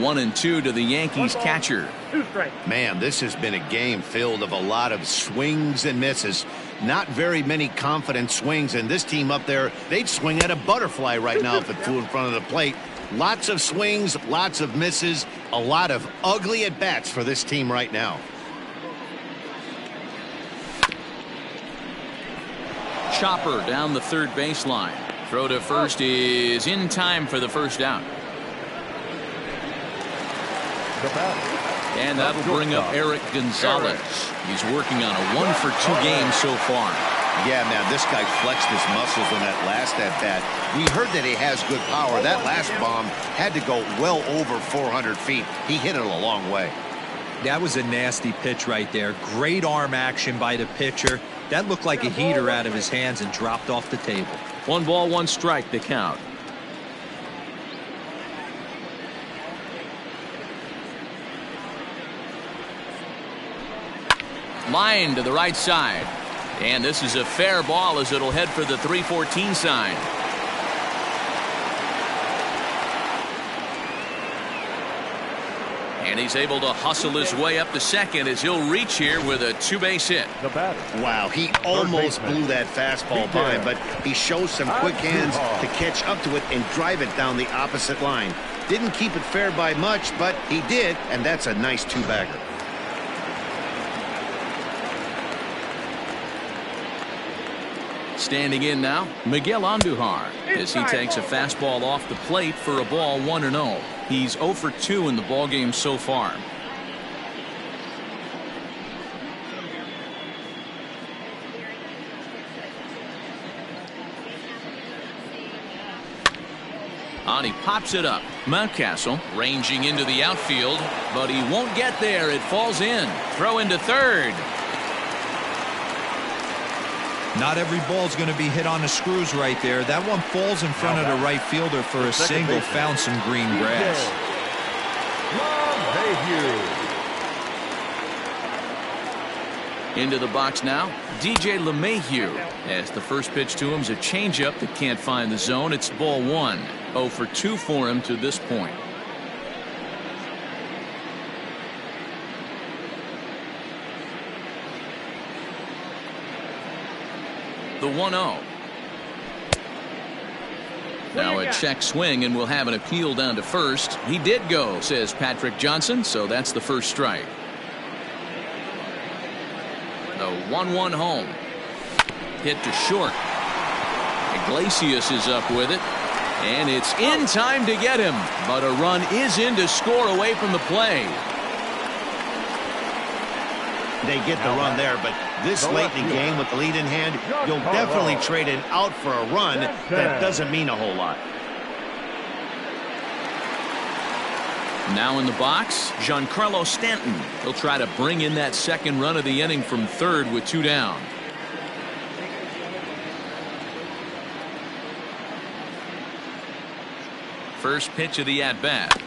1-2 to the Yankees catcher. Man, this has been a game filled of a lot of swings and misses. Not very many confident swings, and this team up there, they'd swing at a butterfly right now if it flew in front of the plate. Lots of swings, lots of misses, a lot of ugly at-bats for this team right now. Chopper down the third baseline. Throw to first is in time for the first out. And that'll bring up Eric Gonzalez. He's working on a 1-for-2 game so far. Yeah, man, this guy flexed his muscles on that last at-bat. We heard that he has good power. That last bomb had to go well over 400 feet. He hit it a long way. That was a nasty pitch right there. Great arm action by the pitcher. That looked like a heater out of his hands and dropped off the table. 1 ball, 1 strike, the count. Line to the right side. And this is a fair ball as it'll head for the 314 sign. And he's able to hustle his way up to second as he'll reach here with a 2-base hit. Wow, he almost blew that fastball by, but he shows some quick hands to catch up to it and drive it down the opposite line. Didn't keep it fair by much, but he did, and that's a nice 2-bagger. Standing in now, Miguel Andujar as he takes a fastball off the plate for a ball 1-0. He's 0 for 2 in the ballgame so far. And he pops it up. Mountcastle ranging into the outfield, but he won't get there. It falls in. Throw into third. Not every ball's going to be hit on the screws right there. That one falls in front of the right fielder for a single. Found some green grass. Into the box now, DJ LeMahieu. As the first pitch to him is a changeup that can't find the zone. It's ball 1. 0 for 2 for him to this point. The 1-0. Now a check swing, and we'll have an appeal down to first. He did go, says Patrick Johnson, so that's the first strike. The 1-1 home. Hit to short. Iglesias is up with it, and it's in time to get him, but a run is in to score away from the play. They get the run there, but this late in the game with the lead in hand, you'll definitely trade an out for a run. That doesn't mean a whole lot. Now in the box, Giancarlo Stanton. He'll try to bring in that second run of the inning from third with 2 down. First pitch of the at-bat.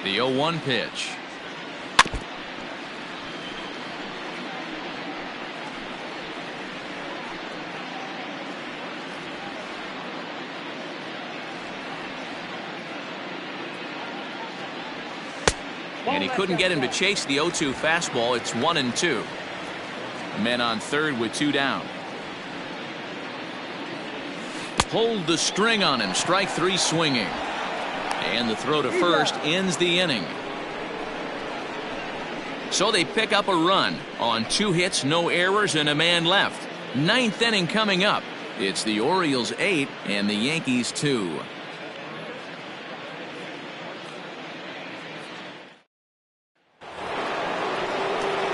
The 0-1 pitch. And he couldn't get him to chase the 0-2 fastball. It's 1-2. Men on third with 2 down. Pulled the string on him. Strike 3 swinging. And the throw to first ends the inning. So they pick up a run on 2 hits, no errors, and a man left. 9th inning coming up. It's the Orioles 8 and the Yankees 2.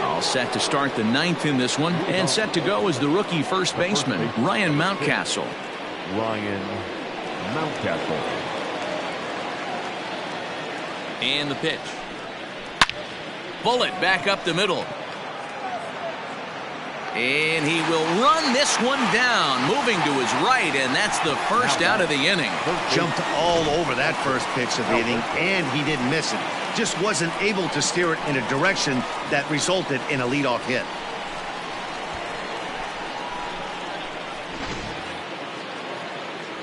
All set to start the 9th in this one, and set to go is the rookie first baseman, Ryan Mountcastle. And the pitch. Bullet back up the middle. And he will run this one down, moving to his right, and that's the first out of the inning. Jumped all over that first pitch of the inning, and he didn't miss it. Just wasn't able to steer it in a direction that resulted in a leadoff hit.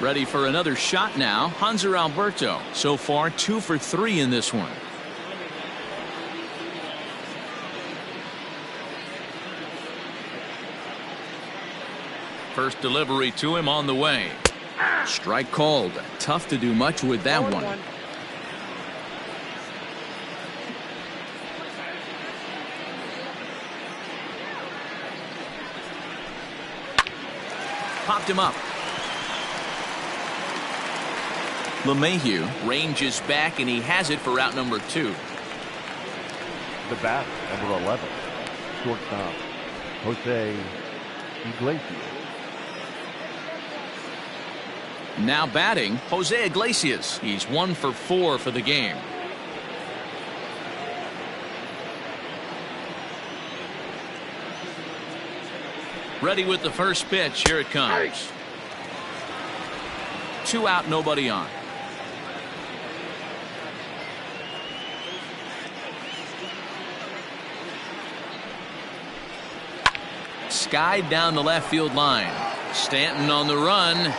Ready for another shot now, Hanser Alberto. So far 2 for 3 in this one. First delivery to him on the way. Strike called. Tough to do much with that one. Popped him up. LeMahieu ranges back, and he has it for route number 2. The bat, number 11, shortstop, Jose Iglesias. Now batting, Jose Iglesias. He's 1 for 4 for the game. Ready with the first pitch. Here it comes. 2 out, nobody on. Skied down the left field line. Stanton on the run.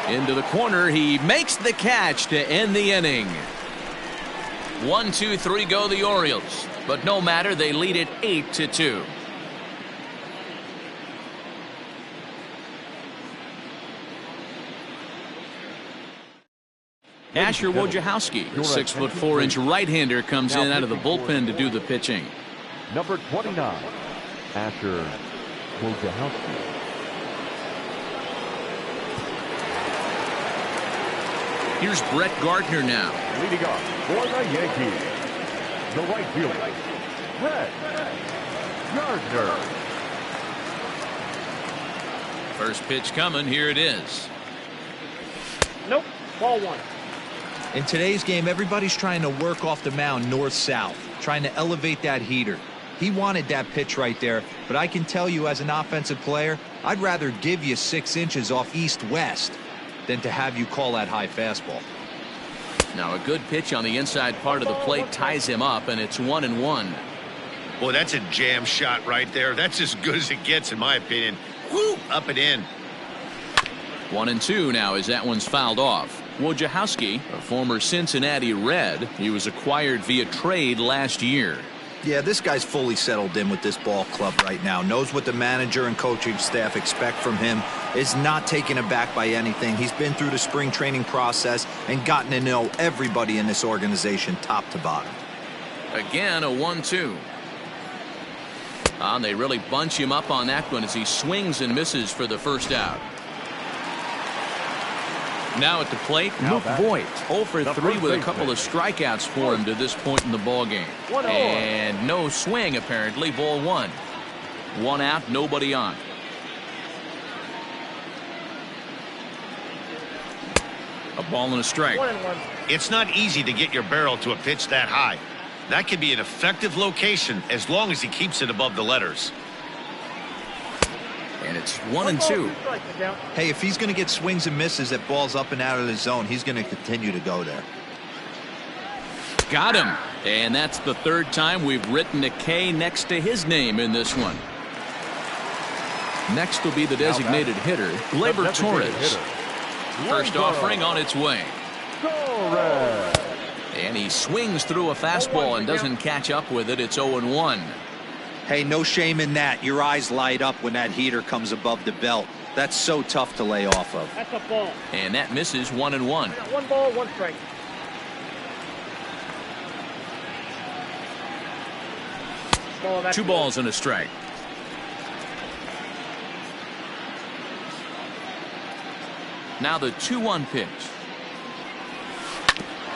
Into the corner. He makes the catch to end the inning. 1, 2, 3 go the Orioles. But no matter, they lead it 8-2. Asher Wojciechowski, 6'4" right-hander, comes in out of the bullpen to do the pitching. Number 29, Asher Wojciechowski. Here's Brett Gardner now. Leading off for the Yankees, the right fielder, Brett Gardner. First pitch coming. Here it is. Nope. Ball 1. In today's game, everybody's trying to work off the mound north-south, trying to elevate that heater. He wanted that pitch right there, but I can tell you as an offensive player, I'd rather give you 6 inches off east-west than to have you call that high fastball. Now a good pitch on the inside part of the plate ties him up, and it's 1-1. Boy, that's a jam shot right there. That's as good as it gets, in my opinion. Woo! Up and in. 1-2 now as that one's fouled off. Wojciechowski, a former Cincinnati Red. He was acquired via trade last year. Yeah, this guy's fully settled in with this ball club right now. Knows what the manager and coaching staff expect from him. Is not taken aback by anything. He's been through the spring training process and gotten to know everybody in this organization top to bottom. Again, a 1-2. And they really bunch him up on that one as he swings and misses for the first out. Now at the plate, Luke Voigt, 0 for 3 with a couple of strikeouts for him to this point in the ballgame. And no swing, apparently. Ball 1. 1 out, nobody on. A ball and a strike. 1-1. It's not easy to get your barrel to a pitch that high. That can be an effective location as long as he keeps it above the letters. And it's 1-2. Hey, if he's going to get swings and misses at balls up and out of the zone, he's going to continue to go there. Got him. And that's the 3rd time we've written a K next to his name in this one. Next will be the designated hitter, Gleyber Torres. First offering on its way. And he swings through a fastball and doesn't catch up with it. It's 0-1. Hey, no shame in that. Your eyes light up when that heater comes above the belt. That's so tough to lay off of. That's a ball. And that misses 1-1. 1 ball, 1 strike. Ball, 2 balls and a strike. Now the 2-1 pitch.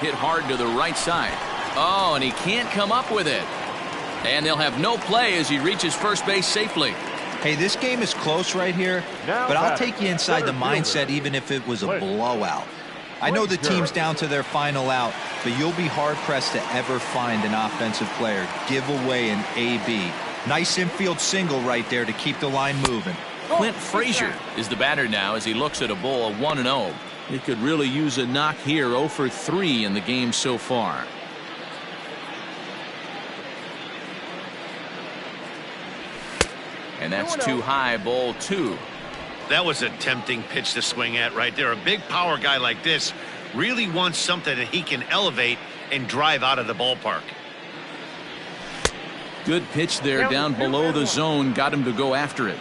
Hit hard to the right side. Oh, and he can't come up with it. And they'll have no play as he reaches first base safely. Hey, this game is close right here, but I'll take you inside the mindset even if it was a blowout. I know the team's down to their final out, but you'll be hard-pressed to ever find an offensive player give away an AB. Nice infield single right there to keep the line moving. Clint Frazier is the batter now as he looks at a ball of 1-0. He could really use a knock here. 0 for 3 in the game so far. And that's too high. Ball 2. That was a tempting pitch to swing at right there. A big power guy like this really wants something that he can elevate and drive out of the ballpark. Good pitch there down below the zone. Got him to go after it.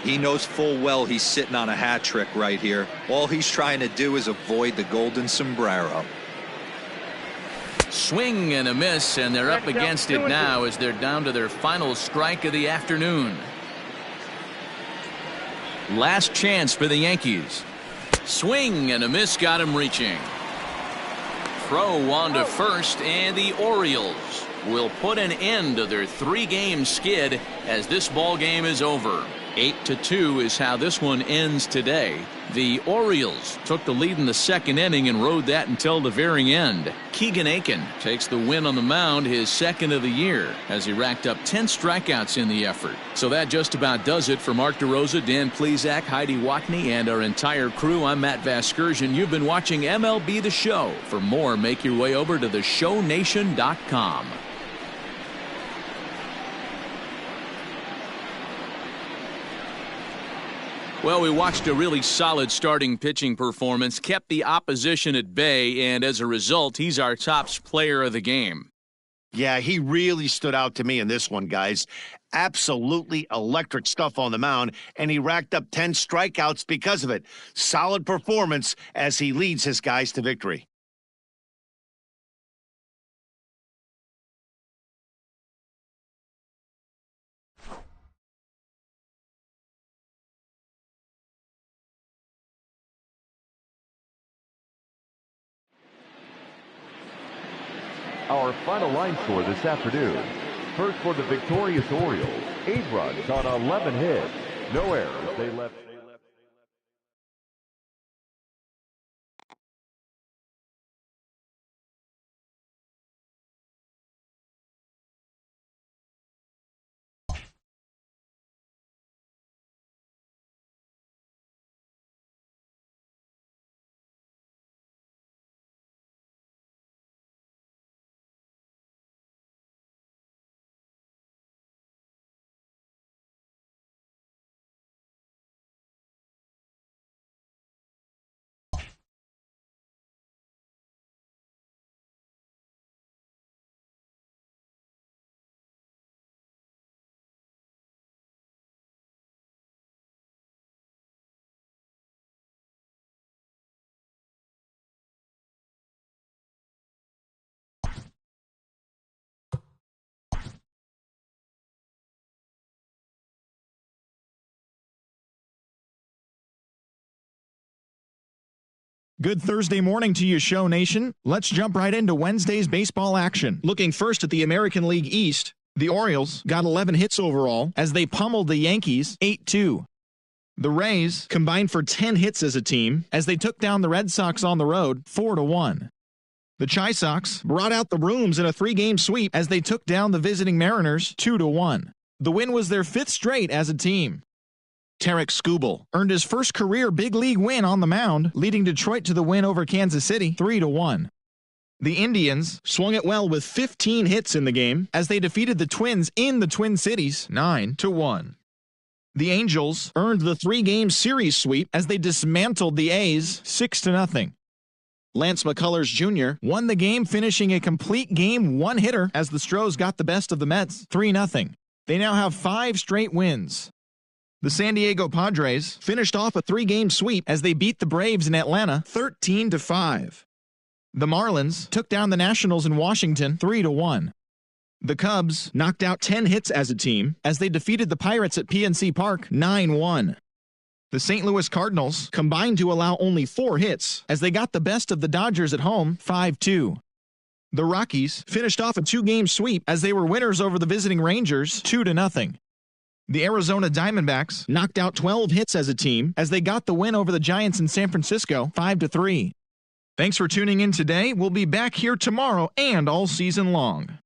He knows full well he's sitting on a hat trick right here. All he's trying to do is avoid the golden sombrero. Swing and a miss, and they're up against it now as they're down to their final strike of the afternoon. Last chance for the Yankees. Swing and a miss, got him reaching. throw on to first, and the Orioles will put an end to their 3-game skid as this ball game is over. 8-2 is how this one ends today. The Orioles took the lead in the second inning and rode that until the very end. Keegan Aiken takes the win on the mound, his second of the year, as he racked up 10 strikeouts in the effort. So that just about does it for Mark DeRosa, Dan Plesac, Heidi Watney, and our entire crew. I'm Matt Vasgersian. You've been watching MLB The Show. For more, make your way over to theshownation.com. Well, we watched a really solid starting pitching performance, kept the opposition at bay, and as a result, he's our top player of the game. Yeah, he really stood out to me in this one, guys. Absolutely electric stuff on the mound, and he racked up 10 strikeouts because of it. Solid performance as he leads his guys to victory. Our final line score this afternoon. First for the victorious Orioles, 8 runs on 11 hits. No errors. They left. Good Thursday morning to you, Show Nation. Let's jump right into Wednesday's baseball action. Looking first at the American League East, the Orioles got 11 hits overall as they pummeled the Yankees 8-2. The Rays combined for 10 hits as a team as they took down the Red Sox on the road 4-1. The Chi Sox brought out the brooms in a 3-game sweep as they took down the visiting Mariners 2-1. The win was their 5th straight as a team. Tarek Skubal earned his first career big league win on the mound, leading Detroit to the win over Kansas City 3-1. The Indians swung it well with 15 hits in the game as they defeated the Twins in the Twin Cities 9-1. The Angels earned the 3-game series sweep as they dismantled the A's 6-0. Lance McCullers Jr. won the game, finishing a complete game one-hitter as the Stros got the best of the Mets 3-0. They now have 5 straight wins. The San Diego Padres finished off a 3-game sweep as they beat the Braves in Atlanta 13-5. The Marlins took down the Nationals in Washington 3-1. The Cubs knocked out 10 hits as a team as they defeated the Pirates at PNC Park 9-1. The St. Louis Cardinals combined to allow only 4 hits as they got the best of the Dodgers at home 5-2. The Rockies finished off a 2-game sweep as they were winners over the visiting Rangers 2-0. The Arizona Diamondbacks knocked out 12 hits as a team as they got the win over the Giants in San Francisco 5-3. Thanks for tuning in today. We'll be back here tomorrow and all season long.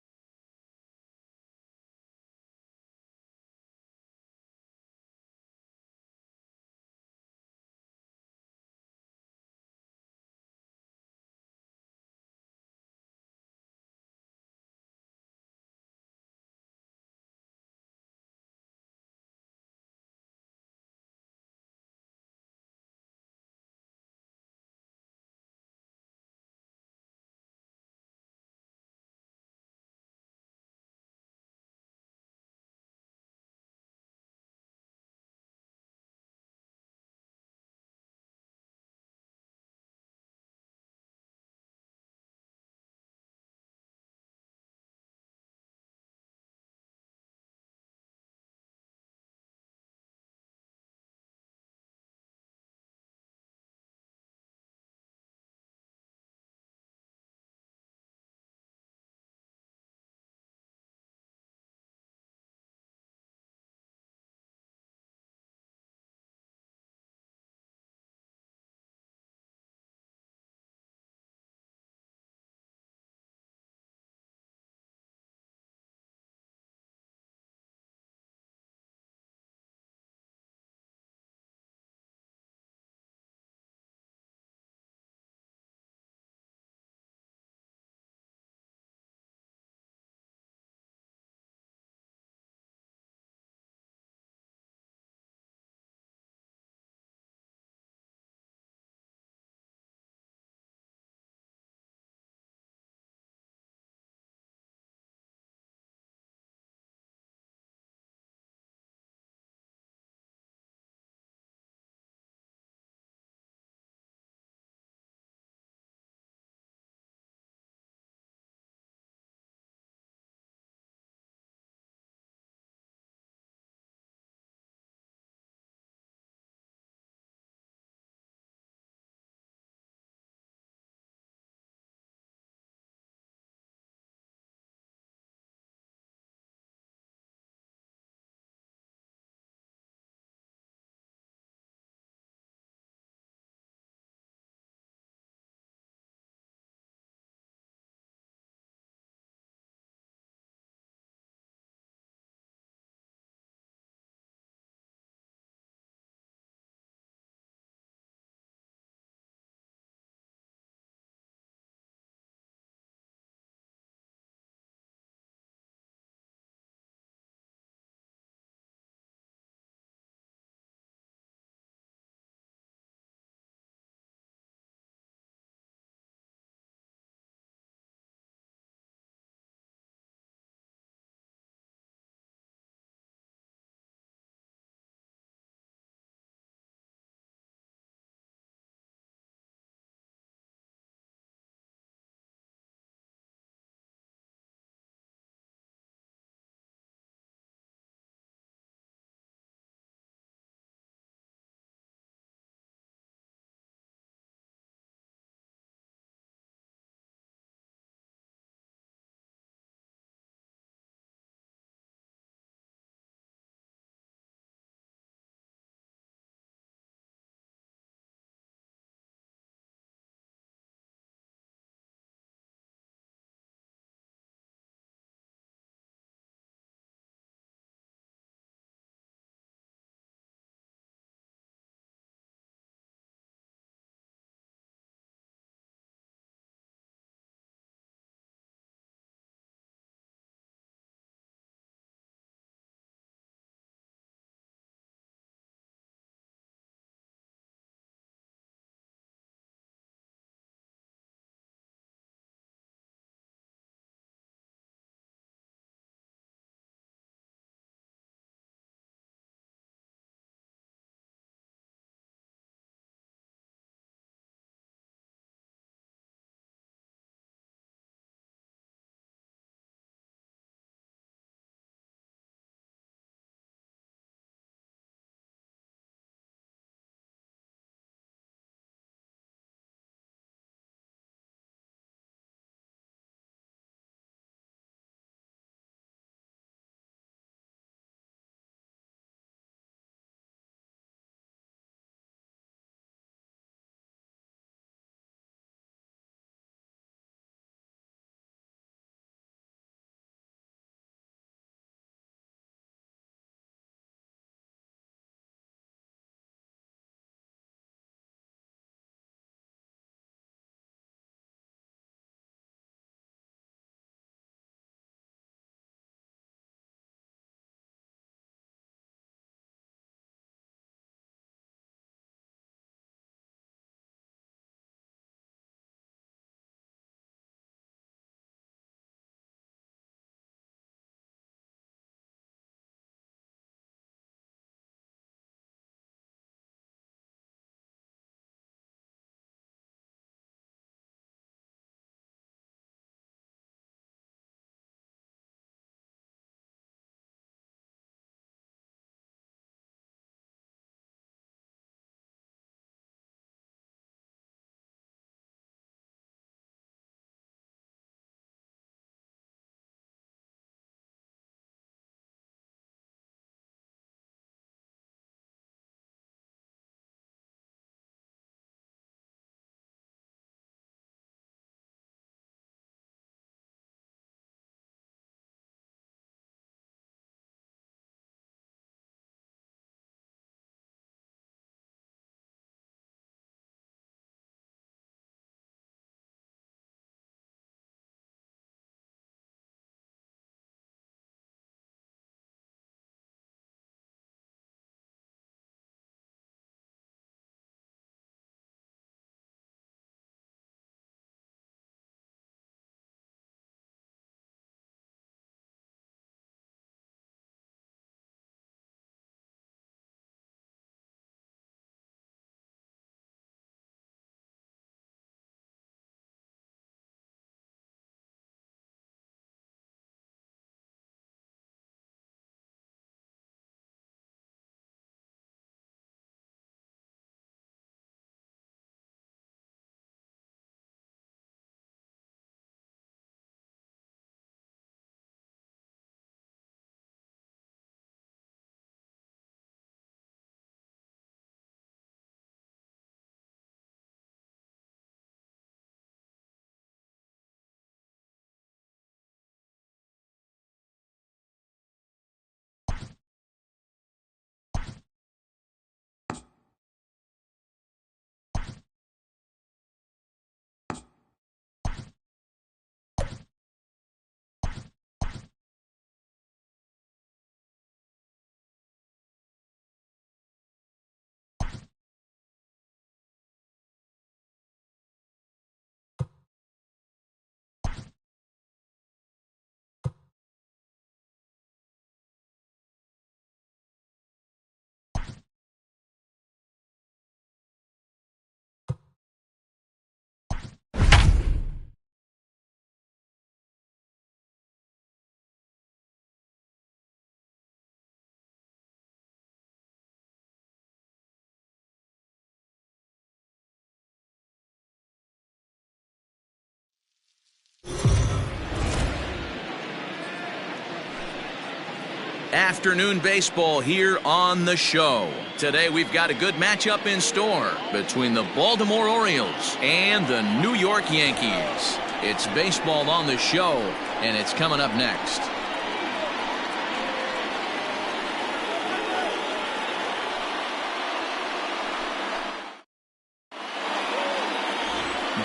Afternoon baseball here on the show. Today we've got a good matchup in store between the Baltimore Orioles and the New York Yankees. It's baseball on the show, and it's coming up next.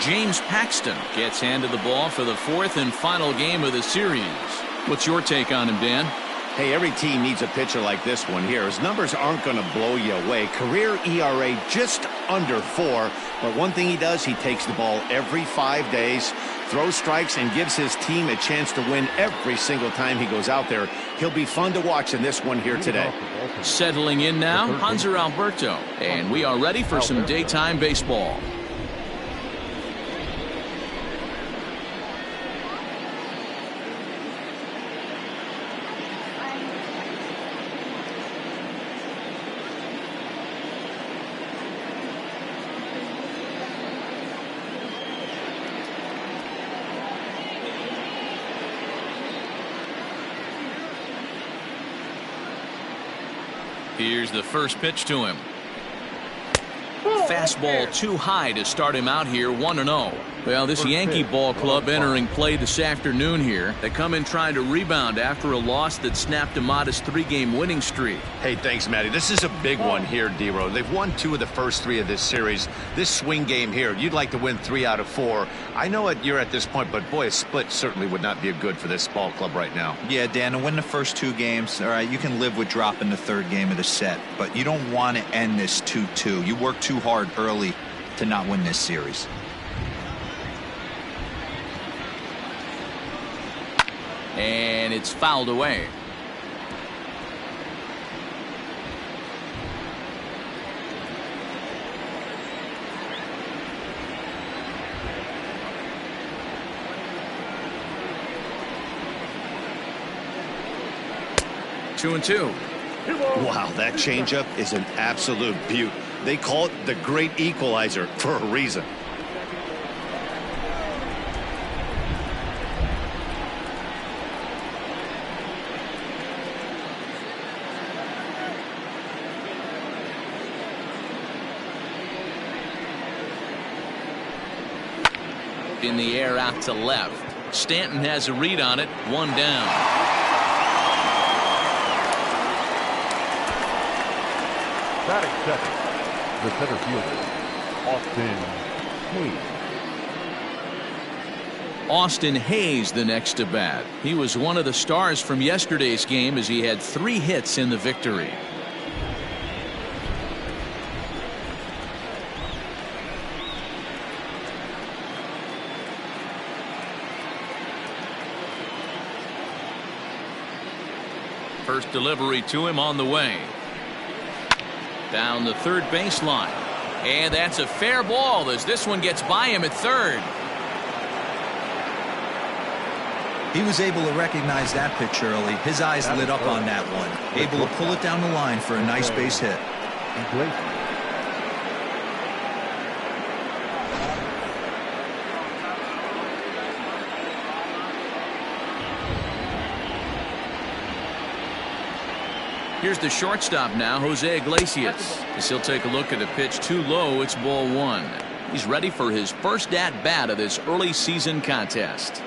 James Paxton gets handed the ball for the fourth and final game of the series. What's your take on him, Dan? Hey, every team needs a pitcher like this one here. His numbers aren't going to blow you away. Career ERA just under 4. But one thing he does, he takes the ball every 5 days, throws strikes, and gives his team a chance to win every single time he goes out there. He'll be fun to watch in this one here today. Settling in now, Hanser Alberto. And we are ready for some daytime baseball. Here's the first pitch to him. Fastball too high to start him out here, 1-0. Well, this Yankee ball club entering play this afternoon here. They come in trying to rebound after a loss that snapped a modest 3-game winning streak. Hey, thanks, Matty. This is a big one here, D-Row. They've won 2 of the first 3 of this series. This swing game here, you'd like to win 3 out of 4. I know you're at this point, but boy, a split certainly would not be good for this ball club right now. Yeah, Dan, to win the first 2 games, all right, you can live with dropping the 3rd game of the set, but you don't want to end this 2-2. You work too hard early to not win this series. And it's fouled away. Two and two. Wow, that changeup is an absolute beaut. They call it the great equalizer for a reason. In the air out to left. Stanton has a read on it. 1 down. Batting second, the center fielder, Austin Hayes. Austin Hayes the next to bat. He was one of the stars from yesterday's game as he had 3 hits in the victory. First delivery to him on the way. Down the third baseline. And that's a fair ball as this one gets by him at third. He was able to recognize that pitch early. His eyes lit up on that one. Able to pull it down the line for a nice base hit. Here's the shortstop now, Jose Iglesias. As he'll take a look at a pitch too low, it's ball 1. He's ready for his first at-bat of this early season contest.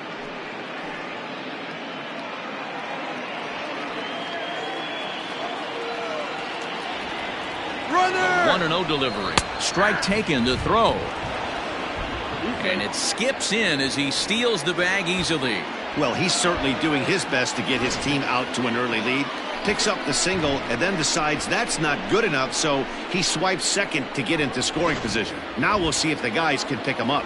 Runner! 1-0 delivery. Strike taken to throw. And it skips in as he steals the bag easily. Well, he's certainly doing his best to get his team out to an early lead. Picks up the single and then decides that's not good enough, so he swipes second to get into scoring position. Now we'll see if the guys can pick him up.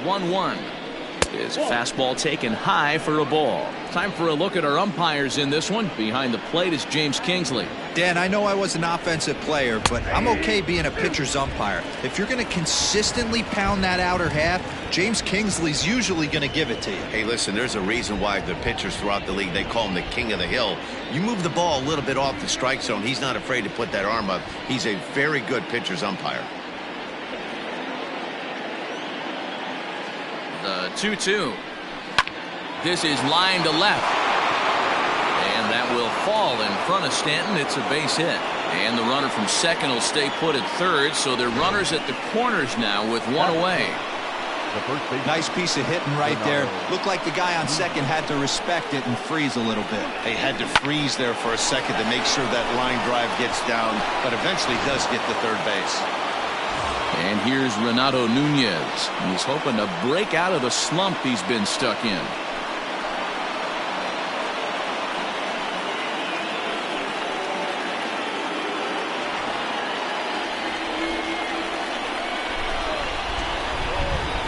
1-1. His fastball taken high for a ball. Time for a look at our umpires in this one. Behind the plate is James Kingsley. Dan, I know I was an offensive player, but I'm okay being a pitcher's umpire. If you're going to consistently pound that outer half, James Kingsley's usually going to give it to you. Hey, listen, there's a reason why the pitchers throughout the league, they call him the king of the hill. You move the ball a little bit off the strike zone, he's not afraid to put that arm up. He's a very good pitcher's umpire. The 2-2. This is line to left. And that will fall in front of Stanton. It's a base hit. And the runner from second will stay put at third, so they're runners at the corners now with one away. Nice piece of hitting right there. Looked like the guy on second had to respect it and freeze a little bit. They had to freeze there for a second to make sure that line drive gets down, but eventually does get to third base. And here's Renato Nunez. He's hoping to break out of the slump he's been stuck in.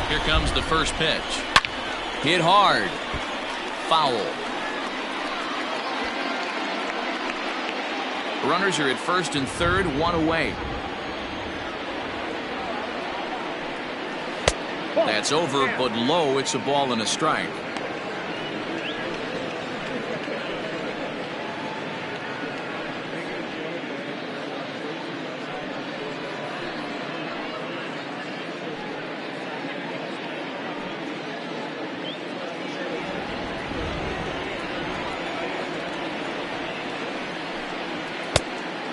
Here comes the first pitch. Hit hard. Foul. Runners are at first and third, one away. That's over, but low. It's a ball and a strike.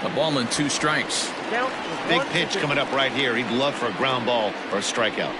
A ball and 2 strikes. Big pitch coming up right here. He'd love for a ground ball or a strikeout.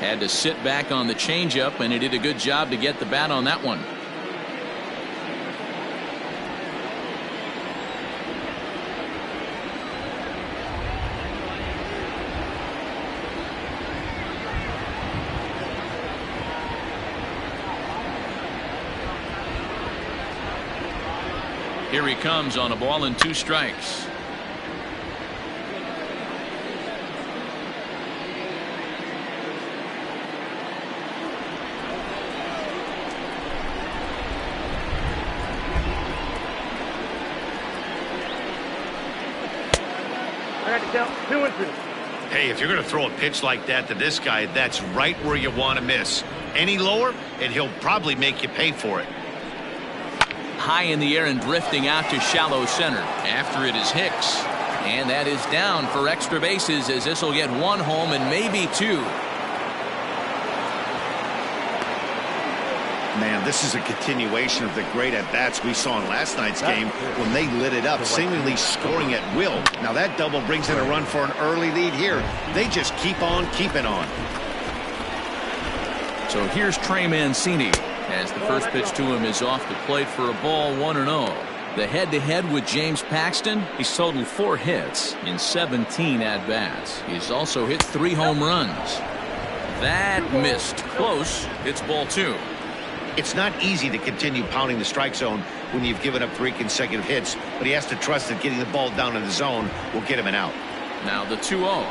Had to sit back on the changeup, and he did a good job to get the bat on that one. Here he comes on a ball and 2 strikes. Hey, if you're going to throw a pitch like that to this guy, that's right where you want to miss. Any lower, and he'll probably make you pay for it. High in the air and drifting out to shallow center. After it is Hicks. And that is down for extra bases, as this will get 1 home and maybe 2. Man, this is a continuation of the great at-bats we saw in last night's game when they lit it up, seemingly scoring at will. Now that double brings in a run for an early lead here. They just keep on keeping on. So here's Trey Mancini, as the first pitch to him is off the plate for a ball, 1-0. The head-to-head with James Paxton, he's totaled 4 hits in 17 at-bats. He's also hit 3 home runs. That missed close. It's ball 2. It's not easy to continue pounding the strike zone when you've given up 3 consecutive hits, but he has to trust that getting the ball down in the zone will get him an out. Now the 2-0.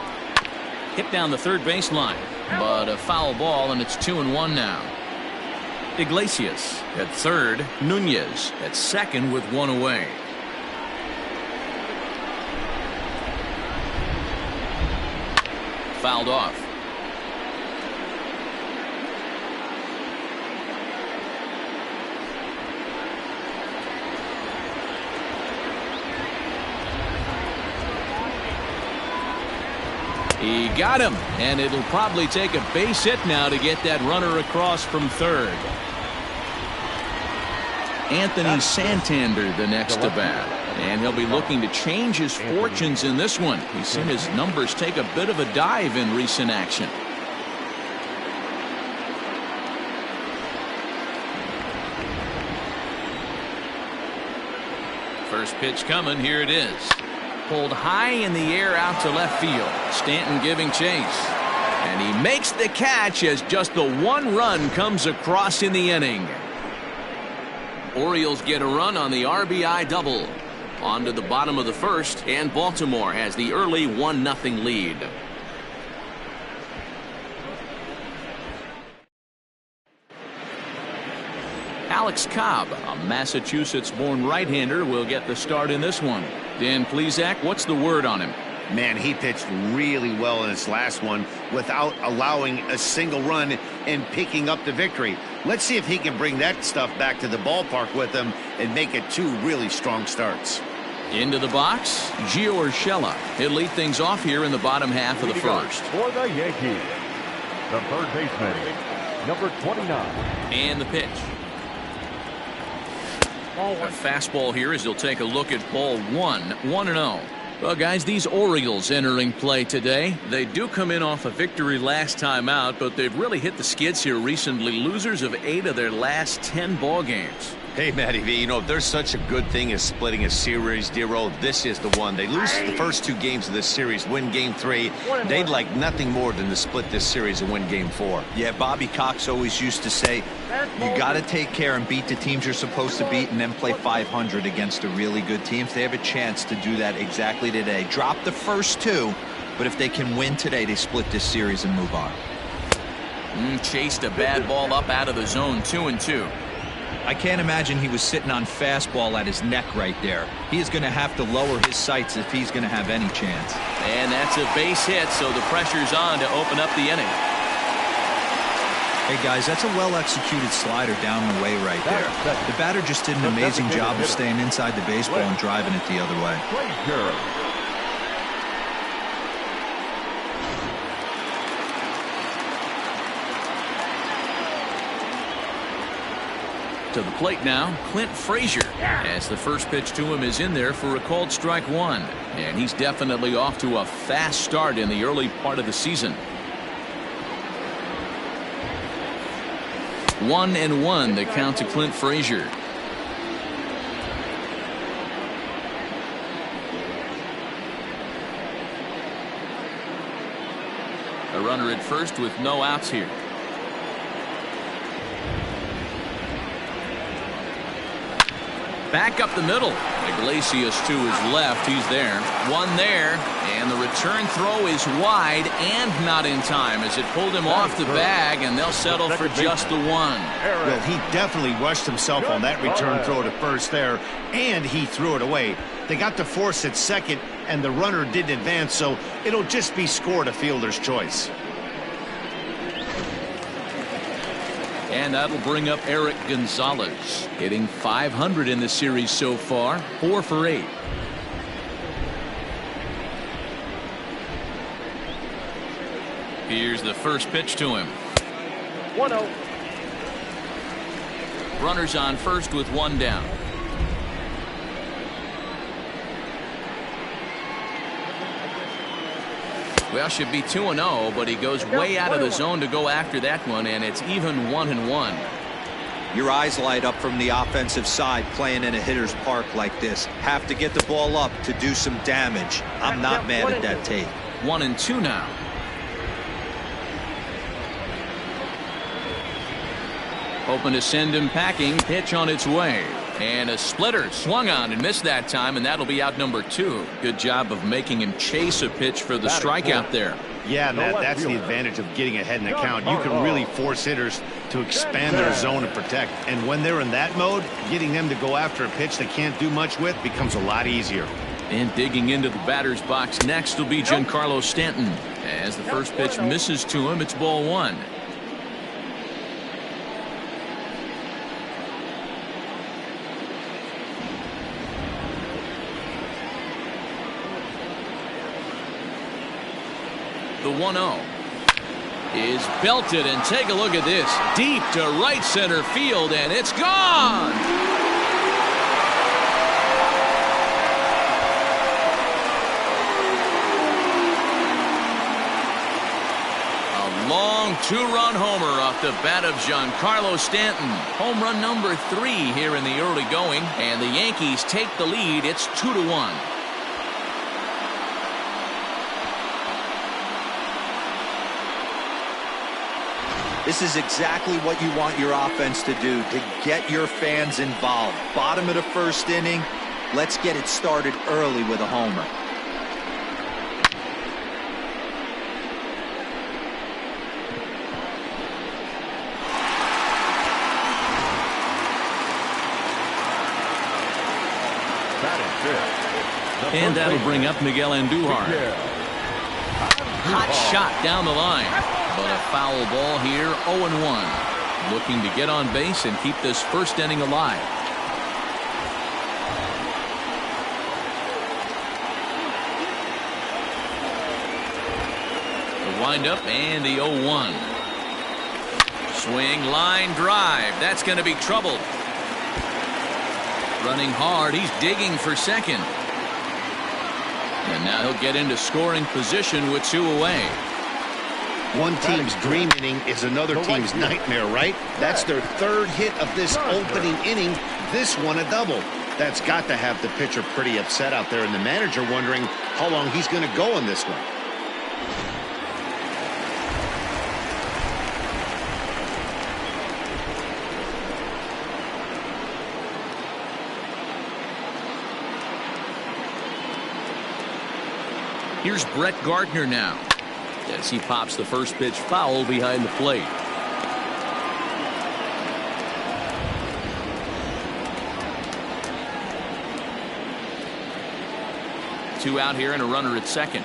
Hit down the third baseline, but a foul ball, and it's 2-1 now. Iglesias at third, Nunez at second with 1 away. Fouled off. He got him, and it'll probably take a base hit now to get that runner across from third. Anthony Santander the next to bat, and he'll be looking to change his fortunes in this one. He's seen his numbers take a bit of a dive in recent action. First pitch coming. Here it is. Pulled high in the air out to left field. Stanton giving chase. And he makes the catch as just the 1 run comes across in the inning. Orioles get a run on the RBI double. On to the bottom of the first, and Baltimore has the early 1-0 lead. Alex Cobb, a Massachusetts-born right-hander, will get the start in this one. Dan Plesac, what's the word on him? Man, he pitched really well in his last one without allowing a single run and picking up the victory. Let's see if he can bring that stuff back to the ballpark with him and make it 2 really strong starts. Into the box, Gio Urshela. He'll lead things off here in the bottom half of the first. For the Yankees, the third baseman, number 29. And the pitch. A fastball here as he'll take a look at ball 1, 1-0. Well, guys, these Orioles entering play today. They do come in off a victory last time out, but they've really hit the skids here recently. Losers of 8 of their last 10 ball games. Hey, Matty V, you know, if there's such a good thing as splitting a series, Dero, this is the one. They lose the first 2 games of this series, win game 3. They'd like nothing more than to split this series and win game 4. Yeah, Bobby Cox always used to say, you got to take care and beat the teams you're supposed to beat and then play 500 against a really good team. They have a chance to do that exactly today. Drop the first 2, but if they can win today, they split this series and move on. Chased a bad ball up out of the zone, 2-2. I can't imagine he was sitting on fastball at his neck right there. He is going to have to lower his sights if he's going to have any chance. And that's a base hit, so the pressure's on to open up the inning. Hey, guys, that's a well-executed slider down the way right there. The batter just did an amazing job of staying inside the baseball and driving it the other way. To the plate now, Clint Frazier, as the first pitch to him is in there for a called strike 1. And he's definitely off to a fast start in the early part of the season. 1-1 the count to Clint Frazier. A runner at first with no outs here. Back up the middle. Iglesias to his left. He's there. One there. And the return throw is wide and not in time as it pulled him off the bag, and they'll settle for just the 1. Well, he definitely rushed himself on that return throw to first there, and he threw it away. They got the force at second, and the runner didn't advance, so it'll just be scored a fielder's choice. And that'll bring up Eric Gonzalez, hitting .500 in the series so far, 4 for 8. Here's the first pitch to him. 1-0. Runners on first with 1 down. Well, should be 2-0, but he goes way out of the zone to go after that one, and it's even 1-1. Your eyes light up from the offensive side playing in a hitter's park like this. Have to get the ball up to do some damage. I'm not mad at that take. 1-2 now. Hoping to send him packing. Pitch on its way. And a splitter swung on and missed that time, and that'll be out number 2. Good job of making him chase a pitch for the strikeout there. Yeah, Matt, that's the advantage of getting ahead in the count. You can really force hitters to expand their zone and protect. And when they're in that mode, getting them to go after a pitch they can't do much with becomes a lot easier. And digging into the batter's box next will be Giancarlo Stanton. As the first pitch misses to him, it's ball 1. The 1-0 is belted, and take a look at this. Deep to right center field, and it's gone. A long 2-run homer off the bat of Giancarlo Stanton. Home run number 3 here in the early going, and the Yankees take the lead. It's 2-1. This is exactly what you want your offense to do, to get your fans involved. Bottom of the first inning, let's get it started early with a homer. And that'll bring up Miguel Andujar. Hot shot down the line. But a foul ball here, 0-1. Looking to get on base and keep this first inning alive. The windup and the 0-1. Swing, line drive. That's going to be trouble. Running hard. He's digging for second. And now he'll get into scoring position with 2 away. One team's dream inning is another team's nightmare, right? That's their third hit of this opening inning. This one a double. That's got to have the pitcher pretty upset out there, and the manager wondering how long he's going to go in this one. Here's Brett Gardner now as he pops the first pitch foul behind the plate. Two out here and a runner at second.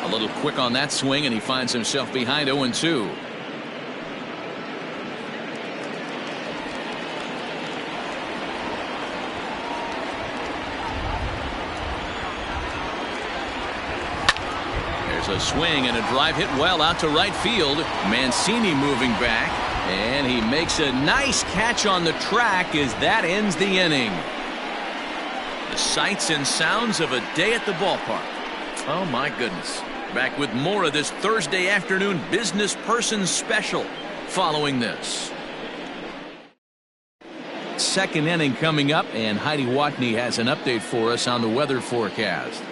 A little quick on that swing, and he finds himself behind 0-2. A swing and a drive hit well out to right field. Mancini moving back, and he makes a nice catch on the track as that ends the inning. The sights and sounds of a day at the ballpark. Oh my goodness. Back with more of this Thursday afternoon business person special following this. Second inning coming up, and Heidi Watney has an update for us on the weather forecast.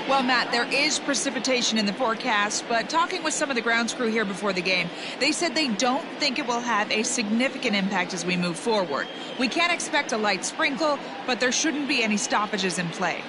Well, Matt, there is precipitation in the forecast, but talking with some of the grounds crew here before the game, they said they don't think it will have a significant impact as we move forward. We can expect a light sprinkle, but there shouldn't be any stoppages in play.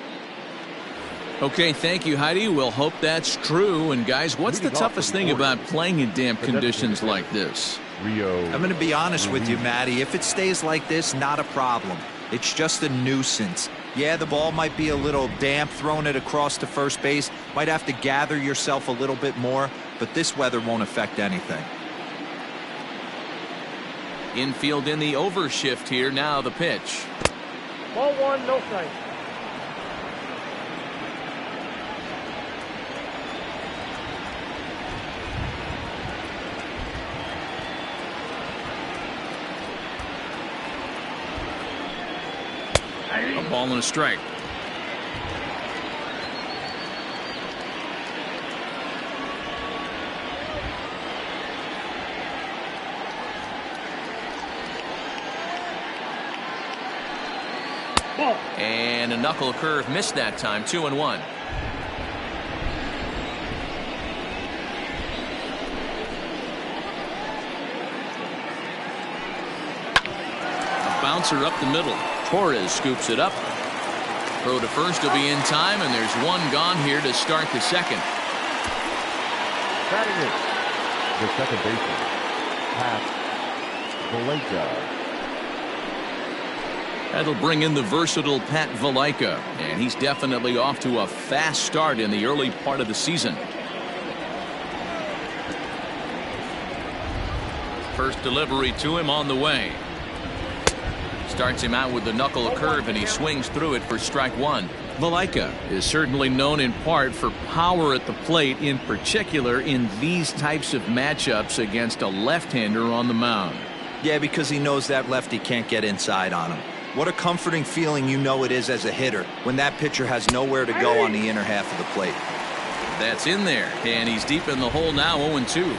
Okay, thank you, Heidi. We'll hope that's true. And guys, what's the toughest thing about playing in damp conditions like this? I'm going to be honest with you, Matty. If it stays like this, not a problem. It's just a nuisance. Yeah, the ball might be a little damp, throwing it across to first base. Might have to gather yourself a little bit more, but this weather won't affect anything. Infield in the overshift here. Now the pitch. Ball 1, no strike. A ball and a strike. Ball. And a knuckle curve missed that time. 2-1. A bouncer up the middle. Torres scoops it up. Throw to first will be in time, and there's one gone here to start the second. Batting it, the second baseman, Pat Valaika. That'll bring in the versatile Pat Valaika, and he's definitely off to a fast start in the early part of the season. First delivery to him on the way. Starts him out with the knuckle curve, and he swings through it for strike one. Valaika is certainly known in part for power at the plate, in particular in these types of matchups against a left-hander on the mound. Yeah, because he knows that lefty can't get inside on him. What a comforting feeling you know it is as a hitter when that pitcher has nowhere to go on the inner half of the plate. That's in there, and he's deep in the hole now, 0-2.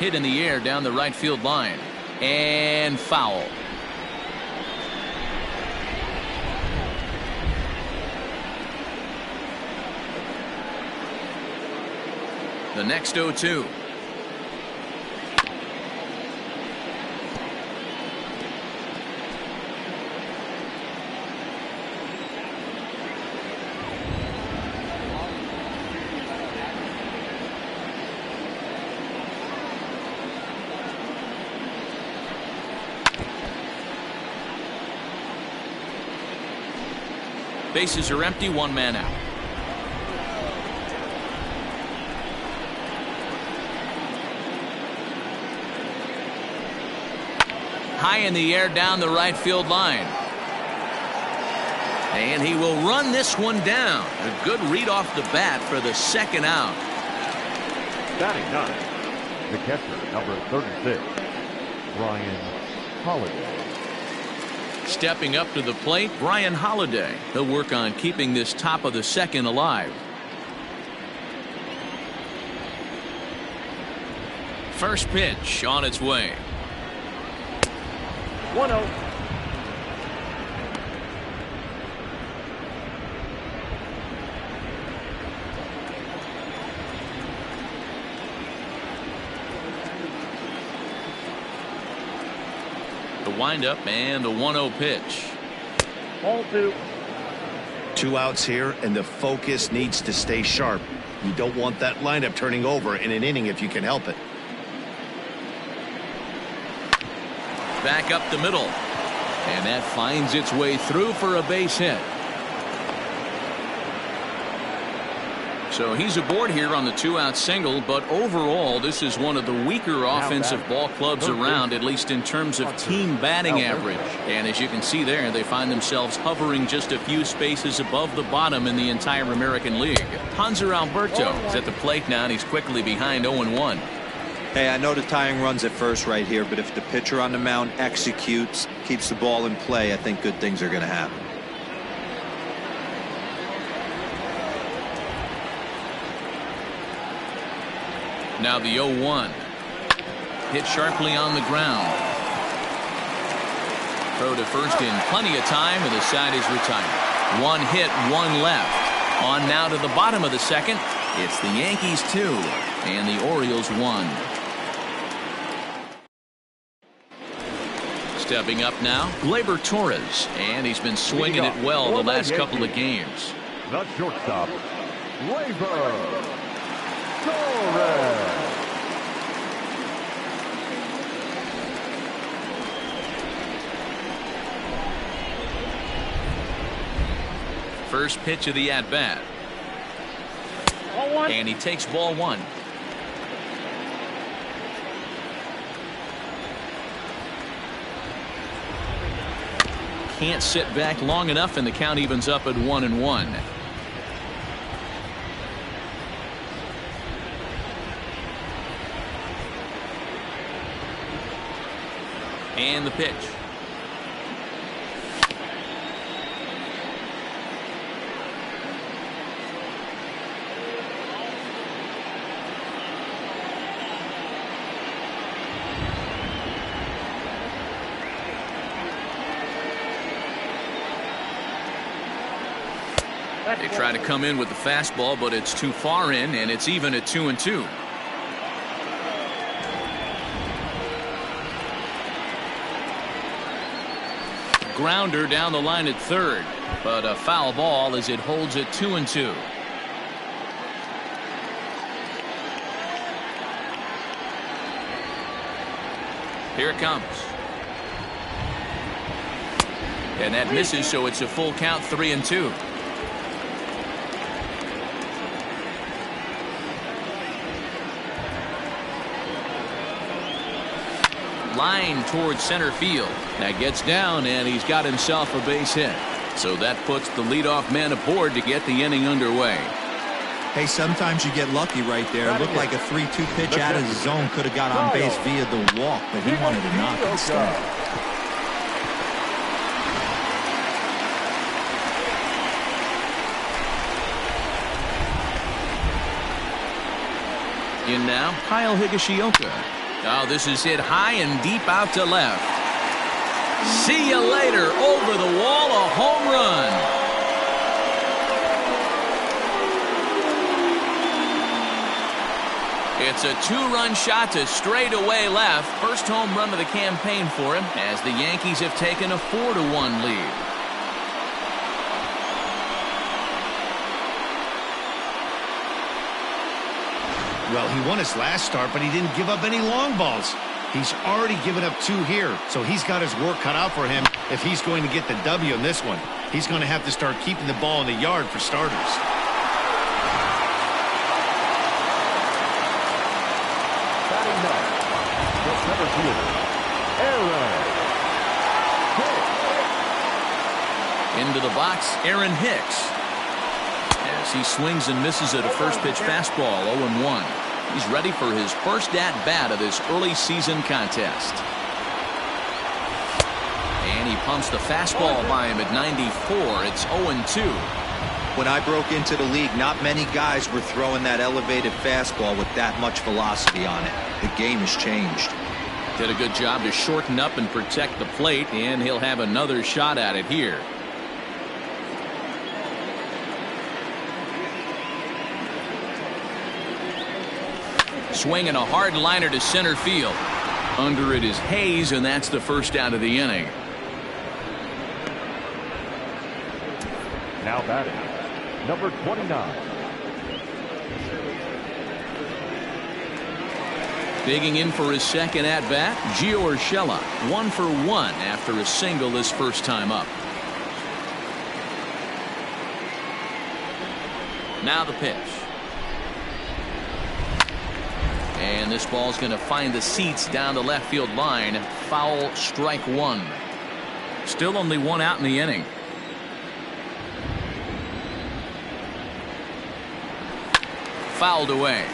Hit in the air down the right field line, and foul. The next 0-2. Bases are empty, one man out. High in the air down the right field line. And he will run this one down. A good read off the bat for the second out. Batting ninth, the catcher, number 36, Brian Holiday. Stepping up to the plate, Brian Holiday. He'll work on keeping this top of the second alive. First pitch on its way. 1-0. The windup and the 1-0 pitch. Ball 2. 2 outs here, and the focus needs to stay sharp. You don't want that lineup turning over in an inning if you can help it. Back up the middle. And that finds its way through for a base hit. So he's aboard here on the 2-out single, but overall this is one of the weaker offensive ball clubs around, at least in terms of team batting average. And as you can see there, they find themselves hovering just a few spaces above the bottom in the entire American League. Hanser Alberto is at the plate now, and he's quickly behind 0-1. Hey, I know the tying run's at first right here, but if the pitcher on the mound executes, keeps the ball in play, I think good things are going to happen. Now the 0-1. Hit sharply on the ground. Throw to first in plenty of time, and the side is retired. 1 hit, 1 left. On now to the bottom of the second. It's the Yankees 2 and the Orioles 1. Stepping up now, Gleyber Torres, and he's been swinging it well the last couple of games. The shortstop, Gleyber Torres. First pitch of the at-bat. And he takes ball 1. Can't sit back long enough, and the count evens up at 1-1. And the pitch. They try to come in with the fastball, but it's too far in, and it's even at 2-2. Grounder down the line at third, but a foul ball as it holds at 2-2. Here it comes. And that misses, so it's a full count, 3-2. Line towards center field. That gets down, and he's got himself a base hit. So that puts the leadoff man aboard to get the inning underway. Hey, sometimes you get lucky right there. It looked like a 3-2 pitch out of the zone. Could have got on base via the walk, but he wanted to knock instead. In now, Kyle Higashioka. Oh, this is hit high and deep out to left. See you later. Over the wall, a home run. It's a 2-run shot to straightaway left. First home run of the campaign for him, as the Yankees have taken a 4-1 lead. Well, he won his last start, but he didn't give up any long balls. He's already given up 2 here, so he's got his work cut out for him if he's going to get the W in this one. He's going to have to start keeping the ball in the yard for starters. Batting ninth, the center fielder, Aaron Hicks. Into the box, Aaron Hicks. As he swings and misses at a first pitch fastball, 0-1. He's ready for his first at-bat of this early season contest. And he pumps the fastball by him at 94. It's 0-2. When I broke into the league, not many guys were throwing that elevated fastball with that much velocity on it. The game has changed. Did a good job to shorten up and protect the plate, and he'll have another shot at it here. Swinging a hard liner to center field. Under it is Hayes, and that's the first out of the inning. Now batting, number 29. Digging in for his second at-bat, Gio Urshela, 1 for 1 after a single his first time up. Now the pitch. And this ball's going to find the seats down the left field line. Foul, strike 1. Still only 1 out in the inning. Fouled away.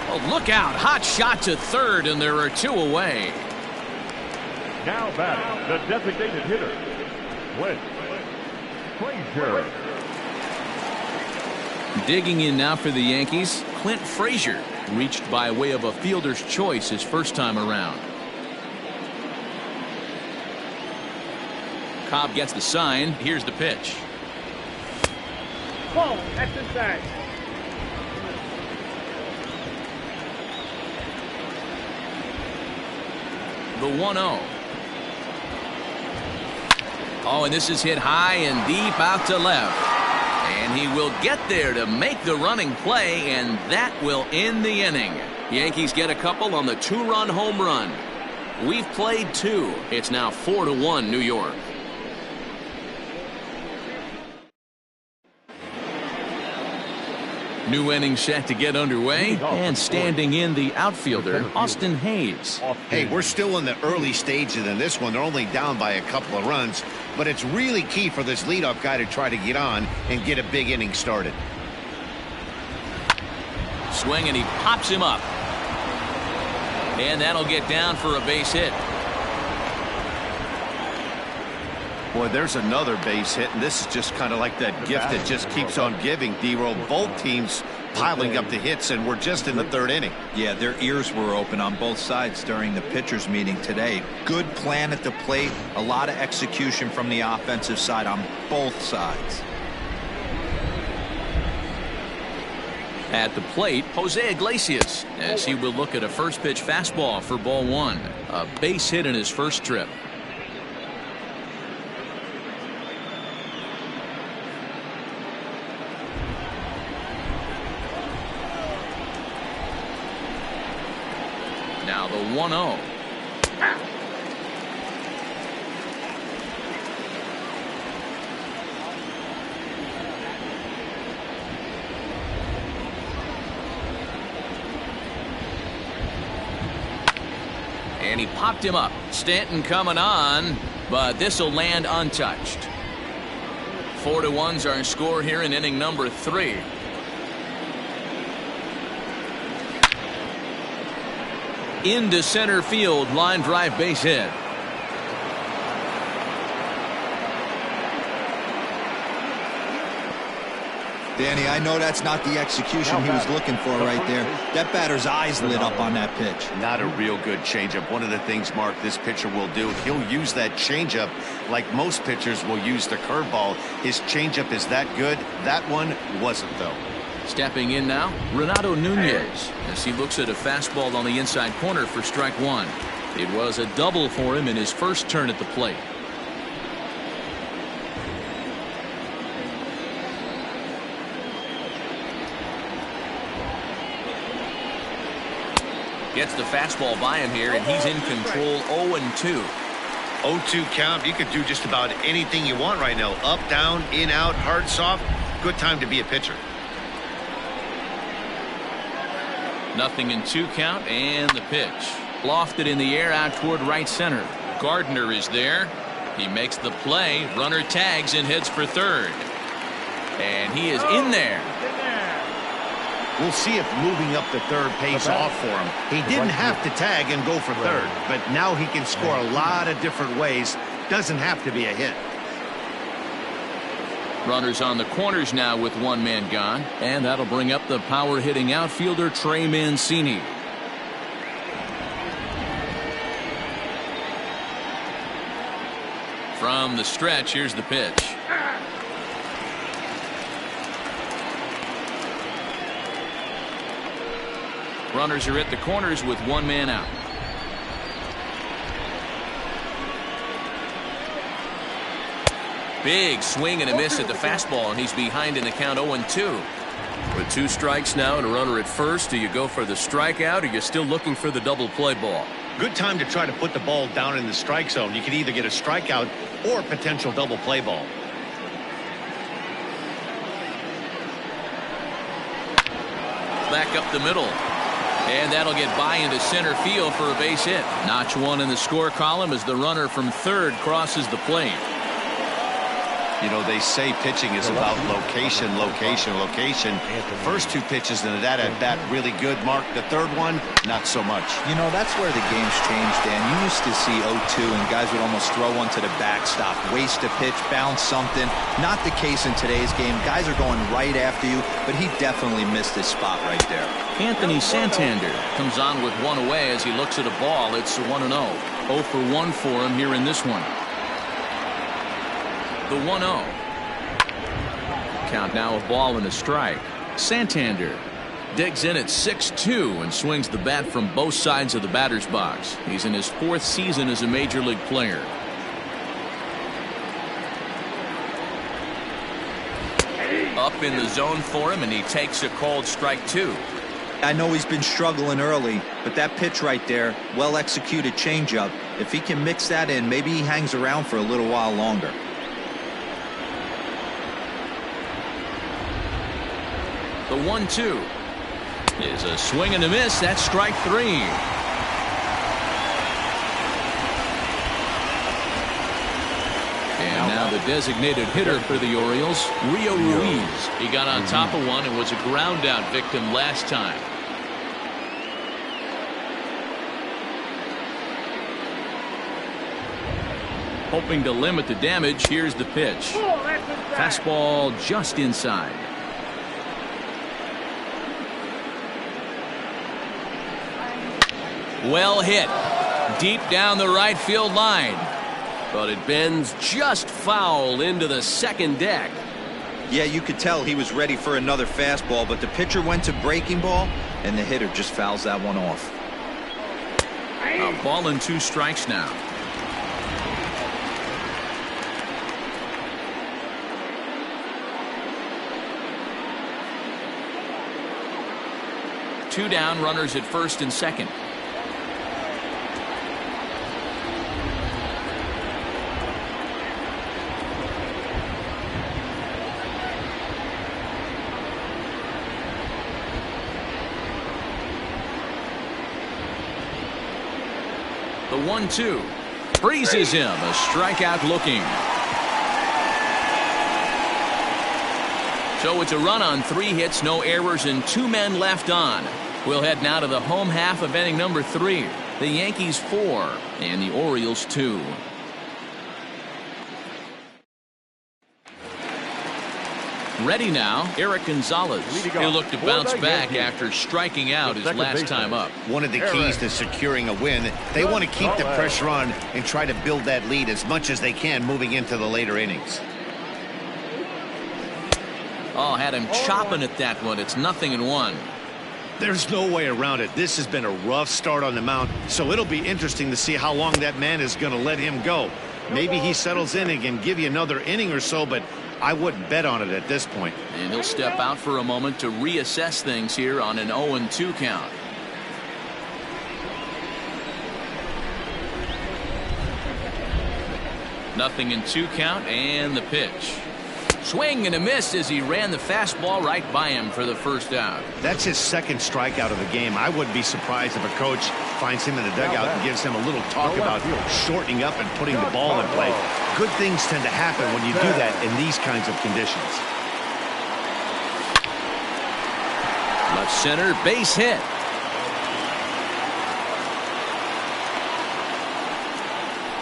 Oh, look out. Hot shot to third, and there are 2 away. Now batting, the designated hitter, Clint Frazier. Digging in now for the Yankees, Clint Frazier, reached by way of a fielder's choice his first time around. Cobb gets the sign. Here's the pitch. Whoa, that's inside. The 1-0. Oh, and this is hit high and deep out to left. And he will get there to make the running play, and that will end the inning. Yankees get a couple on the 2-run home run. We've played 2. It's now 4-1 New York. New inning set to get underway, and standing in the outfielder, Austin Hayes. Hey, we're still in the early stages in this one. They're only down by a couple of runs, but it's really key for this leadoff guy to try to get on and get a big inning started. Swing, and he pops him up. And that'll get down for a base hit. Boy, there's another base hit, and this is just kind of like that gift that just keeps on giving, D-Roll. Both teams piling up the hits, and we're just in the 3rd inning. Yeah, their ears were open on both sides during the pitchers meeting today. Good plan at the plate, a lot of execution from the offensive side on both sides. At the plate, Jose Iglesias, as he will look at a first pitch fastball for ball 1. A base hit in his first trip. Now the 1-0. And he popped him up. Stanton coming on, but this will land untouched. 4-1's our score here in inning number 3. Into center field, line drive base hit. Danny, I know that's not the execution he was looking for right there. That batter's eyes lit up on that pitch. Not a real good changeup. One of the things, Mark, this pitcher will do, he'll use that changeup like most pitchers will use the curveball. His changeup is that good. That one wasn't, though. Stepping in now, Renato Nunez, as he looks at a fastball on the inside corner for strike 1. It was a double for him in his first turn at the plate. Gets the fastball by him here, and he's in control. 0-2. 0-2 count. You could do just about anything you want right now. Up, down, in, out, hard, soft. Good time to be a pitcher. 0-2 count, and the pitch. Lofted in the air out toward right center. Gardner is there. He makes the play. Runner tags and heads for third. And he is in there. We'll see if moving up to third pays off for him. He didn't have to tag and go for third, but now he can score a lot of different ways. Doesn't have to be a hit. Runners on the corners now with one man gone, and that'll bring up the power hitting outfielder Trey Mancini. From the stretch, here's the pitch. Runners are at the corners with one man out. Big swing and a miss at the fastball, and he's behind in the count. 0-2. With 2 strikes now and a runner at first, do you go for the strikeout, or you're still looking for the double play ball? Good time to try to put the ball down in the strike zone. You can either get a strikeout or a potential double play ball. Back up the middle. And that'll get by into center field for a base hit. Notch 1 in the score column as the runner from third crosses the plate. You know, they say pitching is about location, location, location. First 2 pitches into that at bat really good. Mark, the third one, not so much. You know, that's where the game's changed, Dan. You used to see 0-2 and guys would almost throw one to the backstop, waste a pitch, bounce something. Not the case in today's game. Guys are going right after you, but he definitely missed his spot right there. Anthony Santander comes on with one away as he looks at a ball. It's 1-0. 0 for 1 for him here in this one. The 1-0. Count now a ball and a strike. Santander digs in at 6-2 and swings the bat from both sides of the batter's box. He's in his 4th season as a major league player. Up in the zone for him, and he takes a called strike 2. I know he's been struggling early, but that pitch right there, well executed changeup. If he can mix that in, maybe he hangs around for a little while longer. The 1-2 is a swing and a miss. That's strike 3. And now the designated hitter for the Orioles, Rio Ruiz. He got on top of one and was a ground out victim last time. Hoping to limit the damage, here's the pitch. Fastball just inside. Well hit. Deep down the right field line. But it bends just foul into the second deck. Yeah, you could tell he was ready for another fastball, but the pitcher went to breaking ball, and the hitter just fouls that one off. A ball and 2 strikes now. Two down, runners at first and second. The 1-2 freezes him. A strikeout looking. So it's a run on 3 hits, no errors, and 2 men left on. We'll head now to the home half of inning number 3. The Yankees 4 and the Orioles 2. Ready now, Eric Gonzalez. He'll look to bounce back after striking out his last time up. One of the keys to securing a win, they want to keep the pressure on and try to build that lead as much as they can moving into the later innings. Oh, had him chopping at that one. It's 0-1. There's no way around it. This has been a rough start on the mound, so it'll be interesting to see how long that man is going to let him go. Maybe he settles in and can give you another inning or so, but I wouldn't bet on it at this point. And he'll step out for a moment to reassess things here on an 0-2 count. 0-2 count, and the pitch. Swing and a miss as he ran the fastball right by him for the first out. That's his second strikeout of the game. I wouldn't be surprised if a coach finds him in the dugout and gives him a little talk about shortening up and putting the ball in play. Good things tend to happen when you do that in these kinds of conditions. Left center, base hit.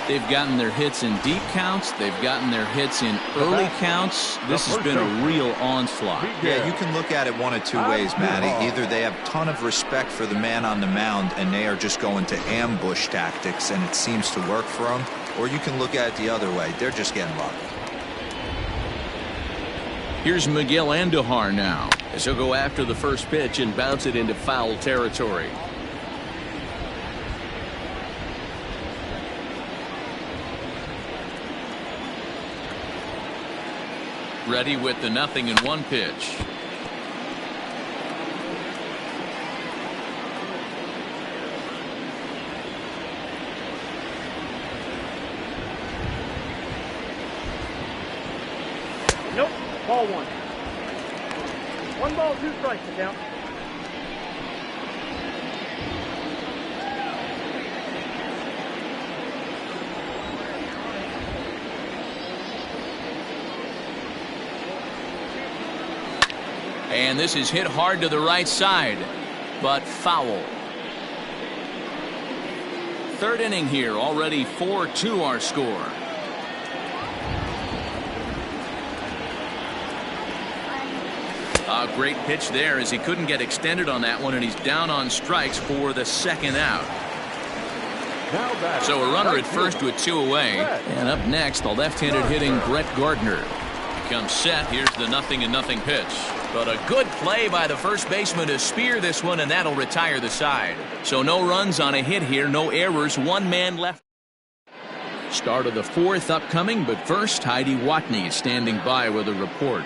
They've gotten their hits in deep counts. They've gotten their hits in early counts. This has been a real onslaught. Yeah, you can look at it one of two ways, Matty. Either they have a ton of respect for the man on the mound and they are just going to ambush tactics and it seems to work for them, or you can look at it the other way. They're just getting lucky. Here's Miguel Andujar now, as he'll go after the first pitch and bounce it into foul territory. Ready with the 0-1 pitch. Nope. Ball 1. 1 ball, 2 strikes to count. And this is hit hard to the right side, but foul. Third inning here, already 4-2 our score. A great pitch there as he couldn't get extended on that one, and he's down on strikes for the second out. So a runner at first with 2 away. And up next, the left-handed hitting Brett Gardner. He comes set. Here's the 0-0 pitch. But a good play by the first baseman to spear this one, and that'll retire the side. So no runs on a hit here, no errors, 1 man left. Start of the 4th upcoming, but first, Heidi Watney is standing by with a report.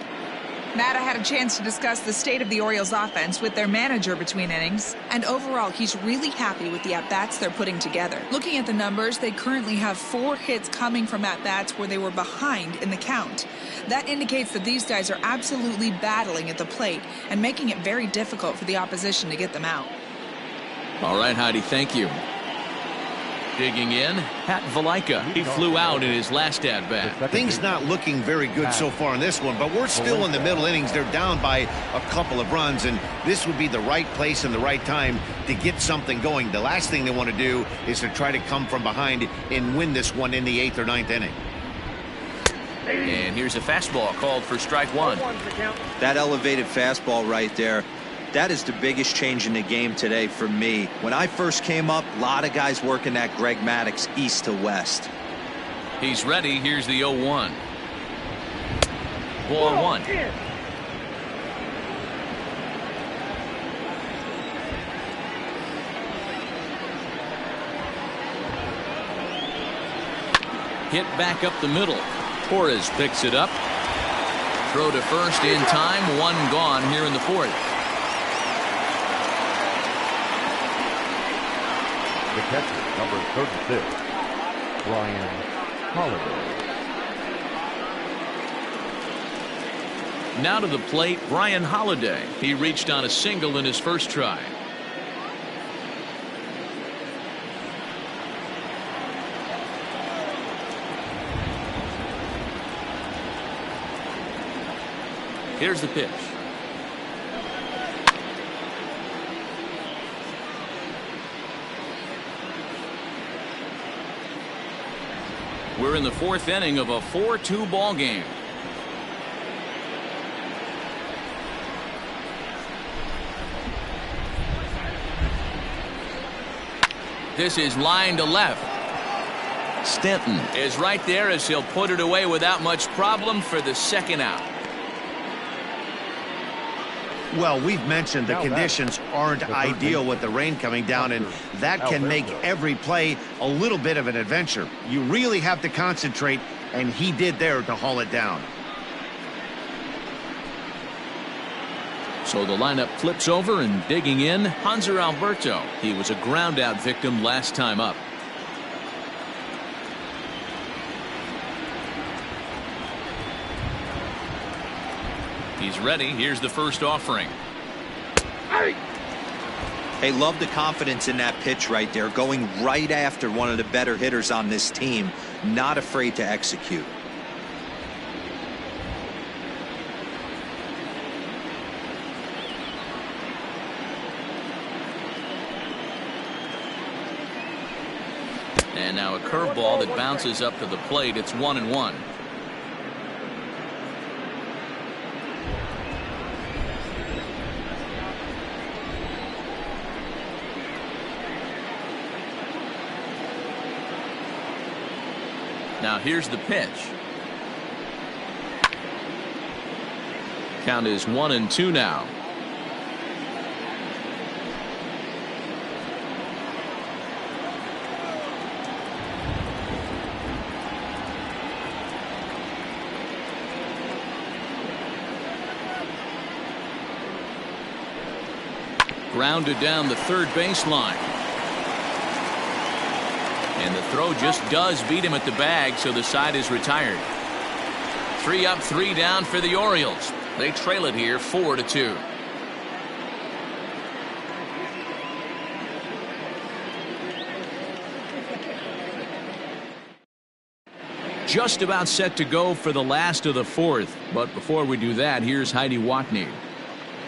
Matt, I had a chance to discuss the state of the Orioles offense with their manager between innings, and overall he's really happy with the at-bats they're putting together. Looking at the numbers, they currently have 4 hits coming from at-bats where they were behind in the count. That indicates that these guys are absolutely battling at the plate and making it very difficult for the opposition to get them out. All right, Heidi, thank you. Digging in, Pat Valaika. He flew out in his last at-bat. Things not looking very good so far in this one, but we're still in the middle innings. They're down by a couple of runs, and this would be the right place and the right time to get something going. The last thing they want to do is to try to come from behind and win this one in the 8th or 9th inning. And here's a fastball called for strike 1. That elevated fastball right there, that is the biggest change in the game today for me. When I first came up, a lot of guys working that Greg Maddux east to west. He's ready. Here's the 0-1. Ball 1. Hit back up the middle. Torres picks it up. Throw to first in time. 1 gone here in the 4th. The catcher, number 36, Brian Holiday. Now to the plate, Brian Holiday. He reached on a single in his first try. Here's the pitch. We're in the 4th inning of a 4-2 ball game. This is line to left. Stanton is right there as he'll put it away without much problem for the second out. Well, we've mentioned the conditions aren't ideal with the rain coming down, and that can make every play a little bit of an adventure. You really have to concentrate, and he did there to haul it down. So the lineup flips over, and digging in, Hanser Alberto. He was a ground out victim last time up. He's ready. Here's the first offering. Hey, love the confidence in that pitch right there, going right after one of the better hitters on this team, not afraid to execute. And now a curveball that bounces up to the plate. It's 1-1. Now here's the pitch. Count is 1-2 now. Grounded down the third baseline. And the throw just does beat him at the bag, so the side is retired. 3 up, 3 down for the Orioles. They trail it here 4-2. Just about set to go for the last of the fourth. But before we do that, here's Heidi Watney.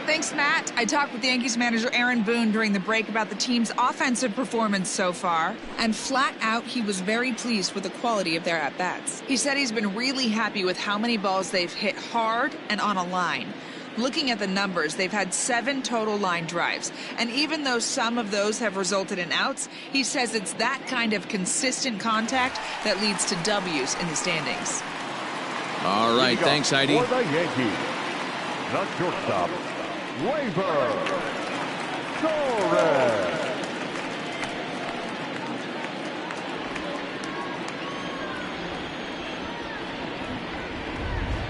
Thanks, Matt. I talked with Yankees manager Aaron Boone during the break about the team's offensive performance so far, and flat out, he was very pleased with the quality of their at-bats. He said he's been really happy with how many balls they've hit hard and on a line. Looking at the numbers, they've had 7 total line drives, and even though some of those have resulted in outs, he says it's that kind of consistent contact that leads to W's in the standings. All right, thanks, Heidi. For the Yankees, the shortstop, Torres.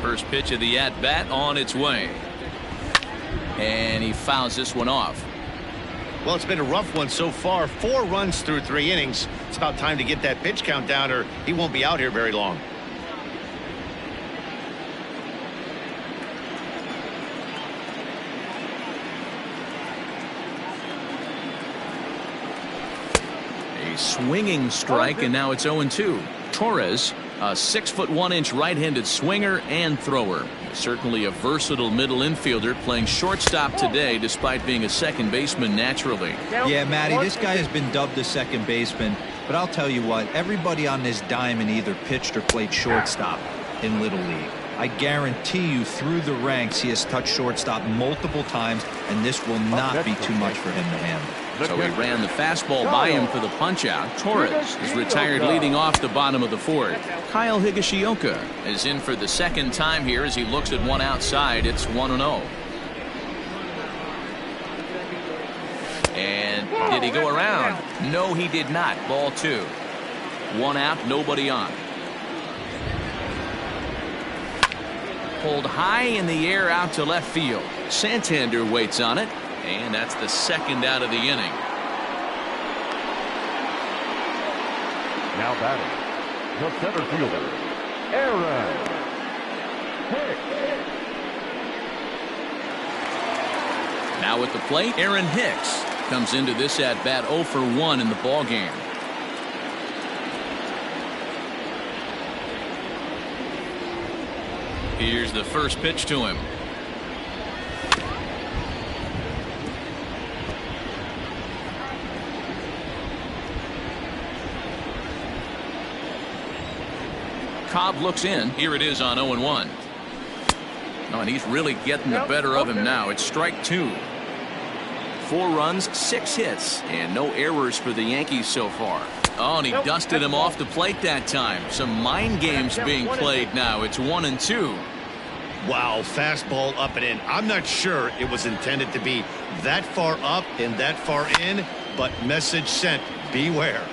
First pitch of the at-bat on its way. And he fouls this one off. Well, it's been a rough one so far. 4 runs through 3 innings. It's about time to get that pitch count down, or he won't be out here very long. A swinging strike, and now it's 0-2. Torres, a 6'1" right-handed swinger and thrower. Certainly a versatile middle infielder, playing shortstop today despite being a second baseman naturally. Yeah, Matty, this guy has been dubbed a second baseman, but I'll tell you what, everybody on this diamond either pitched or played shortstop in Little League. I guarantee you through the ranks he has touched shortstop multiple times, and this will not be too much for him to handle. So he ran the fastball by him for the punch-out. Torres is retired leading off the bottom of the fourth. Kyle Higashioka is in for the second time here as he looks at one outside. It's 1-0. And did he go around? No, he did not. Ball 2. 1 out, nobody on. Pulled high in the air out to left field. Santander waits on it. And that's the second out of the inning. Now batting, the center fielder, Aaron Hicks. Now at the plate, Aaron Hicks comes into this at-bat 0 for 1 in the ballgame. Here's the first pitch to him. Cobb looks in. Here it is on 0-1. Oh, and he's really getting the better of him now. It's strike 2. 4 runs, 6 hits, and no errors for the Yankees so far. Oh, and he dusted him off the plate that time. Some mind games being played now. It's 1-2. Wow, fastball up and in. I'm not sure it was intended to be that far up and that far in, but message sent, beware.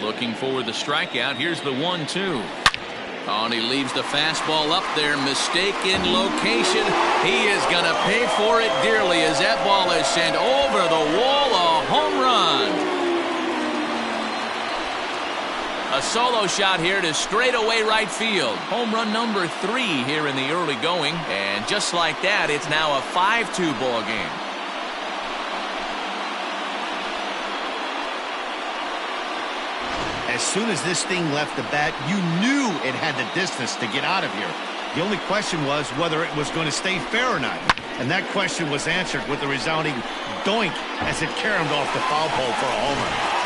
Looking for the strikeout. Here's the 1-2. Oh, and he leaves the fastball up there. Mistaken location. He is going to pay for it dearly as that ball is sent over the wall. A home run. A solo shot here to straightaway right field. Home run number 3 here in the early going. And just like that, it's now a 5-2 ball game. As soon as this thing left the bat, you knew it had the distance to get out of here. The only question was whether it was going to stay fair or not. And that question was answered with a resounding doink as it caromed off the foul pole for a homer.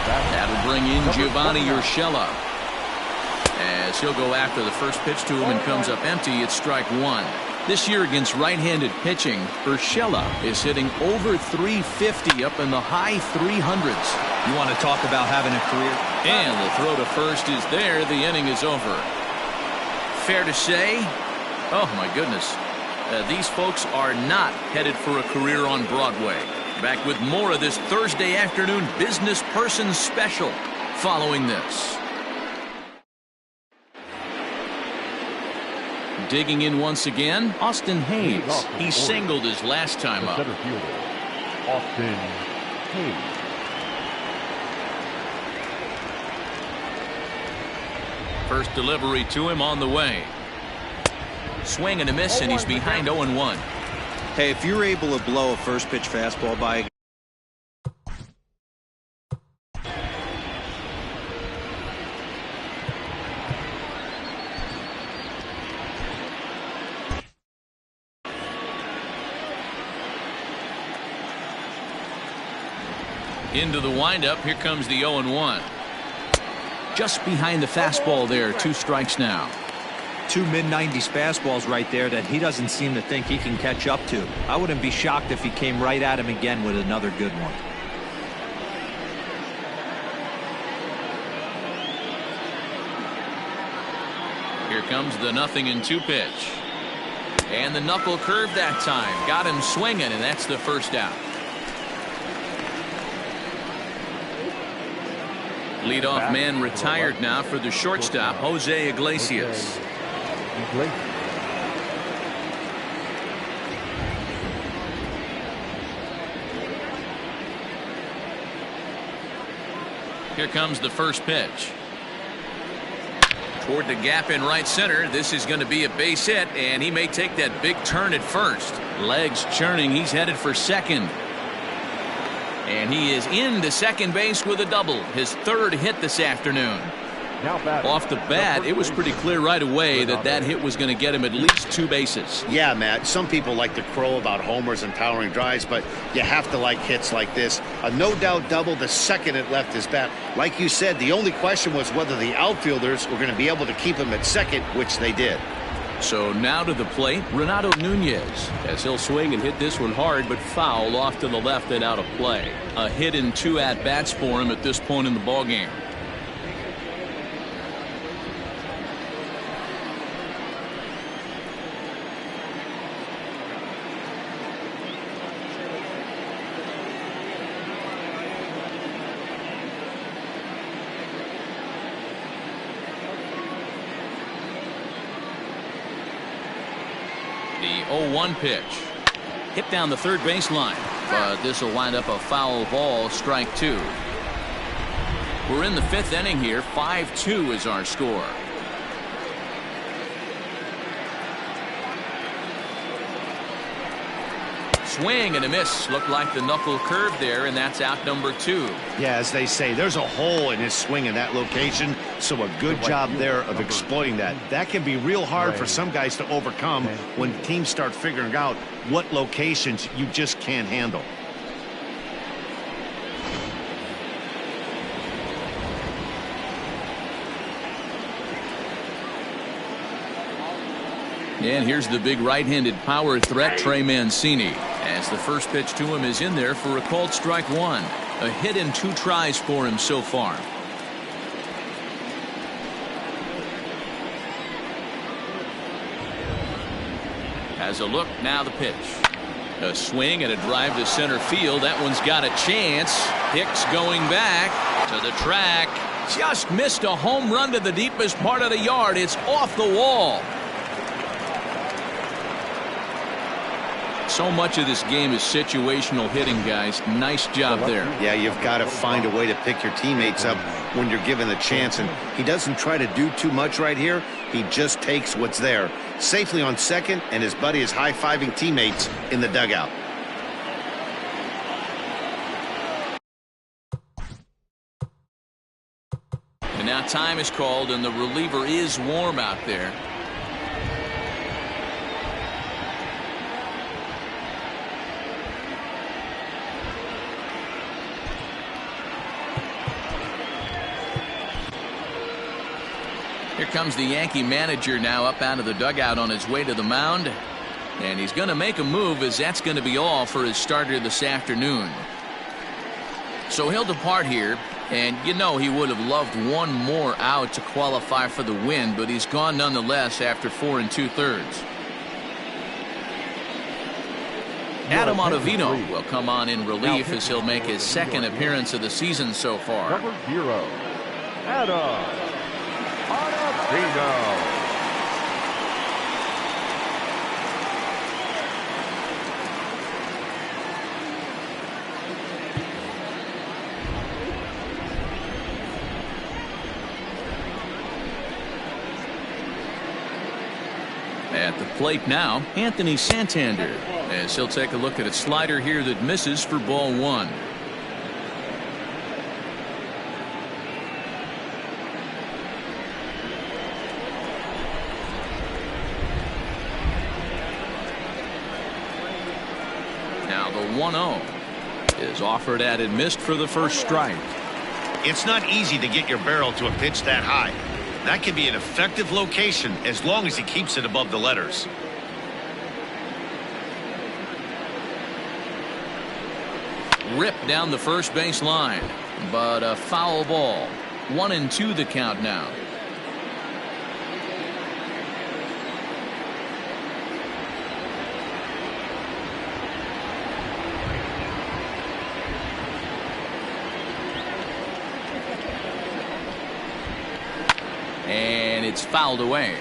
That'll bring in Giovanni Urshela. As he'll go after the first pitch to him and comes up empty, it's strike 1. This year against right-handed pitching, Urshela is hitting over 350 up in the high 300s. You want to talk about having a career? And the throw to first is there. The inning is over. Fair to say, oh my goodness, these folks are not headed for a career on Broadway. Back with more of this Thursday afternoon Business Person Special following this. Digging in once again, Austin Hayes. He singled his last time up. Center fielder, Austin Hayes. First delivery to him on the way. Swing and a miss, and he's behind 0-1. Hey, if you're able to blow a first pitch fastball by into the windup, here comes the 0-1. Just behind the fastball there, 2 strikes now. 2 mid-90s fastballs right there that he doesn't seem to think he can catch up to. I wouldn't be shocked if he came right at him again with another good one. Here comes the 0-2 pitch. And the knuckle curve that time. Got him swinging, and that's the first out. Leadoff man retired now for the shortstop, Jose Iglesias. Here comes the first pitch. Toward the gap in right center. This is going to be a base hit, and he may take that big turn at first. Legs churning. He's headed for second. And he is into second base with a double. His 3rd hit this afternoon. Off the bat, it was pretty clear right away that hit was going to get him at least 2 bases. Yeah, Matt, some people like to crow about homers and towering drives, but you have to like hits like this. A no-doubt double the second it left his bat. Like you said, the only question was whether the outfielders were going to be able to keep him at second, which they did. So now to the plate, Renato Nunez, as he'll swing and hit this one hard, but foul off to the left and out of play. A hit in 2 at-bats for him at this point in the ballgame. The 0-1 pitch. Hit down the third baseline, but this will wind up a foul ball, strike 2. We're in the 5th inning here. 5-2 is our score. Swing and a miss. Looked like the knuckle curve there, and that's out number 2. Yeah, as they say, there's a hole in his swing in that location, so a good job there of exploiting that. That can be real hard for some guys to overcome when teams start figuring out what locations you just can't handle. And here's the big right-handed power threat, Trey Mancini, as the first pitch to him is in there for a called strike 1. A hit in 2 tries for him so far. Has a look, now the pitch. A swing and a drive to center field. That one's got a chance. Hicks going back to the track. Just missed a home run to the deepest part of the yard. It's off the wall. So much of this game is situational hitting, guys. Nice job there. Yeah, you've got to find a way to pick your teammates up when you're given the chance, and he doesn't try to do too much right here. He just takes what's there. Safely on second, and his buddy is high-fiving teammates in the dugout. And now time is called, and the reliever is warm out there. Here comes the Yankee manager now up out of the dugout on his way to the mound. And he's going to make a move, as that's going to be all for his starter this afternoon. So he'll depart here. And you know he would have loved one more out to qualify for the win, but he's gone nonetheless after 4 2/3. Adam Ottavino will come on in relief as he'll make his second appearance of the season so far. Number 0, Adam Ottavino. At the plate now, Anthony Santander, as he'll take a look at a slider here that misses for ball 1. Now the 1-0 is offered at and missed for the first strike. It's not easy to get your barrel to a pitch that high. That can be an effective location as long as he keeps it above the letters. Ripped down the first base line, but a foul ball. 1-2 the count now. And it's fouled away.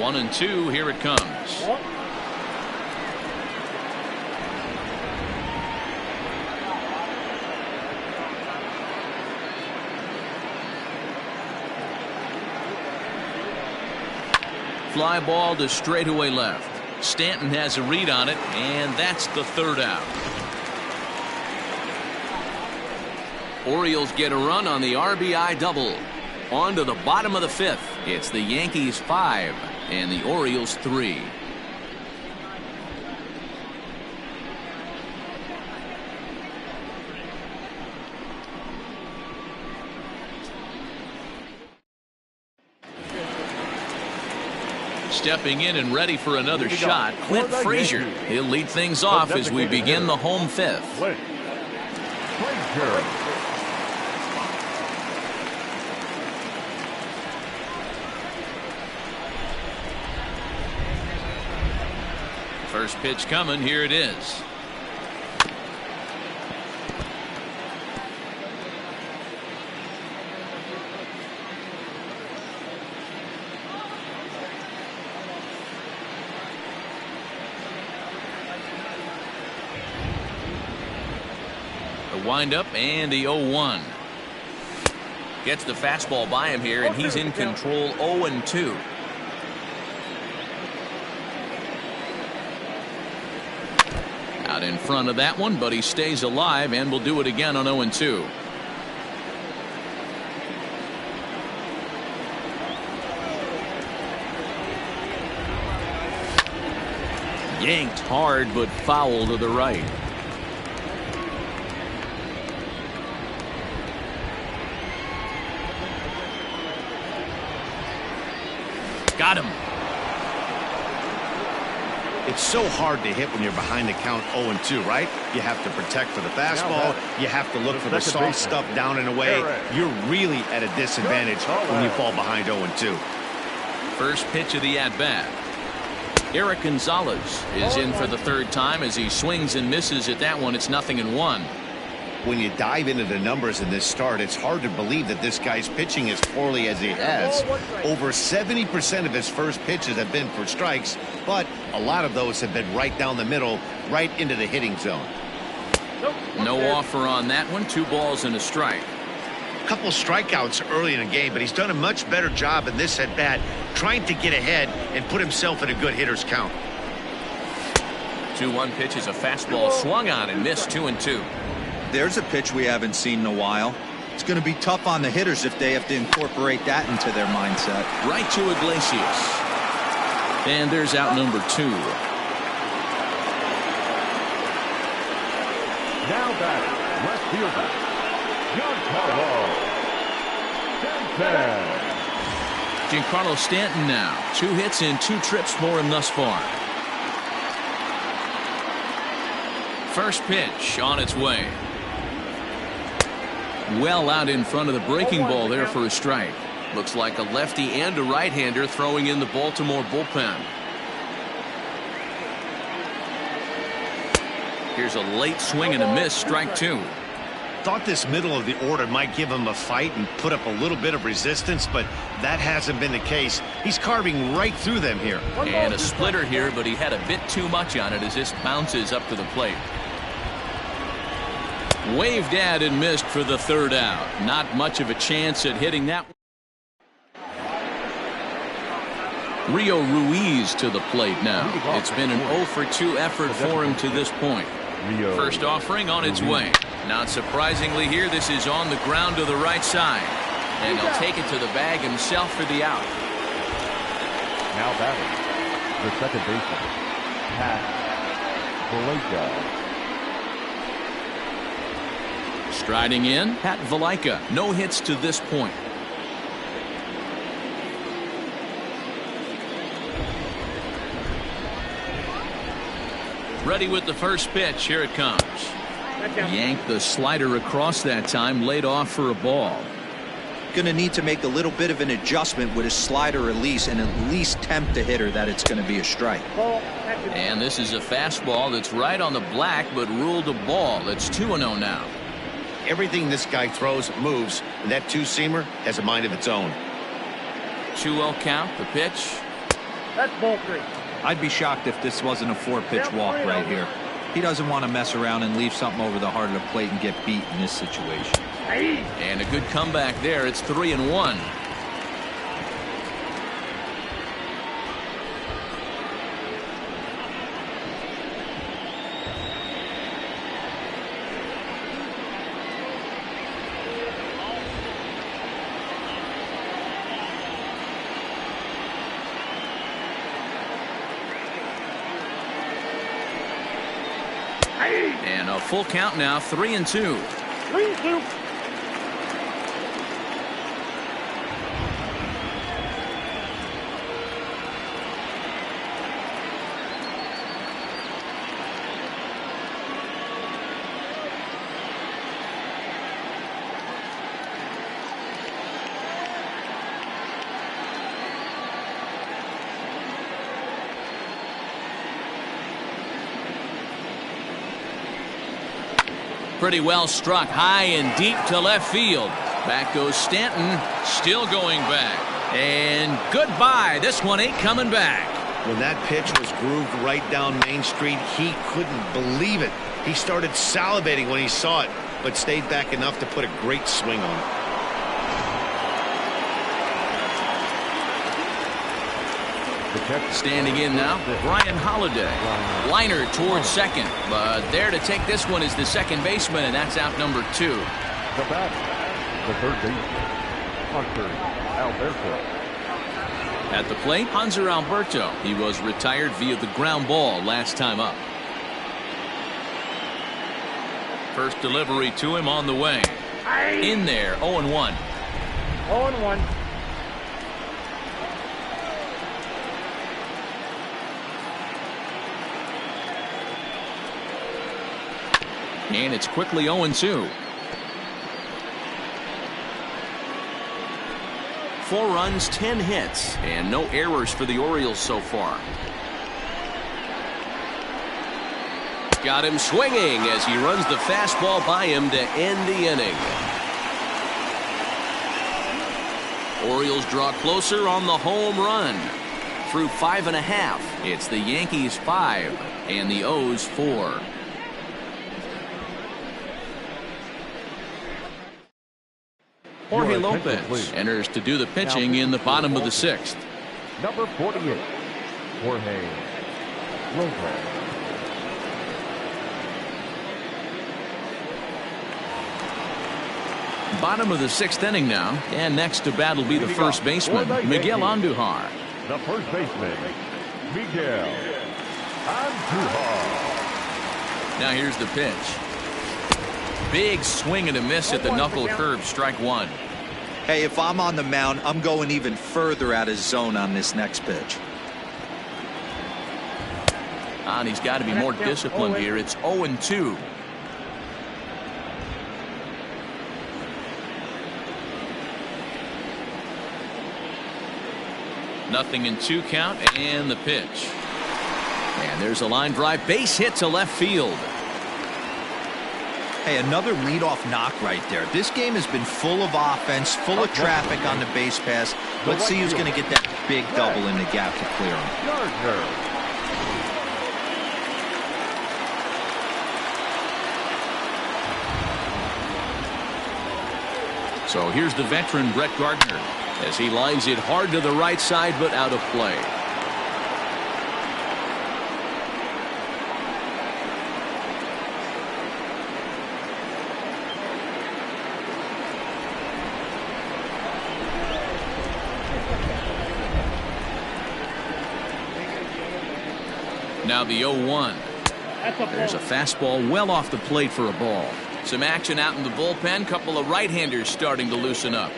One and two, here it comes. Fly ball to straightaway left. Stanton has a read on it, and that's the third out. Orioles get a run on the RBI double. On to the bottom of the fifth. It's the Yankees 5 and the Orioles 3. Stepping in and ready for another shot, Clint Frazier. He'll lead things off as we begin the home fifth. First pitch coming, here it is. Wind up and the 0-1. Gets the fastball by him here, and he's in control. 0-2. Out in front of that one, but he stays alive and will do it again on 0-2. Yanked hard, but foul to the right. Got him. It's so hard to hit when you're behind the count 0-2, right? You have to protect for the fastball. You have to look for the soft stuff down and away. You're really at a disadvantage when you fall behind 0-2. First pitch of the at-bat. Eric Gonzalez is in for the third time as he swings and misses at that one. It's 0-1. When you dive into the numbers in this start, it's hard to believe that this guy's pitching as poorly as he has. Over 70% of his first pitches have been for strikes, but a lot of those have been right down the middle, right into the hitting zone. No offer on that one. 2 balls and a strike. A couple strikeouts early in the game, but he's done a much better job in this at-bat trying to get ahead and put himself in a good hitter's count. 2-1 pitch is a fastball swung on and missed. 2-2. There's a pitch we haven't seen in a while. It's going to be tough on the hitters if they have to incorporate that into their mindset. Right to Iglesias. And there's out number 2. Now back, left fielder, Giancarlo Stanton now. 2 hits and 2 trips for him thus far. First pitch on its way. Well out in front of the breaking ball there for a strike. Looks like a lefty and a right-hander throwing in the Baltimore bullpen. Here's a late swing and a miss. Strike 2. Thought this middle of the order might give him a fight and put up a little bit of resistance, but that hasn't been the case. He's carving right through them here. And a splitter here, but he had a bit too much on it as this bounces up to the plate. Waved at and missed for the third out. Not much of a chance at hitting that one. Rio Ruiz to the plate now. It's been an 0-for-2 effort for him to this point. First offering on its way. Not surprisingly here, this is on the ground to the right side. And he'll take it to the bag himself for the out. Now batting, the second baseman, Pat Valaika. Striding in, Pat Valaika. No hits to this point. Ready with the first pitch. Here it comes. Yanked the slider across that time. Laid off for a ball. Going to need to make a little bit of an adjustment with his slider release and at least tempt the hitter that it's going to be a strike. And this is a fastball that's right on the black but ruled a ball. It's 2-0 now. Everything this guy throws moves, and that 2-seamer has a mind of its own. 2-0 count. The pitch. That's ball 3. I'd be shocked if this wasn't a 4-pitch walk right here. He doesn't want to mess around and leave something over the heart of the plate and get beat in this situation. And a good comeback there. It's 3-1. And a full count now. 3-2. 3-2. Pretty well struck high and deep to left field. Back goes Stanton, still going back. And goodbye. This one ain't coming back. When that pitch was grooved right down Main Street, he couldn't believe it. He started salivating when he saw it, but stayed back enough to put a great swing on it. Standing in now, Brian Holiday. Liner towards second, but there to take this one is the second baseman, and that's out number 2. The batter, the third baseman, Hunter Alberto. At the plate, Hanser Alberto. He was retired via the ground ball last time up. First delivery to him on the way. In there, 0-1. 0-1. And it's quickly 0-2. 4 runs, 10 hits, and no errors for the Orioles so far. got him swinging as he runs the fastball by him to end the inning. Orioles draw closer on the home run. Through 5.5, it's the Yankees 5 and the O's 4. Jorge Lopez enters to do the pitching in the bottom of the 6th. Number 48, Jorge Lopez. Bottom of the 6th inning now, and next to bat will be the first baseman, Miguel Andujar. The first baseman, Miguel Andujar. Now here's the pitch. Big swing and a miss at the knuckle curve, strike 1. Hey, if I'm on the mound, I'm going even further out of zone on this next pitch. And he's got to be more disciplined here. It's 0-2. Nothing in 2 count, and the pitch. And there's a line drive, base hit to left field. Hey, another leadoff knock right there. This game has been full of offense, full of traffic on the base pass. Let's see who's going to get that big double in the gap to clear him. So here's the veteran Brett Gardner as he lines it hard to the right side, but out of play. Now the 0-1. There's a fastball well off the plate for a ball. Some action out in the bullpen. Couple of right-handers starting to loosen up.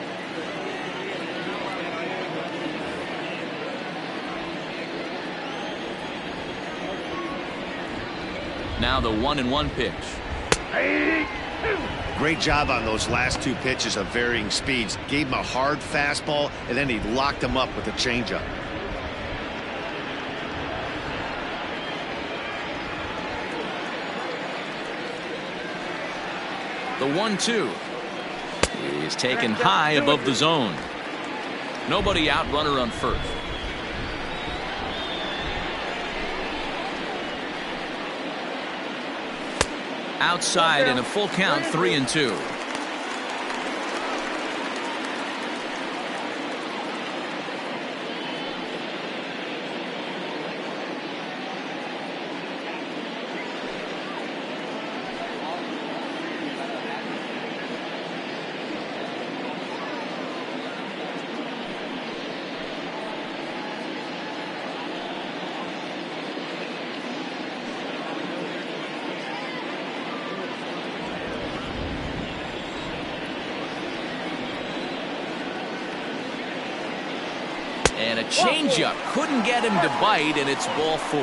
Now the 1-1 pitch. Great job on those last 2 pitches of varying speeds. Gave him a hard fastball, and then he locked him up with a changeup. The 1-2 is taken high above the zone. Nobody out, runner on first. Outside in a full count, 3-2. And a changeup couldn't get him to bite, and it's ball 4.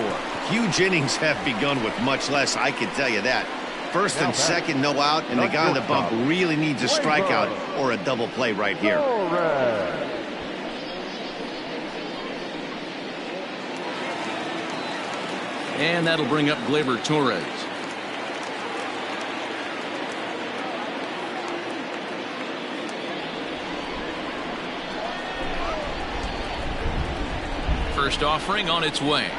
Huge innings have begun with much less, I can tell you that. First and second, no out, and the guy on the bump really needs a strikeout or a double play right here. And that'll bring up Gleyber Torres. First offering on its way.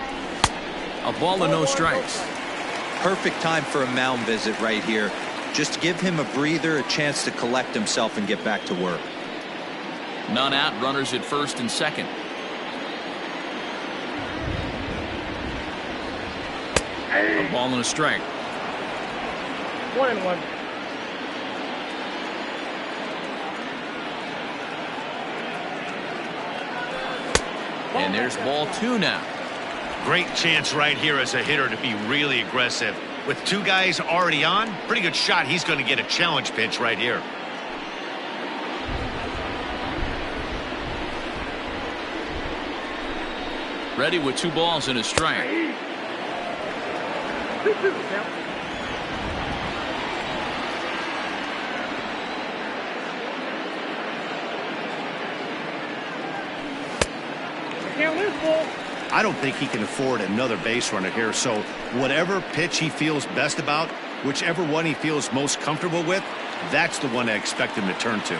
A ball and no strikes. Perfect time for a mound visit right here. Just give him a breather, a chance to collect himself and get back to work. None out, runners at first and second. A ball and a strike. 1-1. And there's ball 2 now. Great chance right here as a hitter to be really aggressive. With 2 guys already on, pretty good shot. He's going to get a challenge pitch right here. Ready with 2 balls and a strike. Can't lose, ball. I don't think he can afford another base runner here. So whatever pitch he feels best about, whichever one he feels most comfortable with, that's the one I expect him to turn to.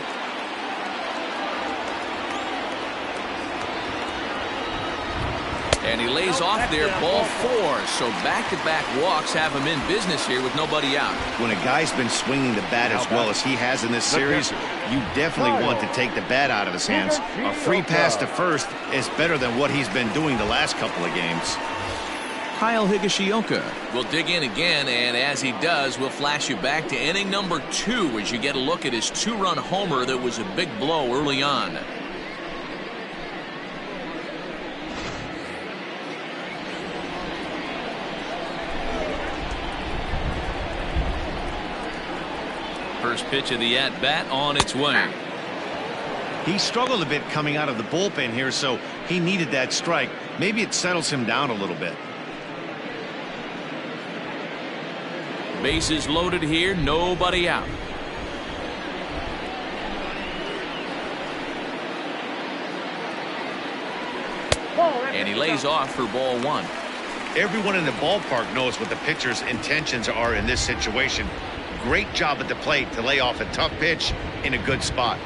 And he lays off there, ball 4. So back-to-back walks have him in business here with nobody out. When a guy's been swinging the bat as well as he has in this series, you definitely want to take the bat out of his hands. A free pass to first is better than what he's been doing the last couple of games. Kyle Higashioka will dig in again, and as he does, we'll flash you back to inning number 2 as you get a look at his 2-run homer that was a big blow early on. First pitch of the at-bat on its way. He struggled a bit coming out of the bullpen here, so he needed that strike. Maybe it settles him down a little bit. Bases loaded here, nobody out. And he lays off for ball 1. Everyone in the ballpark knows what the pitcher's intentions are in this situation. Great job at the plate to lay off a tough pitch in a good spot.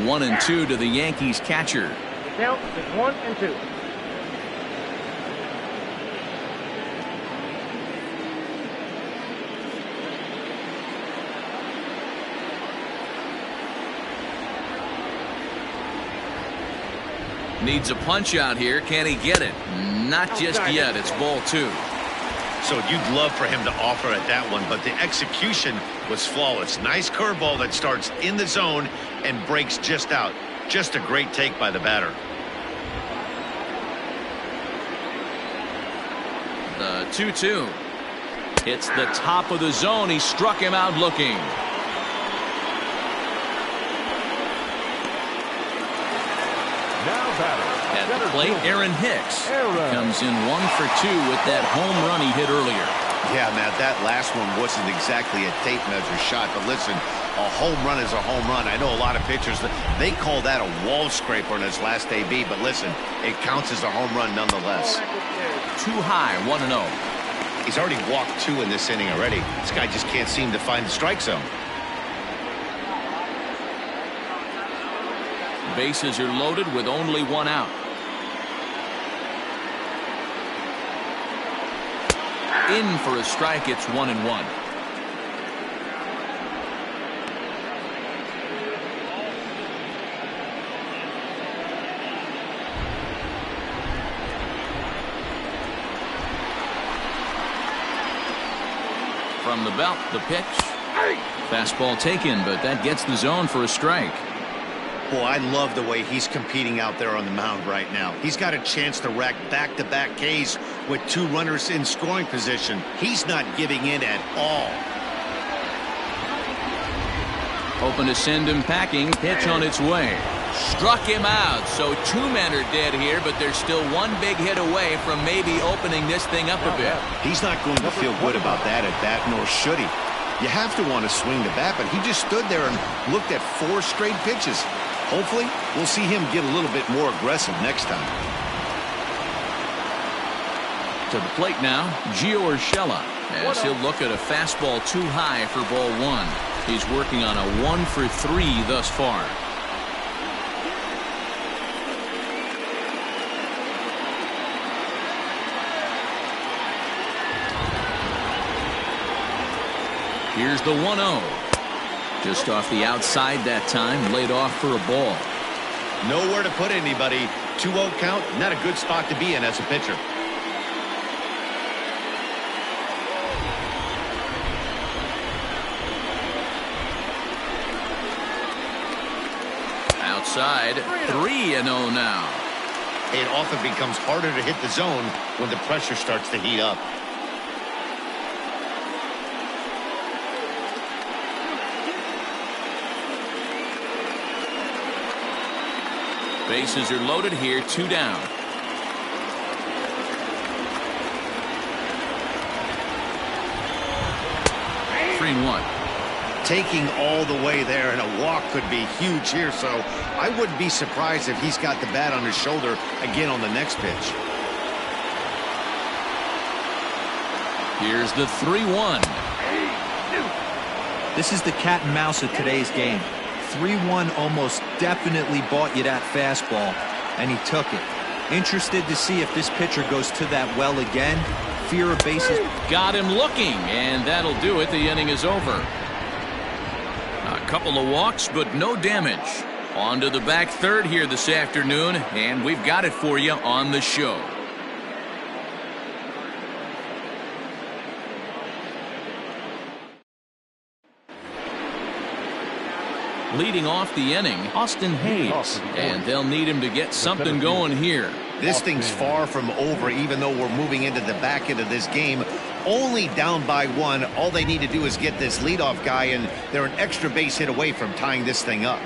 One and 2 to the Yankees catcher. The count is 1-2. Needs a punch out here. Can he get it? Not just yet. It's ball 2. So you'd love for him to offer at that one, but the execution was flawless. Nice curveball that starts in the zone and breaks just out. Just a great take by the batter. The 2-2. Hits the top of the zone. He struck him out looking. At the plate, Aaron Hicks comes in 1 for 2 with that home run he hit earlier. Yeah, Matt, that last one wasn't exactly a tape measure shot, but listen, a home run is a home run. I know a lot of pitchers, they call that a wall scraper in his last AB, but listen, it counts as a home run nonetheless. Too high, 1-0. He's already walked 2 in this inning already. This guy just can't seem to find the strike zone. Bases are loaded with only 1 out. In for a strike. It's 1-1. From the belt, the pitch. Fastball taken, but that gets the zone for a strike. Boy, I love the way he's competing out there on the mound right now. He's got a chance to rack back-to-back Ks with 2 runners in scoring position. He's not giving in at all. Open to send him packing. Pitch on its way. Struck him out. So 2 men are dead here, but there's still 1 big hit away from maybe opening this thing up a bit. He's not going to feel good about that at bat, nor should he. You have to want to swing the bat, but he just stood there and looked at 4 straight pitches. Hopefully, we'll see him get a little bit more aggressive next time. To the plate now, Gio Urshela, as he'll look at a fastball too high for ball 1. He's working on a 1 for 3 thus far. Here's the 1-0. Just off the outside that time, laid off for a ball. Nowhere to put anybody. 2-0 count, not a good spot to be in as a pitcher. Outside, 3-0 now. It often becomes harder to hit the zone when the pressure starts to heat up. Bases are loaded here, 2 down. taking all the way there, and a walk could be huge here. So I wouldn't be surprised if he's got the bat on his shoulder again on the next pitch. Here's the 3-1. This is the cat and mouse of today's game. 3-1 almost definitely bought you that fastball, and he took it. Interested to see if this pitcher goes to that well again. Fear of bases. Got him looking, and that'll do it. The inning is over. A couple of walks, but no damage. On to the back third here this afternoon, and we've got it for you on the show. Leading off the inning, Austin Hayes, and they'll need him to get something going here. This thing's far from over, even though we're moving into the back end of this game. Only down by 1. All they need to do is get this leadoff guy, and they're an extra base hit away from tying this thing up.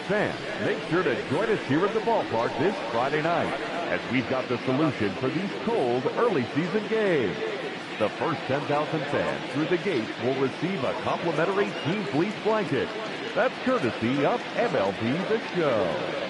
Fans, make sure to join us here at the ballpark this Friday night, as we've got the solution for these cold early season games. The first 10,000 fans through the gates will receive a complimentary Team Fleece blanket. That's courtesy of MLB The Show.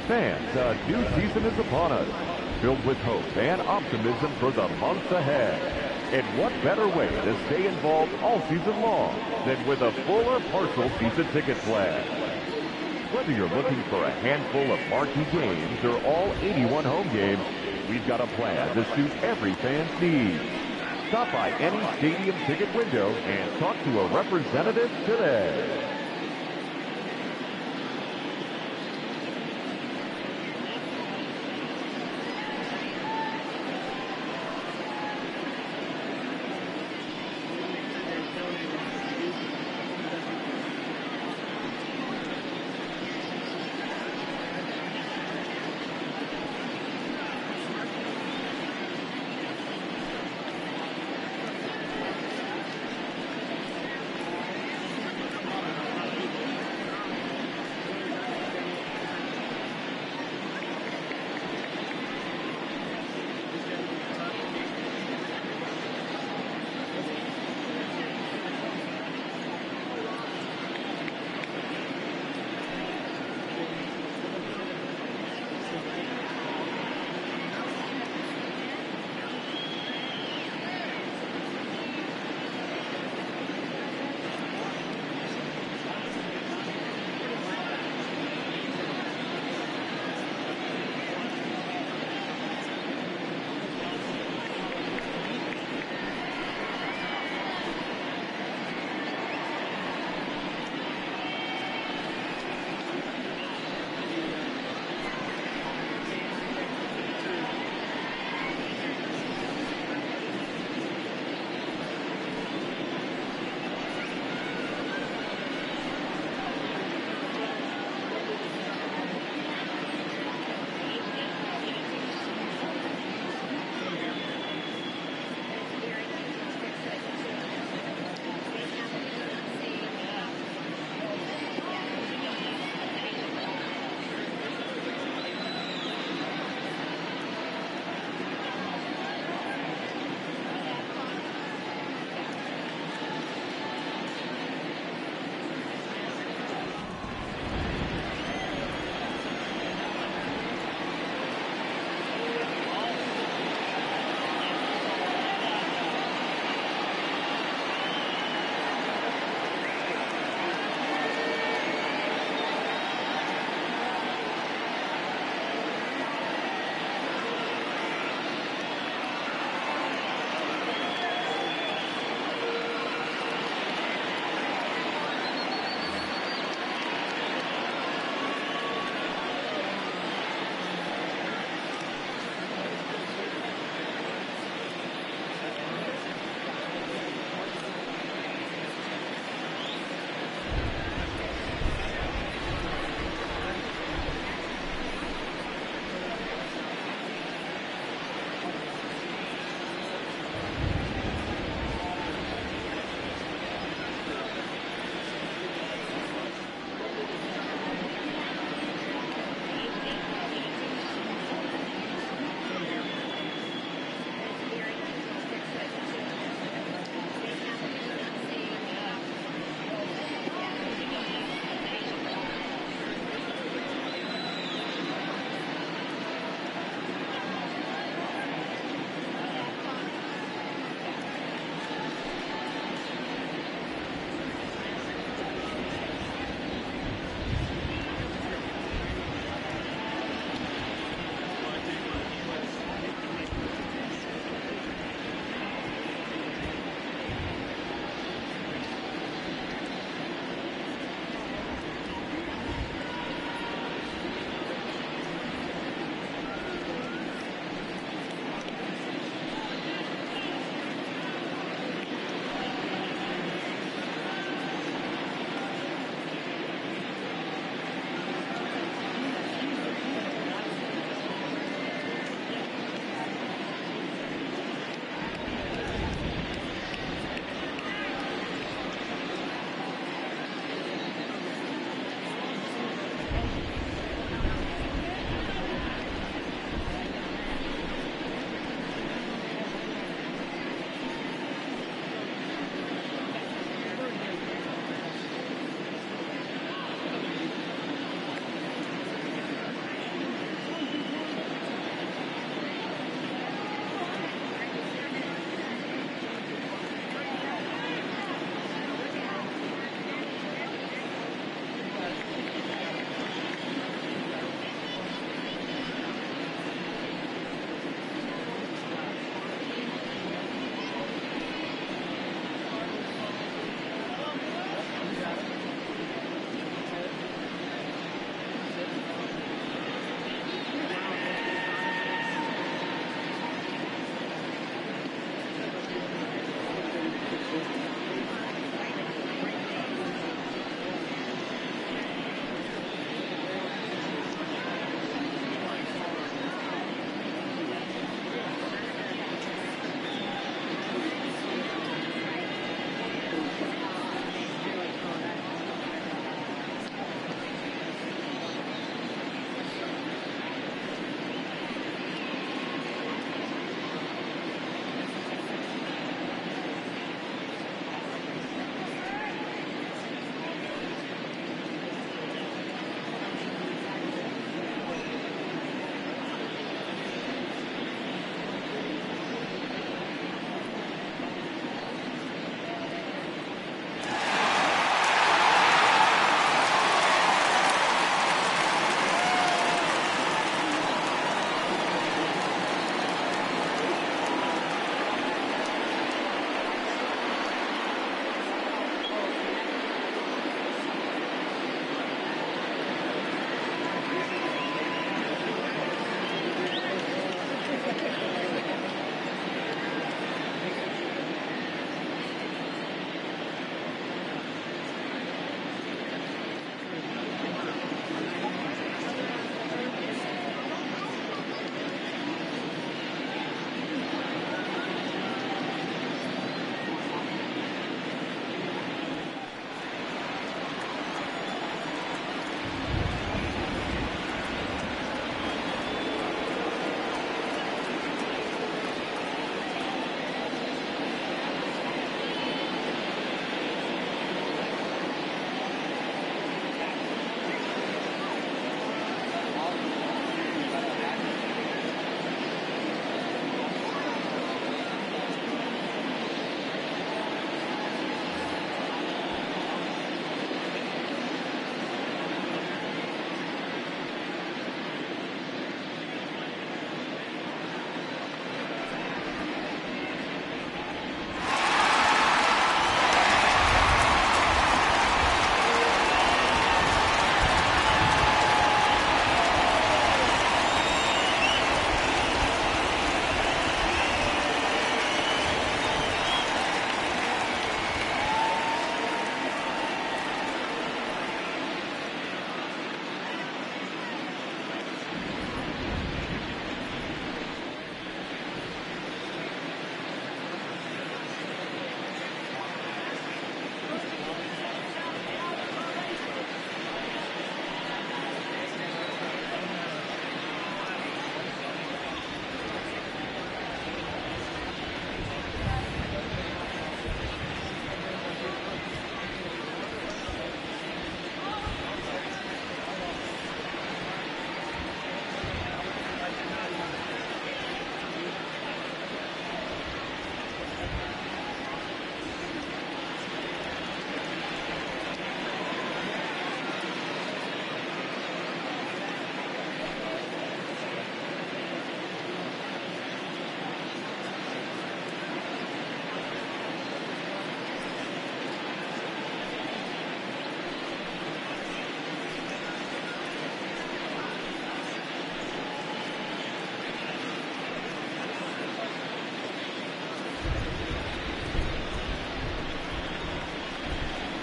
Fans, a new season is upon us, filled with hope and optimism for the months ahead. And what better way to stay involved all season long than with a full or partial season ticket plan? Whether you're looking for a handful of marquee games or all 81 home games, we've got a plan to suit every fan's needs. Stop by any stadium ticket window and talk to a representative today.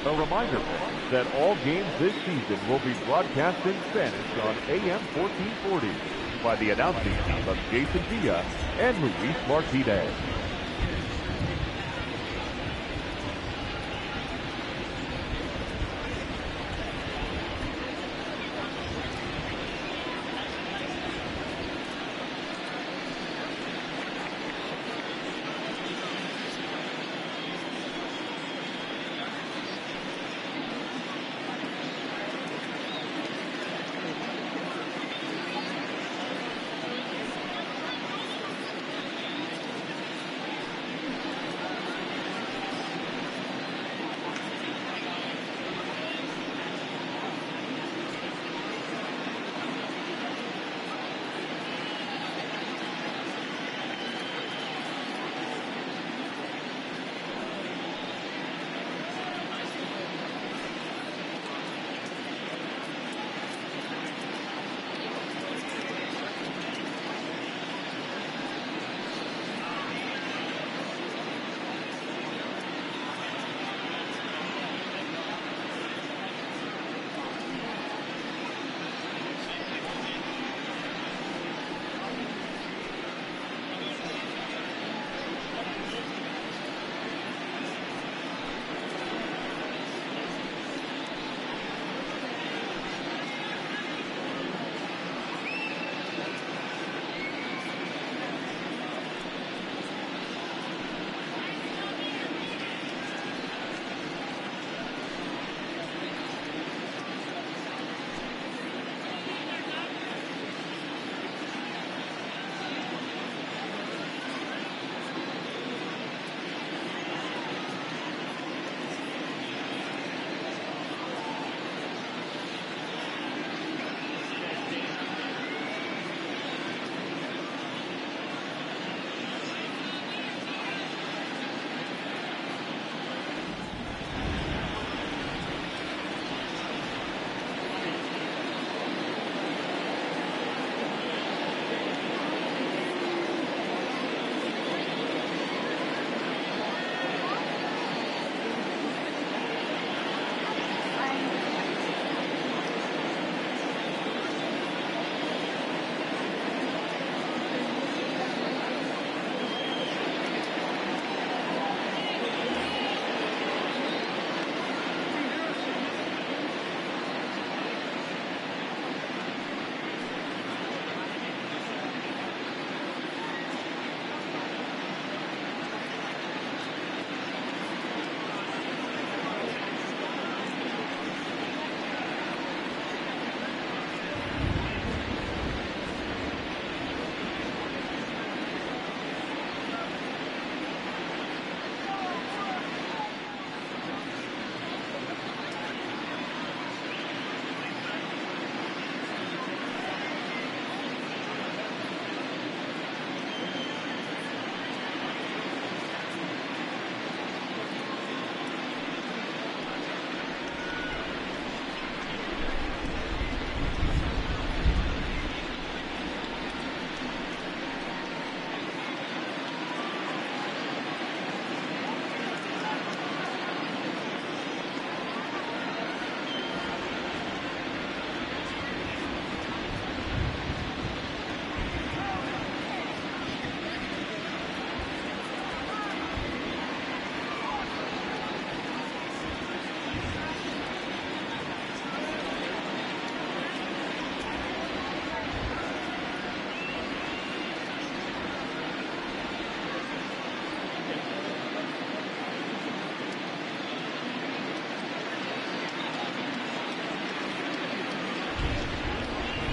A reminder that all games this season will be broadcast in Spanish on AM 1440 by the announcing team of Jason Villa and Luis Martinez.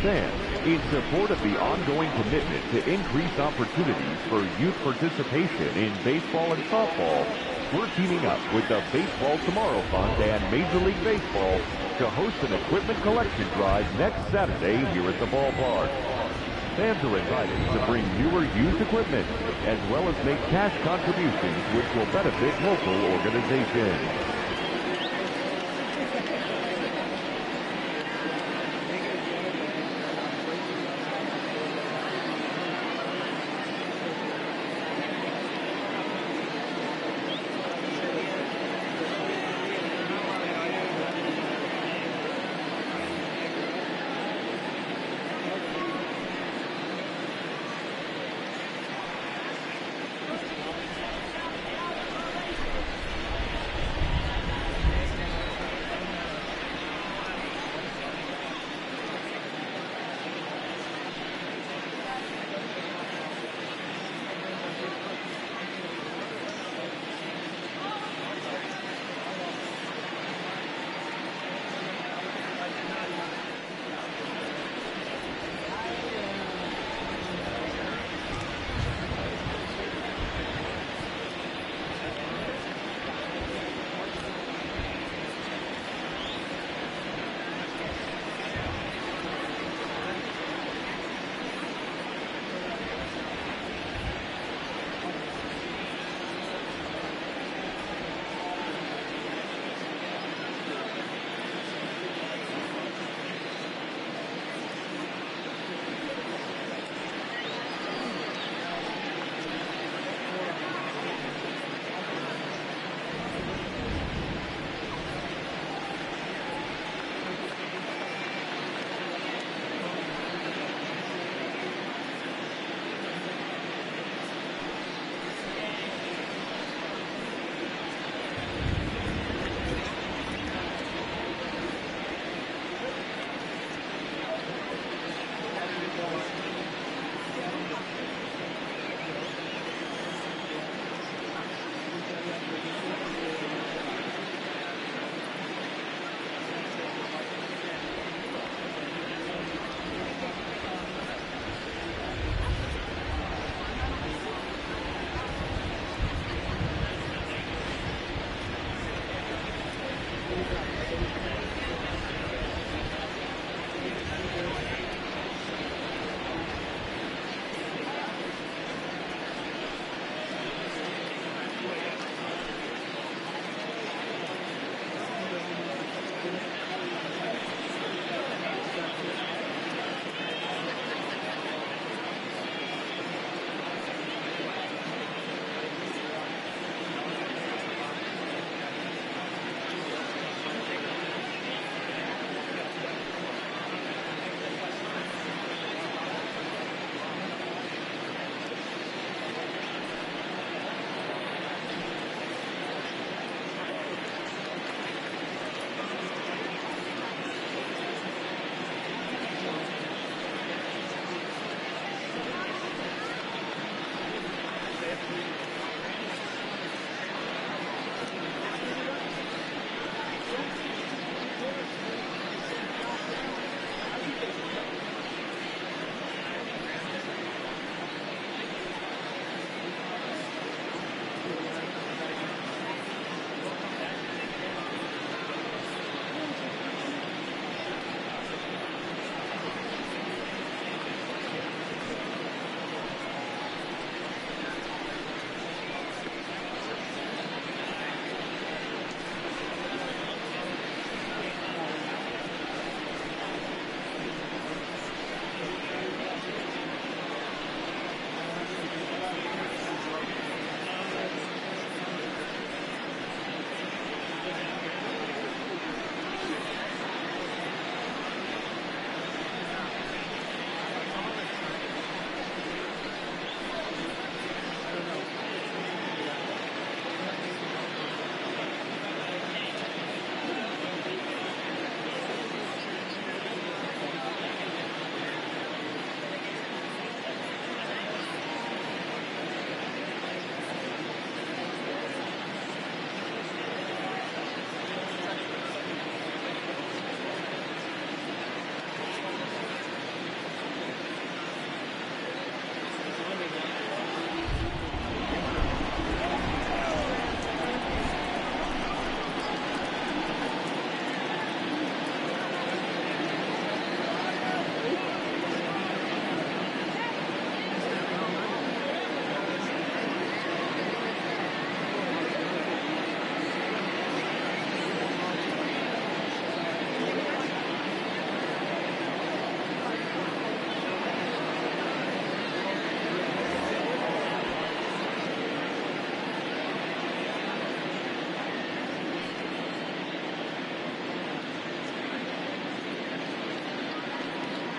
Fans, in support of the ongoing commitment to increase opportunities for youth participation in baseball and softball, we're teaming up with the Baseball Tomorrow Fund and Major League Baseball to host an equipment collection drive next Saturday here at the ballpark. Fans are invited to bring newer used equipment, as well as make cash contributions which will benefit local organizations.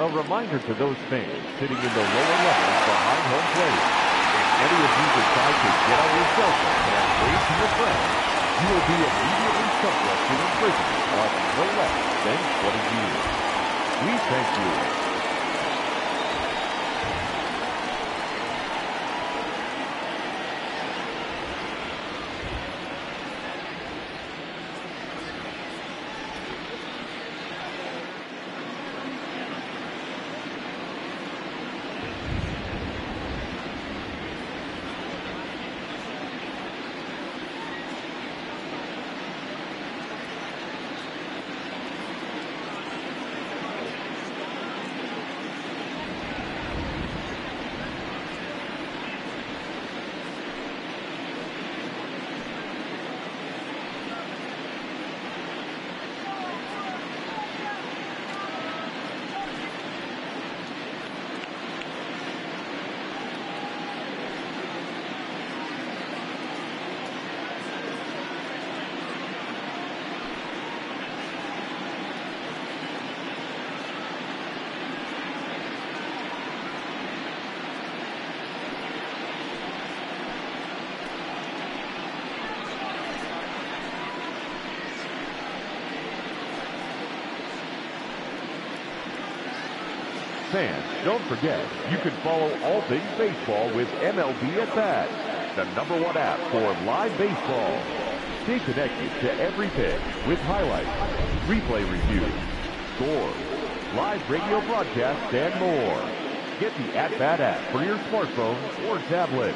A reminder to those fans sitting in the lower levels behind home plate. If any of you decide to get on your cell phone and wave to your friends, you will be immediately subject to imprisonment of no less than 20 years. We thank you. Fans, don't forget, you can follow all things baseball with MLB at Bat, the #1 app for live baseball. Stay connected to every pitch with highlights, replay reviews, scores, live radio broadcasts, and more. Get the At Bat app for your smartphone or tablet.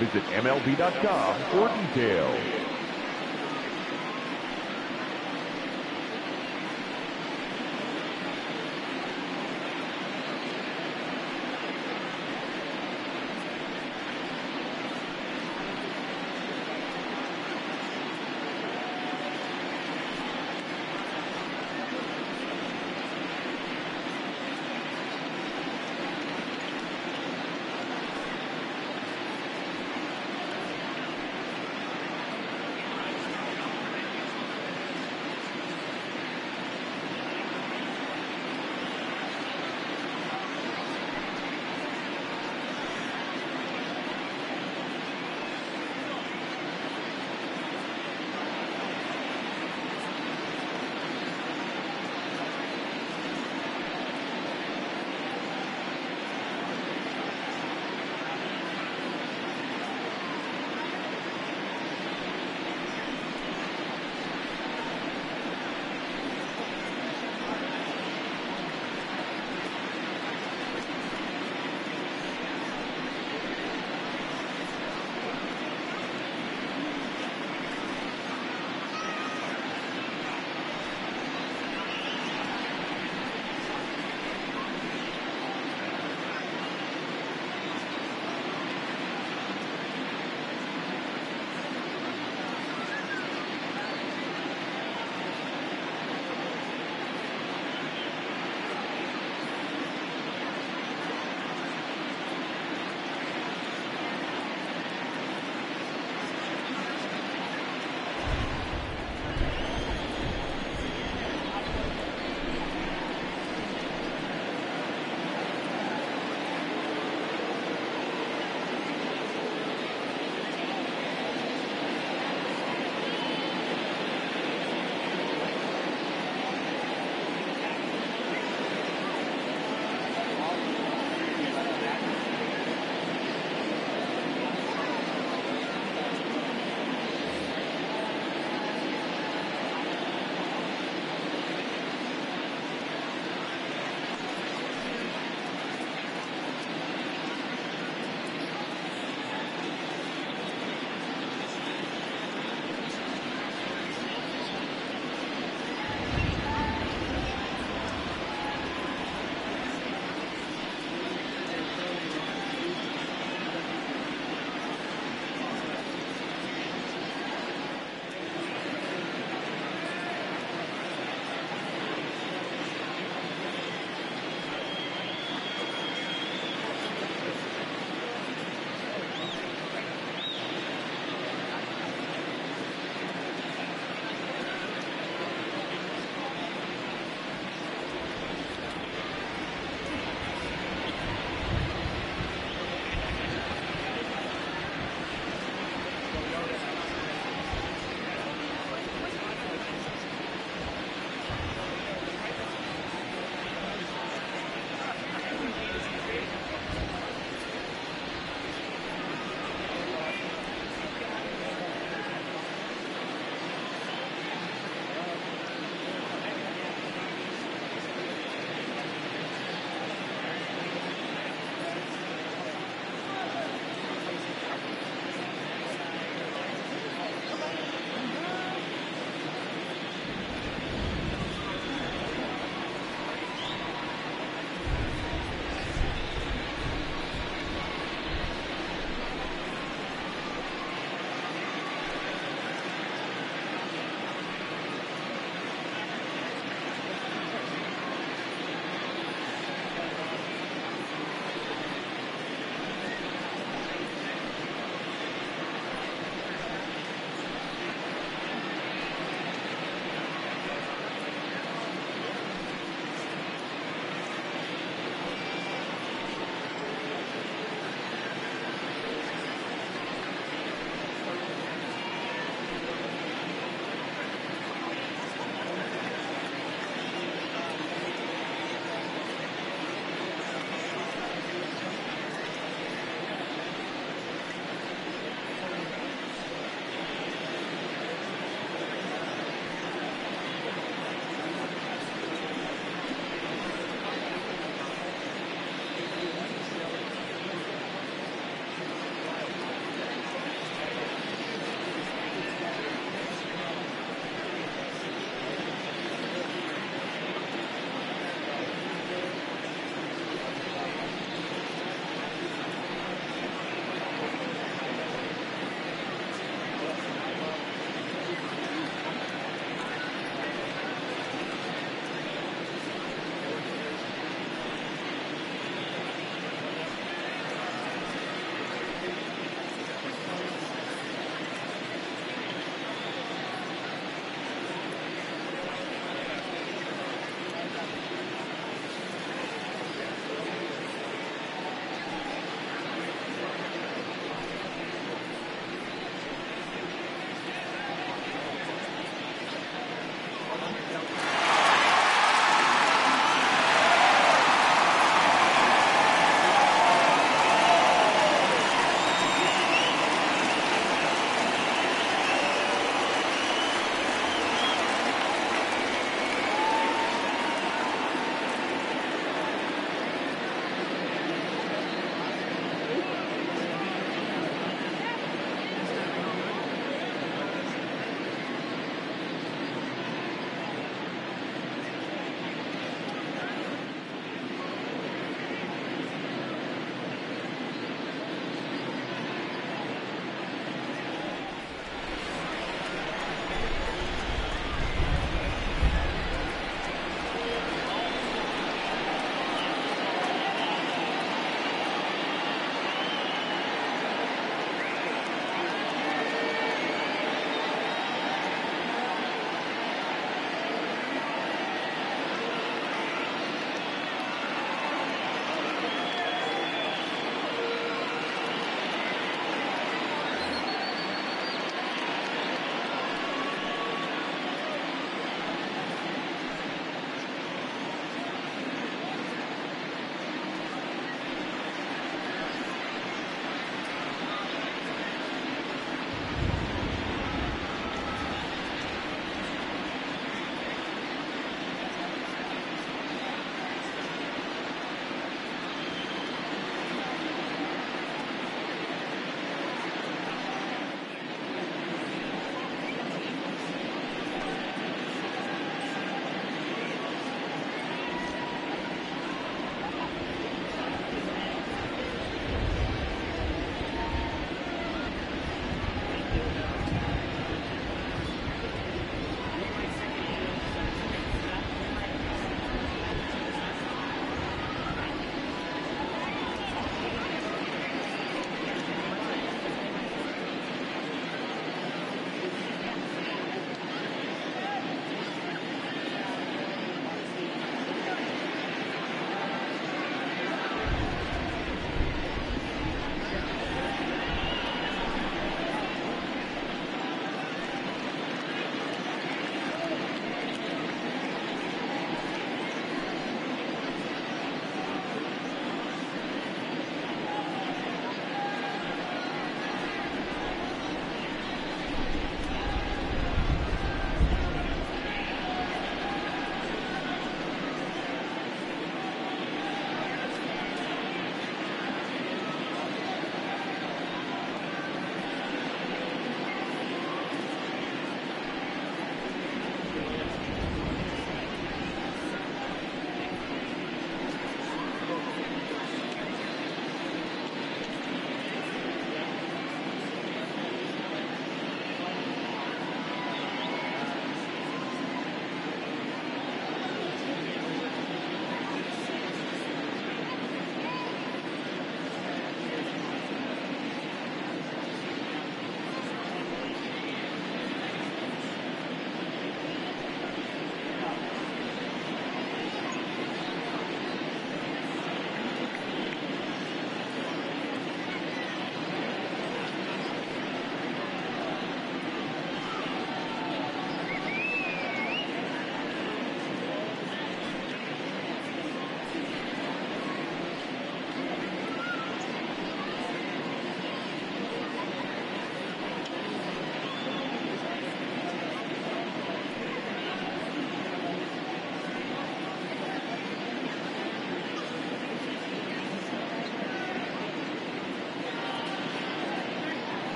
Visit MLB.com for details.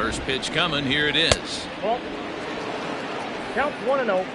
First pitch coming. Here it is. Well, count's 1-0.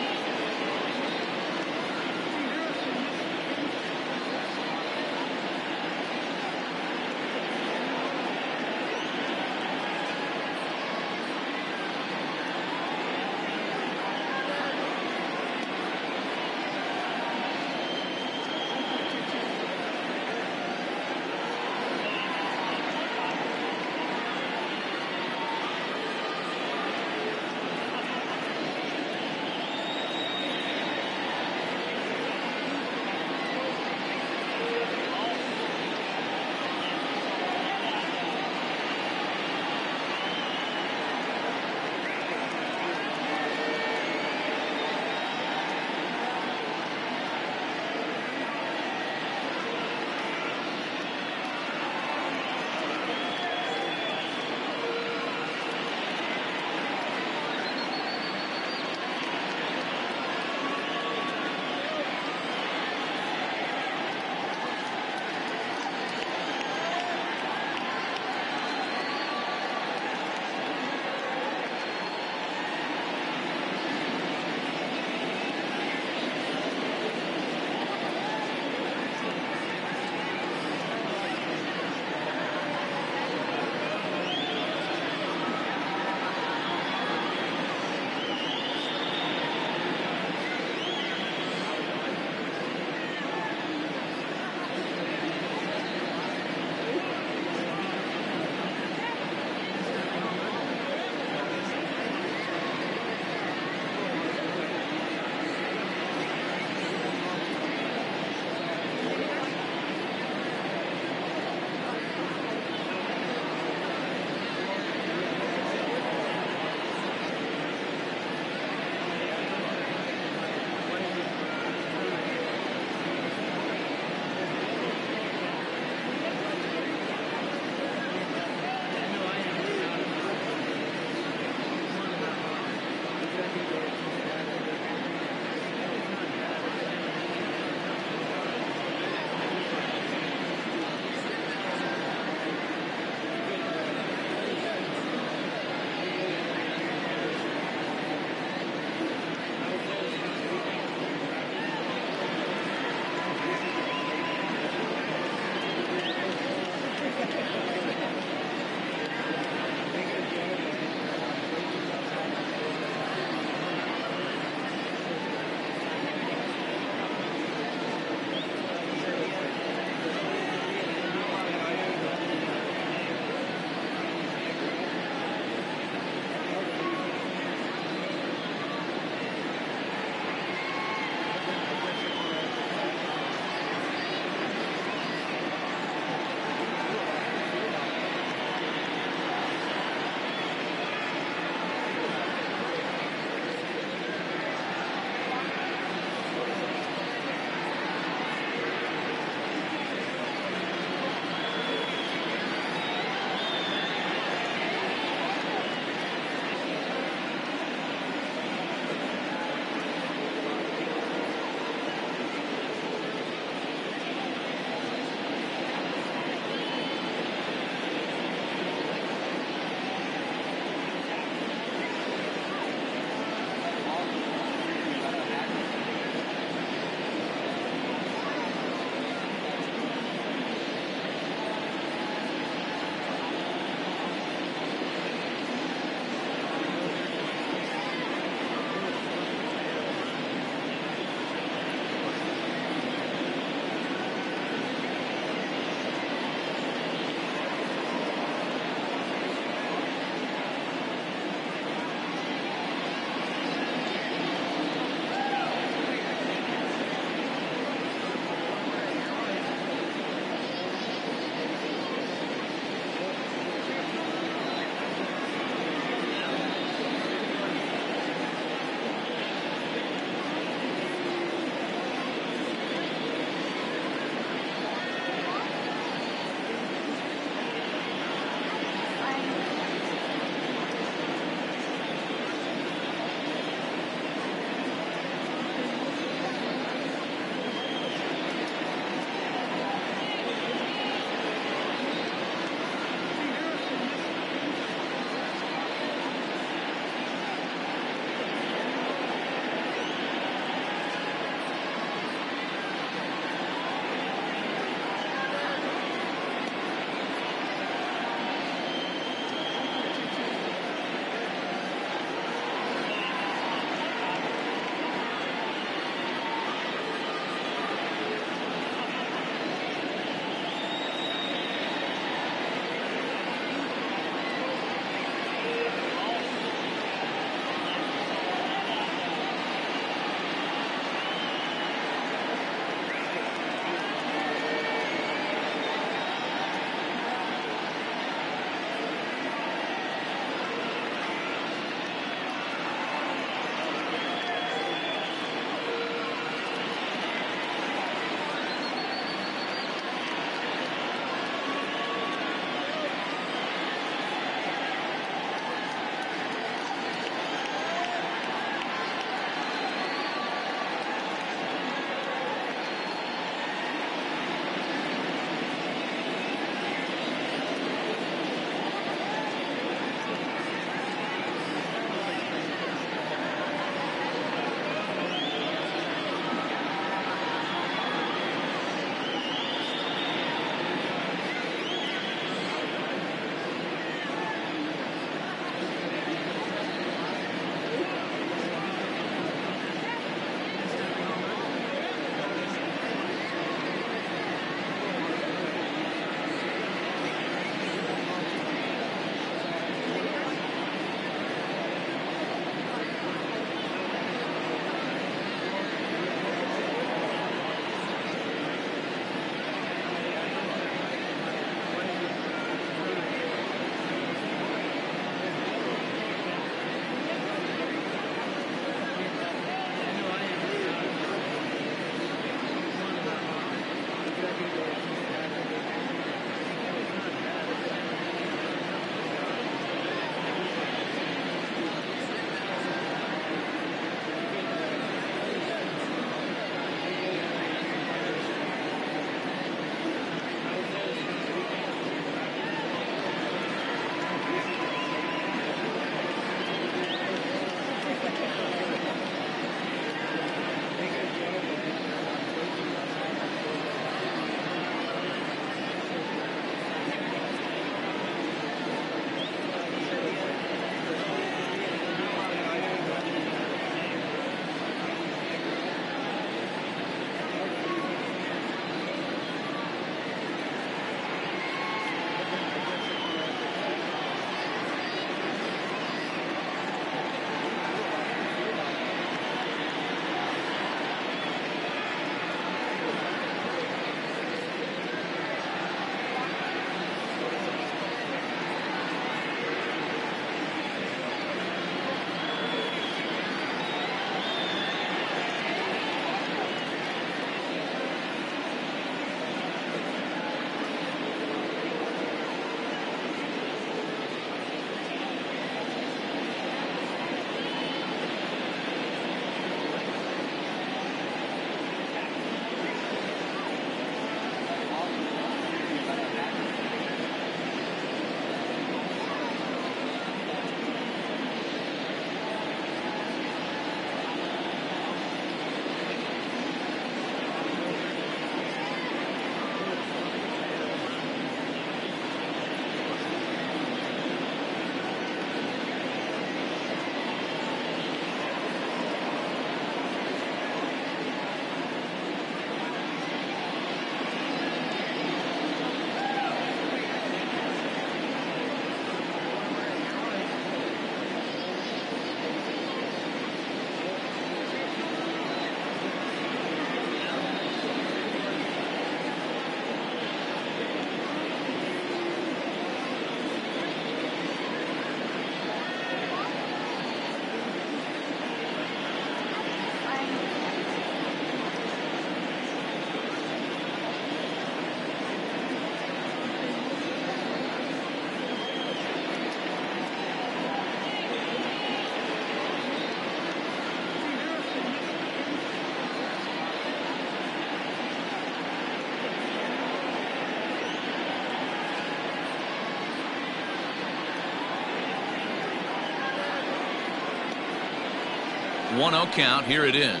1-0 count. Here it is.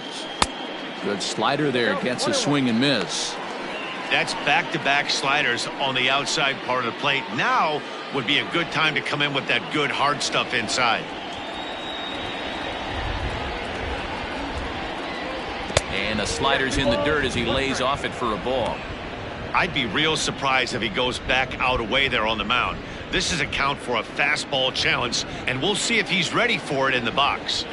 Good slider there. Gets a swing and miss. That's back-to-back sliders on the outside part of the plate. Now would be a good time to come in with that good hard stuff inside. And the slider's in the dirt as he lays off it for a ball. I'd be real surprised if he goes back out away there on the mound. This is a count for a fastball challenge, and we'll see if he's ready for it in the box.